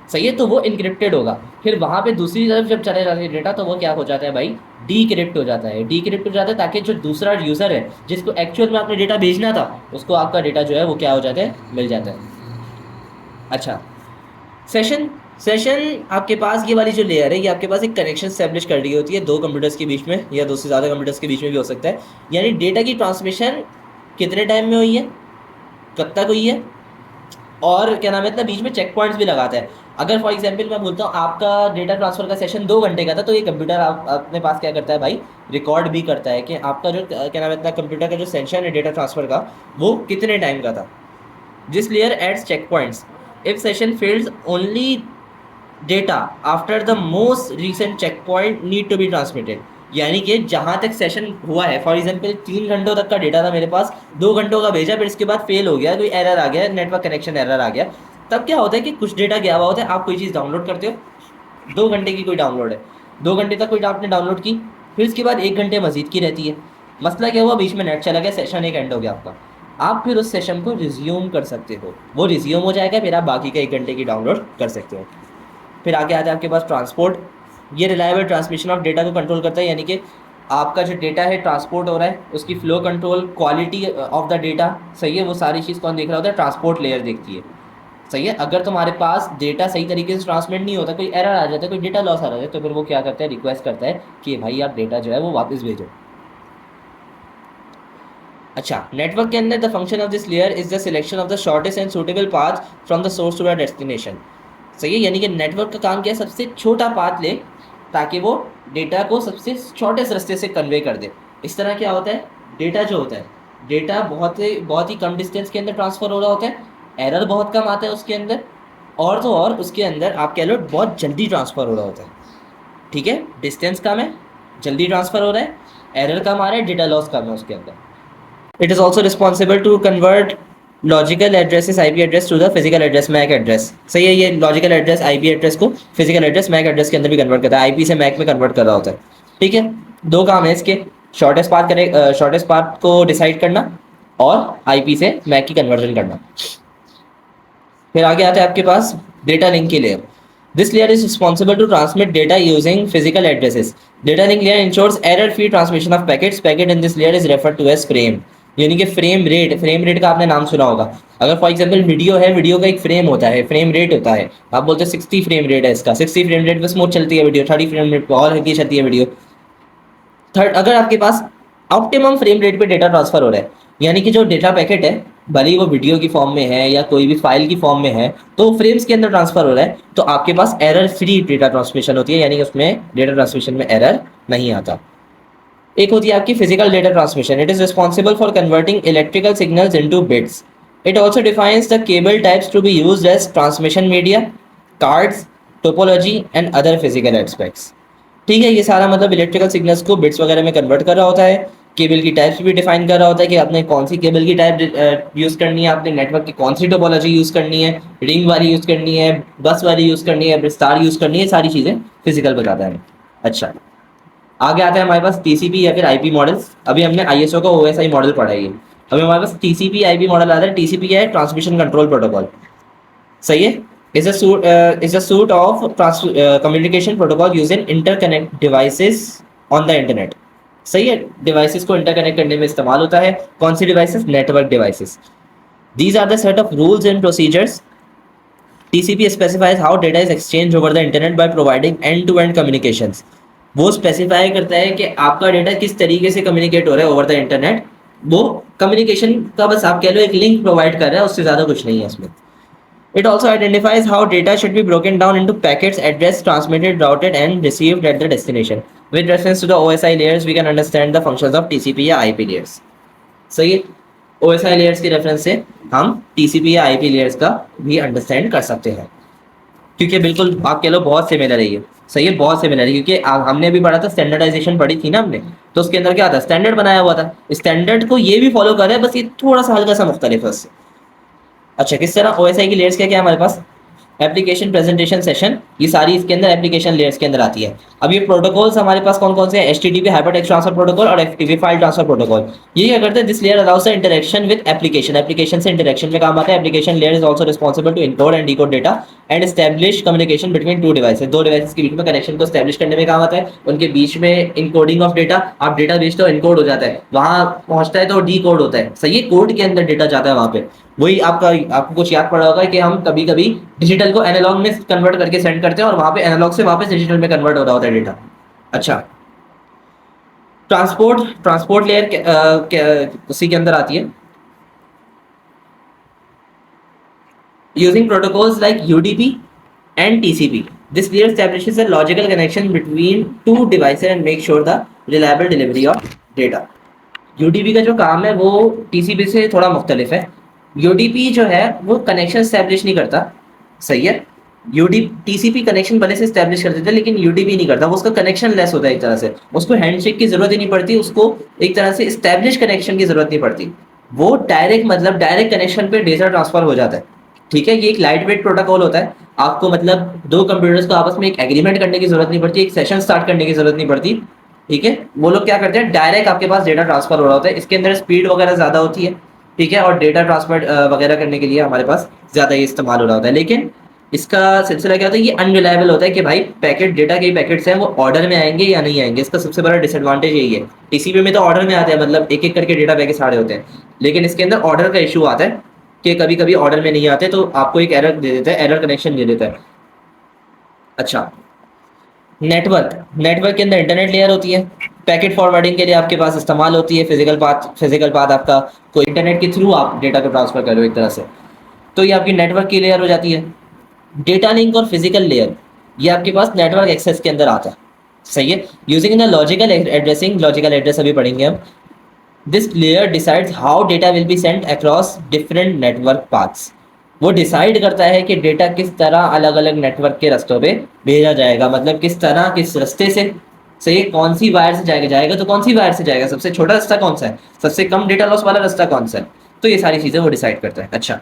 सही है, तो वो इनक्रिप्टेड होगा। फिर वहाँ पे दूसरी तरफ जब चले जाते हैं डेटा तो वो क्या हो जाता है भाई, डीक्रिप्ट हो जाता है। डीक्रिप्ट हो जाता है ताकि जो दूसरा यूज़र है जिसको एक्चुअल में आपने डेटा भेजना था उसको आपका डेटा जो है वो क्या हो जाता है, मिल जाता है। अच्छा, सेशन सेशन आपके पास ये वाली जो लेयर है ये आपके पास एक कनेक्शन स्टैब्लिश कर रही होती है दो कंप्यूटर्स के बीच में या दो से ज़्यादा कंप्यूटर्स के बीच में भी हो सकता है। यानी डेटा की ट्रांसमिशन कितने टाइम में हुई है, कब तक हुई है, और क्या नाम है इतना बीच में चेक पॉइंट्स भी लगाता है। अगर फॉर एग्जांपल मैं बोलता हूँ आपका डेटा ट्रांसफर का सेशन 2 घंटे का था तो ये कंप्यूटर आप अपने पास क्या करता है भाई, रिकॉर्ड भी करता है कि आपका जो क्या नाम है इतना कंप्यूटर का जो सेशन है डेटा ट्रांसफर का वो कितने टाइम का था। This layer adds check points if session fails only data after the most recent check point need to be transmitted. यानी कि जहाँ तक सेशन हुआ है, फॉर एग्जांपल 3 घंटों तक का डेटा था मेरे पास, 2 घंटों का भेजा, फिर इसके बाद फेल हो गया, कोई एरर आ गया, नेटवर्क कनेक्शन एरर आ गया, तब क्या होता है कि कुछ डेटा गया हुआ होता है। आप कोई चीज़ डाउनलोड करते हो, 2 घंटे की कोई डाउनलोड है, 2 घंटे तक कोई आपने डाउनलोड की, फिर इसके बाद 1 घंटे मजीद की रहती है। मसला क्या हुआ, बीच में नेट चला गया, सेशन एक एंड हो गया आपका, आप फिर उस सेशन को रिज्यूम कर सकते हो, वो रिज्यूम हो जाएगा, फिर आप बाकी का 1 घंटे की डाउनलोड कर सकते हो। फिर आगे आता है आपके पास ट्रांसपोर्ट। ये रिलायबल ट्रांसमिशन ऑफ डेटा को कंट्रोल करता है, यानी कि आपका जो डेटा है ट्रांसपोर्ट हो रहा है उसकी flow control, quality of the data, सही है, वो सारी चीज़ कौन देख रहा होता है, ट्रांसपोर्ट लेयर देखती है, सही है। अगर तुम्हारे पास डेटा सही तरीके से ट्रांसमिट नहीं होता, कोई एरर आ जाता है, कोई डेटा लॉस आ जाता है, तो फिर वो क्या करता है, रिक्वेस्ट करता है कि भाई आप डेटा जो है वो वापस भेजो। अच्छा, नेटवर्क के अंदर the function of this layer is the selection of the shortest and suitable path from the source to the destination, सही है। यानी कि नेटवर्क का काम क्या है, सबसे छोटा पाथ ले ताकि वो डेटा को सबसे शॉर्टेस्ट रास्ते से कन्वे कर दे। इस तरह क्या होता है, डेटा जो होता है, डेटा बहुत ही कम डिस्टेंस के अंदर ट्रांसफ़र हो रहा होता है, एरर बहुत कम आता है उसके अंदर, और तो और उसके अंदर आप कह लो बहुत जल्दी ट्रांसफ़र हो रहा होता है, ठीक है, डिस्टेंस कम है, जल्दी ट्रांसफ़र हो रहा है, एरर कम आ रहा है, डेटा लॉस कम है उसके अंदर। It is also responsible to convert logical addresses IP address to the physical address MAC address, सही है। ये लॉजिकल एड्रेस आईपी एड्रेस को फिजिकल एड्रेस मैक एड्रेस के अंदर भी कन्वर्ट करता है, आईपी से मैक में कन्वर्ट कर रहा होता है, ठीक है। 2 काम है इसके, शॉर्टेस्ट पाथ को डिसाइड करना और आईपी से मैक की कन्वर्जन करना। फिर आगे आता है आपके पास डेटा लिंक की layer. This layer is responsible to transmit data using physical addresses. Data link layer ensures error free transmission of packets. Packet in this layer is referred to as frame, यानी कि फ्रेम रेट का आपने नाम सुना होगा। अगर फॉर एग्जांपल वीडियो है, वीडियो का एक फ्रेम होता है, फ्रेम रेट होता है, आप बोलते हैं 60 फ्रेम रेट है इसका, 60 फ्रेम रेट पर स्मूथ चलती है वीडियो, 30 फ्रेम रेट पर और हल्की चलती है वीडियो। अगर आपके पास ऑप्टिमम फ्रेम रेट पे डेटा ट्रांसफर हो रहा है, यानी कि जो डेटा पैकेट है भले ही वो वीडियो की फॉर्म में है या कोई भी फाइल की फॉर्म में है, तो फ्रेम्स के अंदर ट्रांसफर हो रहा है, तो आपके पास एरर फ्री डेटा ट्रांसमिशन होती है, यानी कि उसमें डेटा ट्रांसमिशन में एरर नहीं आता। एक होती है आपकी physical data transmission. It is responsible for converting electrical signals into bits. It also defines the cable types to be used as transmission media, cards, topology and other physical aspects, ठीक है। ये सारा मतलब इलेक्ट्रिकल सिग्नल्स को बिट्स वगैरह में कन्वर्ट कर रहा होता है, केबल की टाइप्स भी डिफाइन कर रहा होता है कि आपने कौन सी केबल की टाइप यूज़ करनी है, आपने नेटवर्क की कौन सी टोपोलॉजी यूज़ करनी है, रिंग वाली यूज़ करनी है, बस वाली यूज़ करनी है, स्टार यूज़ करनी है, सारी चीज़ें फिजिकल बताता है। अच्छा, आगे आता है हमारे पास टीसीपी या फिर आईपी मॉडल्स। अभी हमने आईएसओ का ओएसआई मॉडल पढ़ा है, अभी हमारे पास टीसीपी आईपी मॉडल आता है। टीसीपी क्या है, ट्रांसमिशन कंट्रोल प्रोटोकॉल, सही है। is a suite of communication protocol used in interconnect devices on the internet. सही है, डिवाइसेस को इंटरकनेक्ट करने में इस्तेमाल होता है। कौन सी devices? Network devices. These are the set of rules and procedures. TCP specifies how data is exchanged over the internet by providing end-to-end communications. वो स्पेसिफाई करता है कि आपका डेटा किस तरीके से कम्युनिकेट हो रहा है ओवर द इंटरनेट। वो कम्युनिकेशन का बस आप कह लो एक लिंक प्रोवाइड कर रहा है, उससे ज़्यादा कुछ नहीं है इसमें। It also identifies how data should be broken down into packets addressed, transmitted, routed, and received at the destination. With reference to the OSI layers, we can understand the functions of TCP या IP layers. सही है, OSI layers के रेफरेंस से हम TCP या IP layers का भी अंडरस्टैंड कर सकते हैं, क्योंकि बिल्कुल आप कह लो बहुत सिमिलर है ये। सही है, बहुत सिमिलर है, क्योंकि हमने अभी पढ़ा था स्टैंडर्डाइजेशन पढ़ी थी ना हमने, तो उसके अंदर क्या था? स्टैंडर्ड बनाया हुआ था। स्टैंडर्ड को ये भी फॉलो कर रहा है, बस ये थोड़ा सा हल्का सा मुख्तलिफ है उससे। अच्छा, किस तरह? OSI की लेयर्स क्या क्या है हमारे पास? एप्लीकेशन प्रेजेंटेशन सेशन, ये सारी इसके अंदर एप्लीकेशन लेयर्स के अंदर आती है। अब ये प्रोटोकॉल्स हमारे पास कौन कौन से हैं? HTTP हाइपरटेक्स्ट ट्रांसफर प्रोटोकॉल और FTP फाइल ट्रांसफर प्रोटोकॉल। ये क्या करते हैं? This layer allows the interaction with application, application से इंटरेक्शन में काम आता है। Application layer is also responsible to encode and decode data and establish communication between two devices. दो डिवाइसेस के बीच में कनेक्शन को एस्टैब्लिश करने में काम आता है। उनके बीच में इनकोडिंग ऑफ डेटा, आप डेटा भेजते हो, इनकोड हो जाता है, वहां पहुंचता है तो डीकोड होता है। सही है, कोड के अंदर डेटा जाता है वहां पे। वही आपको कुछ याद पड़ा होगा कि हम कभी कभी डिजिटल को एनालॉग में कन्वर्ट करके सेंड करते हैं और वहां पे एनालॉग से वापस डिजिटल में कन्वर्ट हो रहा होता है डेटा। अच्छा, ट्रांसपोर्ट लेयर उसी के अंदर आती है। Using protocols like UDP and TCP, this layer establishes a logical connection between two devices and makes sure the reliable delivery of data. UDP का जो काम है वो TCP से थोड़ा मुख्तलिफ है। UDP जो है वो कनेक्शन स्टैब्लिश नहीं करता। सही है, TCP कनेक्शन भले से स्टैब्लिश कर देता है, लेकिन UDP नहीं करता। वो उसका कनेक्शन लेस होता है एक तरह से, उसको हैंडशेक की जरूरत ही नहीं पड़ती, उसको एक तरह से स्टैब्लिश कनेक्शन की जरूरत नहीं पड़ती। वो डायरेक्ट कनेक्शन पे डेटा ट्रांसफर हो जाता है। ठीक है, ये एक लाइट वेट प्रोटोकॉल होता है। आपको मतलब दो कंप्यूटर्स को आपस में एक एग्रीमेंट करने की जरूरत नहीं पड़ती, एक सेशन स्टार्ट करने की जरूरत नहीं पड़ती। ठीक है, वो लोग क्या करते हैं, डायरेक्ट आपके पास डेटा ट्रांसफर हो रहा होता है। इसके अंदर स्पीड वगैरह ज़्यादा होती है। ठीक है, और डेटा ट्रांसफर वगैरह करने के लिए हमारे पास ज़्यादा ये इस्तेमाल हो रहा होता है। लेकिन इसका सिलसिला क्या होता है, ये अनरिलायबल होता है कि भाई पैकेट डेटा के पैकेट्स हैं वो ऑर्डर में आएंगे या नहीं आएंगे। इसका सबसे बड़ा डिसएडवांटेज यही है। TCP में तो ऑर्डर में आते हैं, मतलब एक एक करके डेटा पैकेट सारे होते हैं, लेकिन इसके अंदर ऑर्डर का इशू आता है कि कभी कभी ऑर्डर में नहीं आते तो आपको एक एरर दे देता है, एरर कनेक्शन दे देता है। अच्छा, नेटवर्क के अंदर इंटरनेट लेयर होती है। पैकेट फॉरवर्डिंग के लिए आपके पास इस्तेमाल होती है फिजिकल पाथ आपका कोई इंटरनेट के थ्रू आप डेटा को ट्रांसफर कर रहे हो एक तरह से, तो ये आपकी नेटवर्क की लेयर हो जाती है। डेटा लिंक और फिजिकल लेयर ये आपके पास नेटवर्क एक्सेस के अंदर आता है। सही है, using in logical addressing, logical address अभी पढ़ेंगे हम। This layer decides how data will be sent across different network paths. वो डिसाइड करता है कि डेटा किस तरह अलग अलग नेटवर्क के रास्तों पे भेजा जाएगा, मतलब किस तरह किस रास्ते से। सही, कौन सी वायर से जाएगा तो कौन सी वायर से जाएगा, सबसे छोटा रास्ता कौन सा है, सबसे कम डेटा लॉस वाला रास्ता कौन सा है, तो ये सारी चीज़ें वो डिसाइड करता है। अच्छा,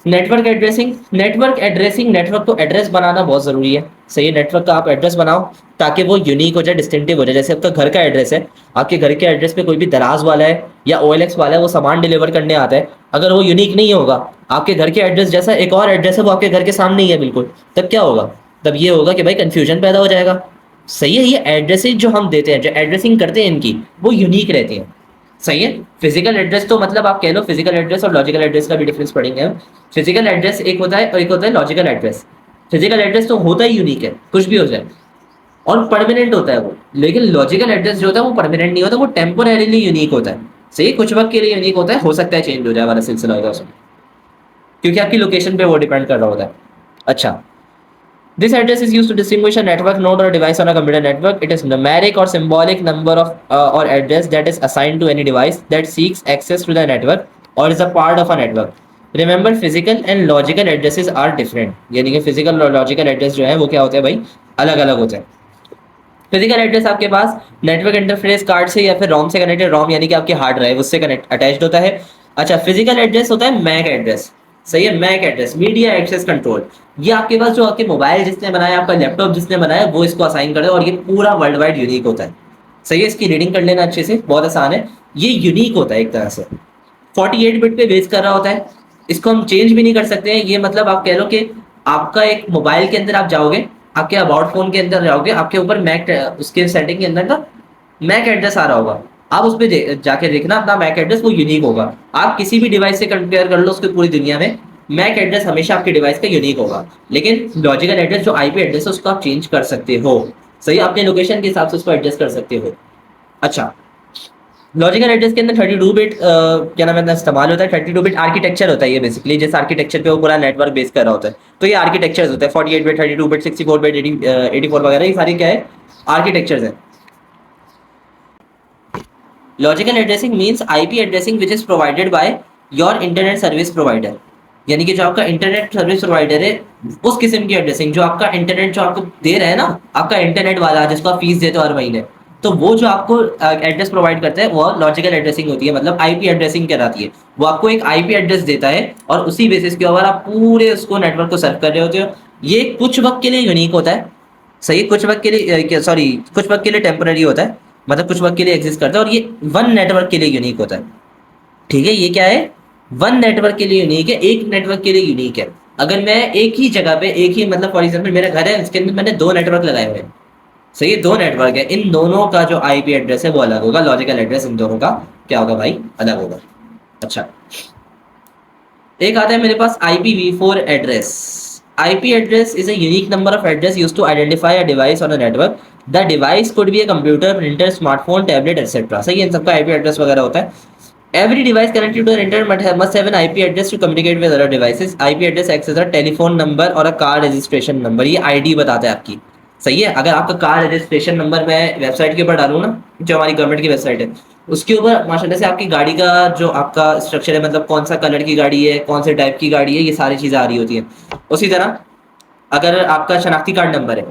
नेटवर्क एड्रेसिंग नेटवर्क को एड्रेस बनाना बहुत ज़रूरी है। सही, नेटवर्क का आप एड्रेस बनाओ ताकि वो यूनिक हो जाए, डिस्टिंक्टिव हो जाए। जैसे आपका घर का एड्रेस है, आपके घर के एड्रेस पे कोई भी दराज वाला है या OLX वाला है, वो सामान डिलीवर करने आता है, अगर वो यूनिक नहीं होगा, आपके घर के एड्रेस जैसा एक और एड्रेस है वो आपके घर के सामने ही है बिल्कुल, तब क्या होगा? तब ये होगा कि भाई कन्फ्यूजन पैदा हो जाएगा। सही है, ये एड्रेसेस जो हम देते हैं, जो एड्रेसिंग करते हैं इनकी, वो यूनिक रहती हैं। सही है, फिजिकल एड्रेस तो मतलब आप कह लो फिजिकल एड्रेस और लॉजिकल एड्रेस का भी डिफरेंस पढ़ेंगे हम। फिजिकल एड्रेस एक होता है और एक होता है लॉजिकल एड्रेस। फिजिकल एड्रेस तो होता ही यूनिक है, कुछ भी हो जाए, और परमानेंट होता है वो। लेकिन लॉजिकल एड्रेस जो होता है वो परमानेंट नहीं होता, वो टेम्पोरेरीली यूनिक होता है। सही, कुछ वक्त के लिए यूनिक होता है, हो सकता है चेंज हो जाए वाला सिलसिला होता है उसमें, क्योंकि आपकी लोकेशन पे वो डिपेंड कर रहा होता है। अच्छा, this address is used to distinguish a network node or device on a computer network. It is numeric or symbolic number of or address that is assigned to any device that seeks access to the network or is a part of a network. Remember, physical and logical addresses are different. यानी कि physical और logical address जो है वो क्या होते हैं भाई, अलग अलग होते हैं। फिजिकल एड्रेस आपके पास नेटवर्क इंटरफेस कार्ड से या फिर रोम से कनेक्टेड, रोम यानी कि आपके हार्ड ड्राइव उससे कनेक्ट अटैच्ड होता है। अच्छा, फिजिकल एड्रेस होता है मैक एड्रेस। सही है, MAC address, media access control. ये आपके पास जो आपके मोबाइल जिसने बनाया, आपका लैपटॉप जिसने बनाया, वो इसको असाइन करे और ये पूरा वर्ल्ड वाइड यूनिक होता है। सही है, इसकी रीडिंग कर लेना अच्छे से, बहुत आसान है। ये यूनिक होता है एक तरह से, 48 बिट पे बेस कर रहा होता है। इसको हम चेंज भी नहीं कर सकते हैं। ये मतलब आप कह लो कि आपका एक मोबाइल के अंदर आप जाओगे, आपके अबाउट फोन के अंदर जाओगे, आपके ऊपर मैक उसके सेटिंग के अंदर ना मैक एड्रेस आ रहा होगा, आप उस पर जाके देखना अपना मैक एड्रेस, वो यूनिक होगा। आप किसी भी डिवाइस से कंपेयर कर लो उसकी पूरी दुनिया में, मैक एड्रेस हमेशा आपके डिवाइस का यूनिक होगा। लेकिन लॉजिकल एड्रेस जो आईपी एड्रेस है उसको आप चेंज कर सकते हो, सही, अपने लोकेशन के हिसाब से उसको एडजस्ट कर सकते हो। अच्छा, लॉजिकल एड्रेस के अंदर 32 बिट क्या नाम है इस्तेमाल होता है। 32 बिट आर्किटेक्चर होता है ये बेसिकली, जिस आर्किटेक्चर पे वो पूरा नेटवर्क बेस कर रहा होता है। तो ये आर्किटेक्चर्स होते हैं 48 बिट, 32 बिट, 64 बिट, 84 वगैरह, ये सारी क्या है, आर्किटेक्चर्स हैं। Logical addressing means IP addressing which is provided by your internet service provider, यानी कि जो आपका इंटरनेट सर्विस प्रोवाइडर है उस किस्म की एड्रेसिंग, जो आपका इंटरनेट जो आपको दे रहा है ना, आपका इंटरनेट वाला जिसको आप फीस देते हो हर महीने, तो वो जो आपको एड्रेस प्रोवाइड करता है वो लॉजिकल एड्रेसिंग होती है, मतलब आईपी एड्रेसिंग कहलाती है। वो आपको एक आईपी एड्रेस देता है और उसी बेसिस के ऊपर आप पूरे उसको नेटवर्क को सर्व कर रहे होते हो। ये कुछ वक्त के लिए यूनिक होता है, सही, कुछ वक्त के लिए, सॉरी, कुछ वक्त के लिए टेम्पररी होता है, मतलब कुछ वक्त के लिए एग्जिस्ट करता है, और ये वन नेटवर्क के लिए यूनिक होता है। ठीक है, ये क्या है, वन नेटवर्क के लिए यूनिक है, एक नेटवर्क के लिए यूनिक है। अगर मैं एक ही जगह पे एक ही, मतलब फॉर एग्जांपल मेरा घर है, उसके अंदर मैंने दो नेटवर्क लगाए हुए हैं, सही है, दो नेटवर्क है, इन दोनों का जो आईपी एड्रेस है वो अलग होगा, लॉजिकल एड्रेस इन दोनों का क्या होगा भाई, अलग होगा। अच्छा, एक आता है मेरे पास IPv4 address. IP address is a unique number of address used to identify a device on a network. The device could be a computer, printer, smartphone, tablet, etc. सही है, इन सबका IP address वगैरह होता है। Every device connected to the internet must have an IP address to communicate with other devices. IP address acts as a telephone number और a car registration number. ये ID बताता है आपकी, सही है। अगर आपका कार रजिस्ट्रेशन नंबर मैं वेबसाइट के ऊपर डालूँ ना, जो हमारी गवर्नमेंट की वेबसाइट है, उसके ऊपर माशाल्लाह से आपकी गाड़ी का जो आपका स्ट्रक्चर है, मतलब कौन सा कलर की गाड़ी है, कौन से टाइप की गाड़ी है, ये सारी चीज़ें आ रही होती हैं। उसी तरह अगर आपका शनाख्ती कार्ड नंबर है,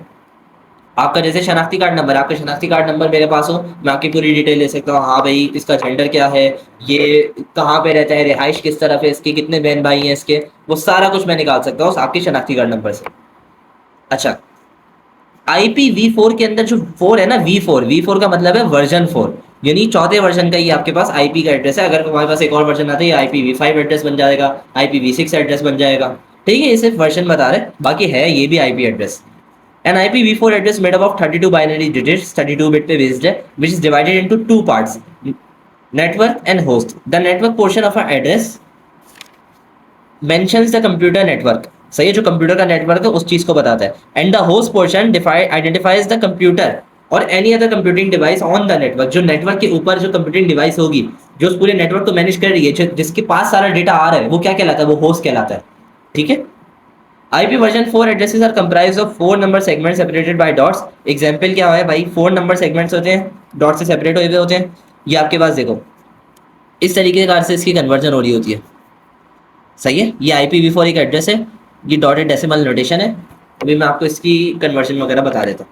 आपका जैसे शनाख्ती कार्ड नंबर, आपका शनाख्ती कार्ड नंबर मेरे पास हो, मैं आपकी पूरी डिटेल ले सकता हूँ। हाँ भाई, इसका जेंडर क्या है, ये कहाँ पे रहता है, रिहाइश किस तरफ है इसकी, कितने बहन भाई हैं इसके, वो सारा कुछ मैं निकाल सकता हूँ आपकी शनाख्ती कार्ड नंबर से। अच्छा, IPv4 के अंदर जो 4 है ना, V4 का मतलब है वर्जन 4, यानी चौथे वर्जन का ही आपके पास IP का एड्रेस है। अगर हमारे पास एक और वर्जन आता है, ये IPv5 एड्रेस बन जाएगा, IPv6 एड्रेस बन जाएगा। ठीक है, ये सिर्फ वर्जन बता रहे, बाकी है ये भी IP address. An IPv4 address made up of 32 binary digits, 32 bit पे based है, which is divided into two parts, network and host. The network portion of an address mentions the computer network, सही है, जो कंप्यूटर का नेटवर्क है उस चीज को बताता है। And the host portion identifies the computer और any other computing device on the network, जो नेटवर्क के ऊपर जो कंप्यूटिंग डिवाइस होगी, जो उस पूरे नेटवर्क को मैनेज कर रही है, जिसके पास सारा डेटा आ रहा है, वो क्या कहलाता है, वो होस्ट कहलाता है। ठीक है, IP version 4 addresses are comprised of 4 number segment separated by dots. Example क्या है भाई, 4 नंबर सेगमेंट्स होते हैं, डॉट से सेपरेट हुए होते हैं। ये आपके पास देखो इस तरीके से इसकी कन्वर्जन हो रही होती है, सही है। ये IPv4 एक एड्रेस है, ये डॉटेड डेसिमल नोटेशन है। अभी मैं आपको इसकी कन्वर्जन वगैरह बता देता हूँ।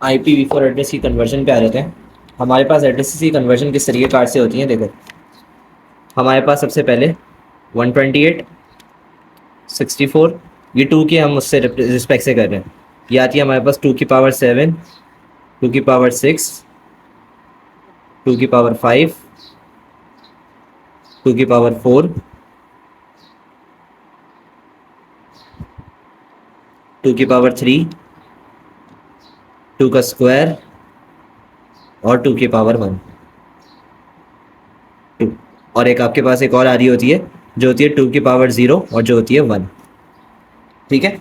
IPv4 एड्रेस की कन्वर्जन पे आ जाते हैं। हमारे पास एड्रेस की कन्वर्जन किस तरीके कार से होती है, देखो हमारे पास सबसे पहले 128 64, ये 2 की हम उससे रिस्पेक्ट से कर रहे हैं। ये आती है हमारे पास 2 की पावर 7, 2 की पावर 6, 2 की पावर 5, 2 की पावर 4, 2 की पावर 3, 2 का स्क्वायर और 2 की पावर 1, 2। और एक आपके पास एक और आ रही होती है जो होती है 2 की पावर 0 और जो होती है 1। ठीक है,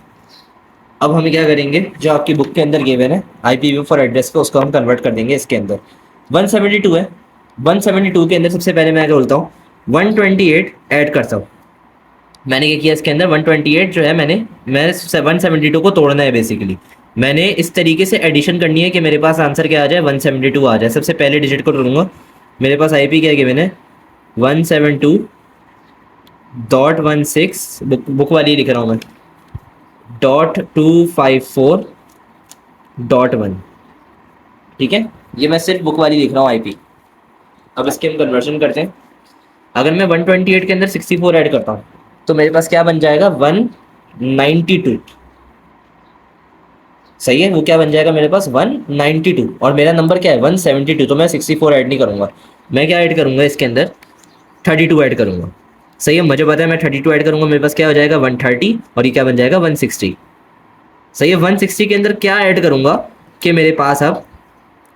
अब हम क्या करेंगे, जो आपकी बुक के अंदर गिवन है IPv4 एड्रेस को, उसको हम कन्वर्ट कर देंगे इसके अंदर। 172 है, 172 के अंदर सबसे पहले मैं क्या बोलता हूँ, 128 ऐड करता हूँ। मैंने क्या किया इसके अंदर, 128 जो है मैं 172 को तोड़ना है बेसिकली। मैंने इस तरीके से एडिशन करनी है कि मेरे पास आंसर क्या आ जाए, 172 आ जाए। सबसे पहले डिजिट को तोड़ूंगा, मेरे पास IP क्या गिवन है, 172.16, बुक वाली लिख रहा हूँ मैं, .254.1। ठीक है, ये मैं सिर्फ बुक वाली लिख रहा हूँ IP। अब इसके हम कन्वर्जन करते हैं। अगर मैं 128 के अंदर 64 ऐड करता हूँ तो मेरे पास क्या बन जाएगा, 192। सही है, वो क्या बन जाएगा मेरे पास, 192। और मेरा नंबर क्या है, 172। तो मैं 64 ऐड नहीं करूँगा, मैं क्या ऐड करूँगा इसके अंदर, 32 ऐड करूँगा। सही है, मुझे पता है मैं 32 ऐड करूँगा, मेरे पास क्या हो जाएगा 130, और ये क्या बन जाएगा 160। सही है, 160 के अंदर क्या ऐड करूँगा कि मेरे पास अब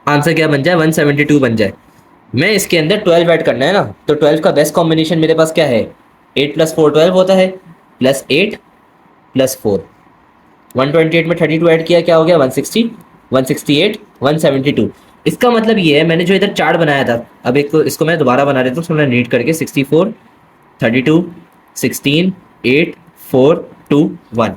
आंसर क्या बन जाए 172 बन जाए। मैं इसके अंदर 12 ऐड करना है ना, तो 12 का बेस्ट कॉम्बिनेशन मेरे पास क्या है, 8 + 4 12 होता है, +8 + 4। 128 में 32 ऐड किया, क्या हो गया 160, 168, 172। इसका मतलब ये है, मैंने जो इधर चार्ट बनाया था, अब एक इसको मैं दोबारा बना देता हूँ, थोड़ा रीड करके। 64, 32, 16, 8, 4, 2, 1।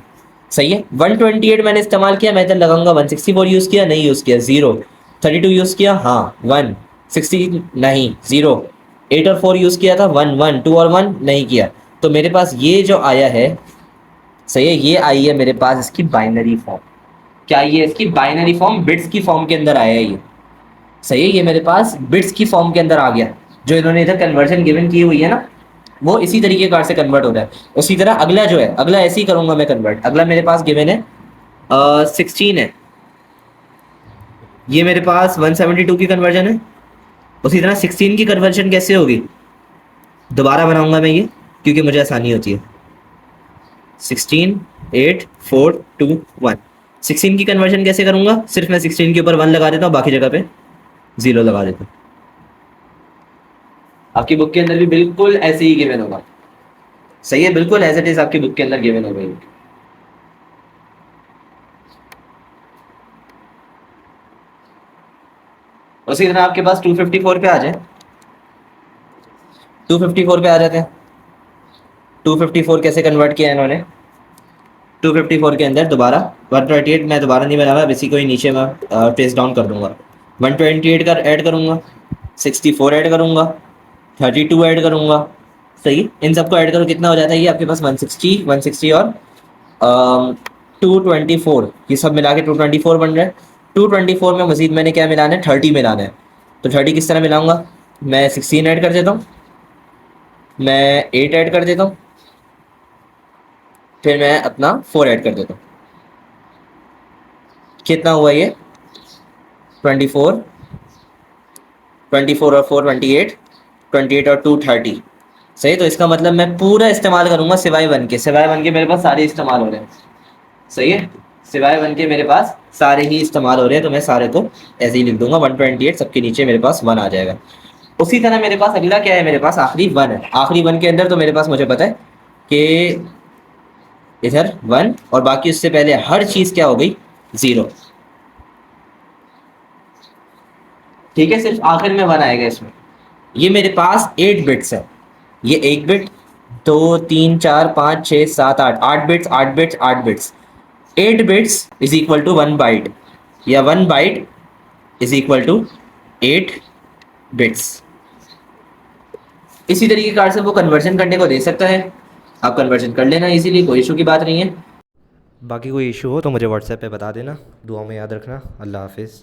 सही है, 128 मैंने इस्तेमाल किया, मैं इधर लगाऊंगा 164 यूज़ किया, नहीं यूज़ किया, 0। 32 यूज़ किया, हाँ 1। 60 नहीं, 0। 8 और 4 यूज़ किया था, 1 1, 2 और 1 नहीं किया। तो मेरे पास ये जो आया है, सही है, ये आई है मेरे पास इसकी बाइनरी फॉर्म। क्या ये इसकी बाइनरी फॉर्म, बिट्स की फॉर्म के अंदर आया है ये। सही है, ये मेरे पास बिट्स की फॉर्म के अंदर आ गया। जो इन्होंने इधर कन्वर्जन गिवन की हुई है ना, वो इसी तरीके कार से कन्वर्ट हो रहा है। उसी तरह अगला जो है, अगला ऐसे ही करूंगा मैं कन्वर्ट। अगला मेरे पास गिवन है 16 है, ये मेरे पास 172 की कन्वर्जन है। उसी तरह 16 की कन्वर्जन कैसे होगी, दोबारा बनाऊंगा मैं ये, क्योंकि मुझे आसानी होती है। 16, 8, 4, 2, 1। 16 की कन्वर्जन कैसे करूंगा, सिर्फ मैं 16 के ऊपर 1 लगा देता हूँ, बाकी जगह पे 0 लगा देता हूँ। आपकी बुक के अंदर भी बिल्कुल ऐसे ही गिवन होगा। सही है, बिल्कुल एज इट इज आपकी बुक के अंदर गिवन हो गई। उसी तरह आपके पास 254 पे आ जाए, 254 पे आ जाते हैं। 254 कैसे कन्वर्ट किया इन्होंने, 254 के अंदर दोबारा 128 मैं दोबारा नहीं बना रहा, अब इसी को ही नीचे मैं ट्रेस डाउन कर दूंगा। 128 का ऐड करूंगा, 64 ऐड करूंगा, 32 ऐड करूंगा। सही, इन सबको ऐड करो, कितना हो जाता है ये आपके पास 160, 160 और 224, ये सब मिला के 224 बन रहा है। 224 में मजीद मैंने क्या मिलाना है, 30 मिलाना है। तो 30 किस तरह मिलाऊंगा, मैं 16 ऐड कर देता हूँ, मैं 8 ऐड कर देता हूँ, फिर मैं अपना 4 ऐड कर देता हूँ। कितना हुआ ये 24, 24 और 4 28, 28 और 2 30। सही, तो इसका मतलब मैं पूरा इस्तेमाल करूंगा सिवाय 1 के। सिवाय 1 के मेरे पास सारे इस्तेमाल हो रहे हैं। सही है, सिवाय 1 के मेरे पास सारे ही इस्तेमाल हो रहे हैं, तो मैं सारे को ऐसे ही लिख दूंगा। 128 सबके नीचे मेरे पास 1 आ जाएगा। उसी तरह मेरे पास अगला क्या है, मेरे पास आखिरी 1 है। आखिरी 1 के अंदर तो मेरे पास मुझे पता है कि इधर 1 और बाकी उससे पहले हर चीज़ क्या हो गई 0। ठीक है, सिर्फ आखिर में 1 आएगा इसमें। ये मेरे पास 8 बिट्स है, ये 1 bit, 2, 3, 4, 5, 6, 7, 8, 8 bits, 8 bits, 8 bits. 8 bits is equal to 1 byte, या 1 byte is equal to 8 bits. इसी तरीके कार से वो कन्वर्जन करने को दे सकता है, आप कन्वर्जन कर लेना इजीली, कोई इशू की बात नहीं है। बाकी कोई इशू हो तो मुझे व्हाट्सएप पे बता देना। दुआ में याद रखना। अल्लाह हाफिज़।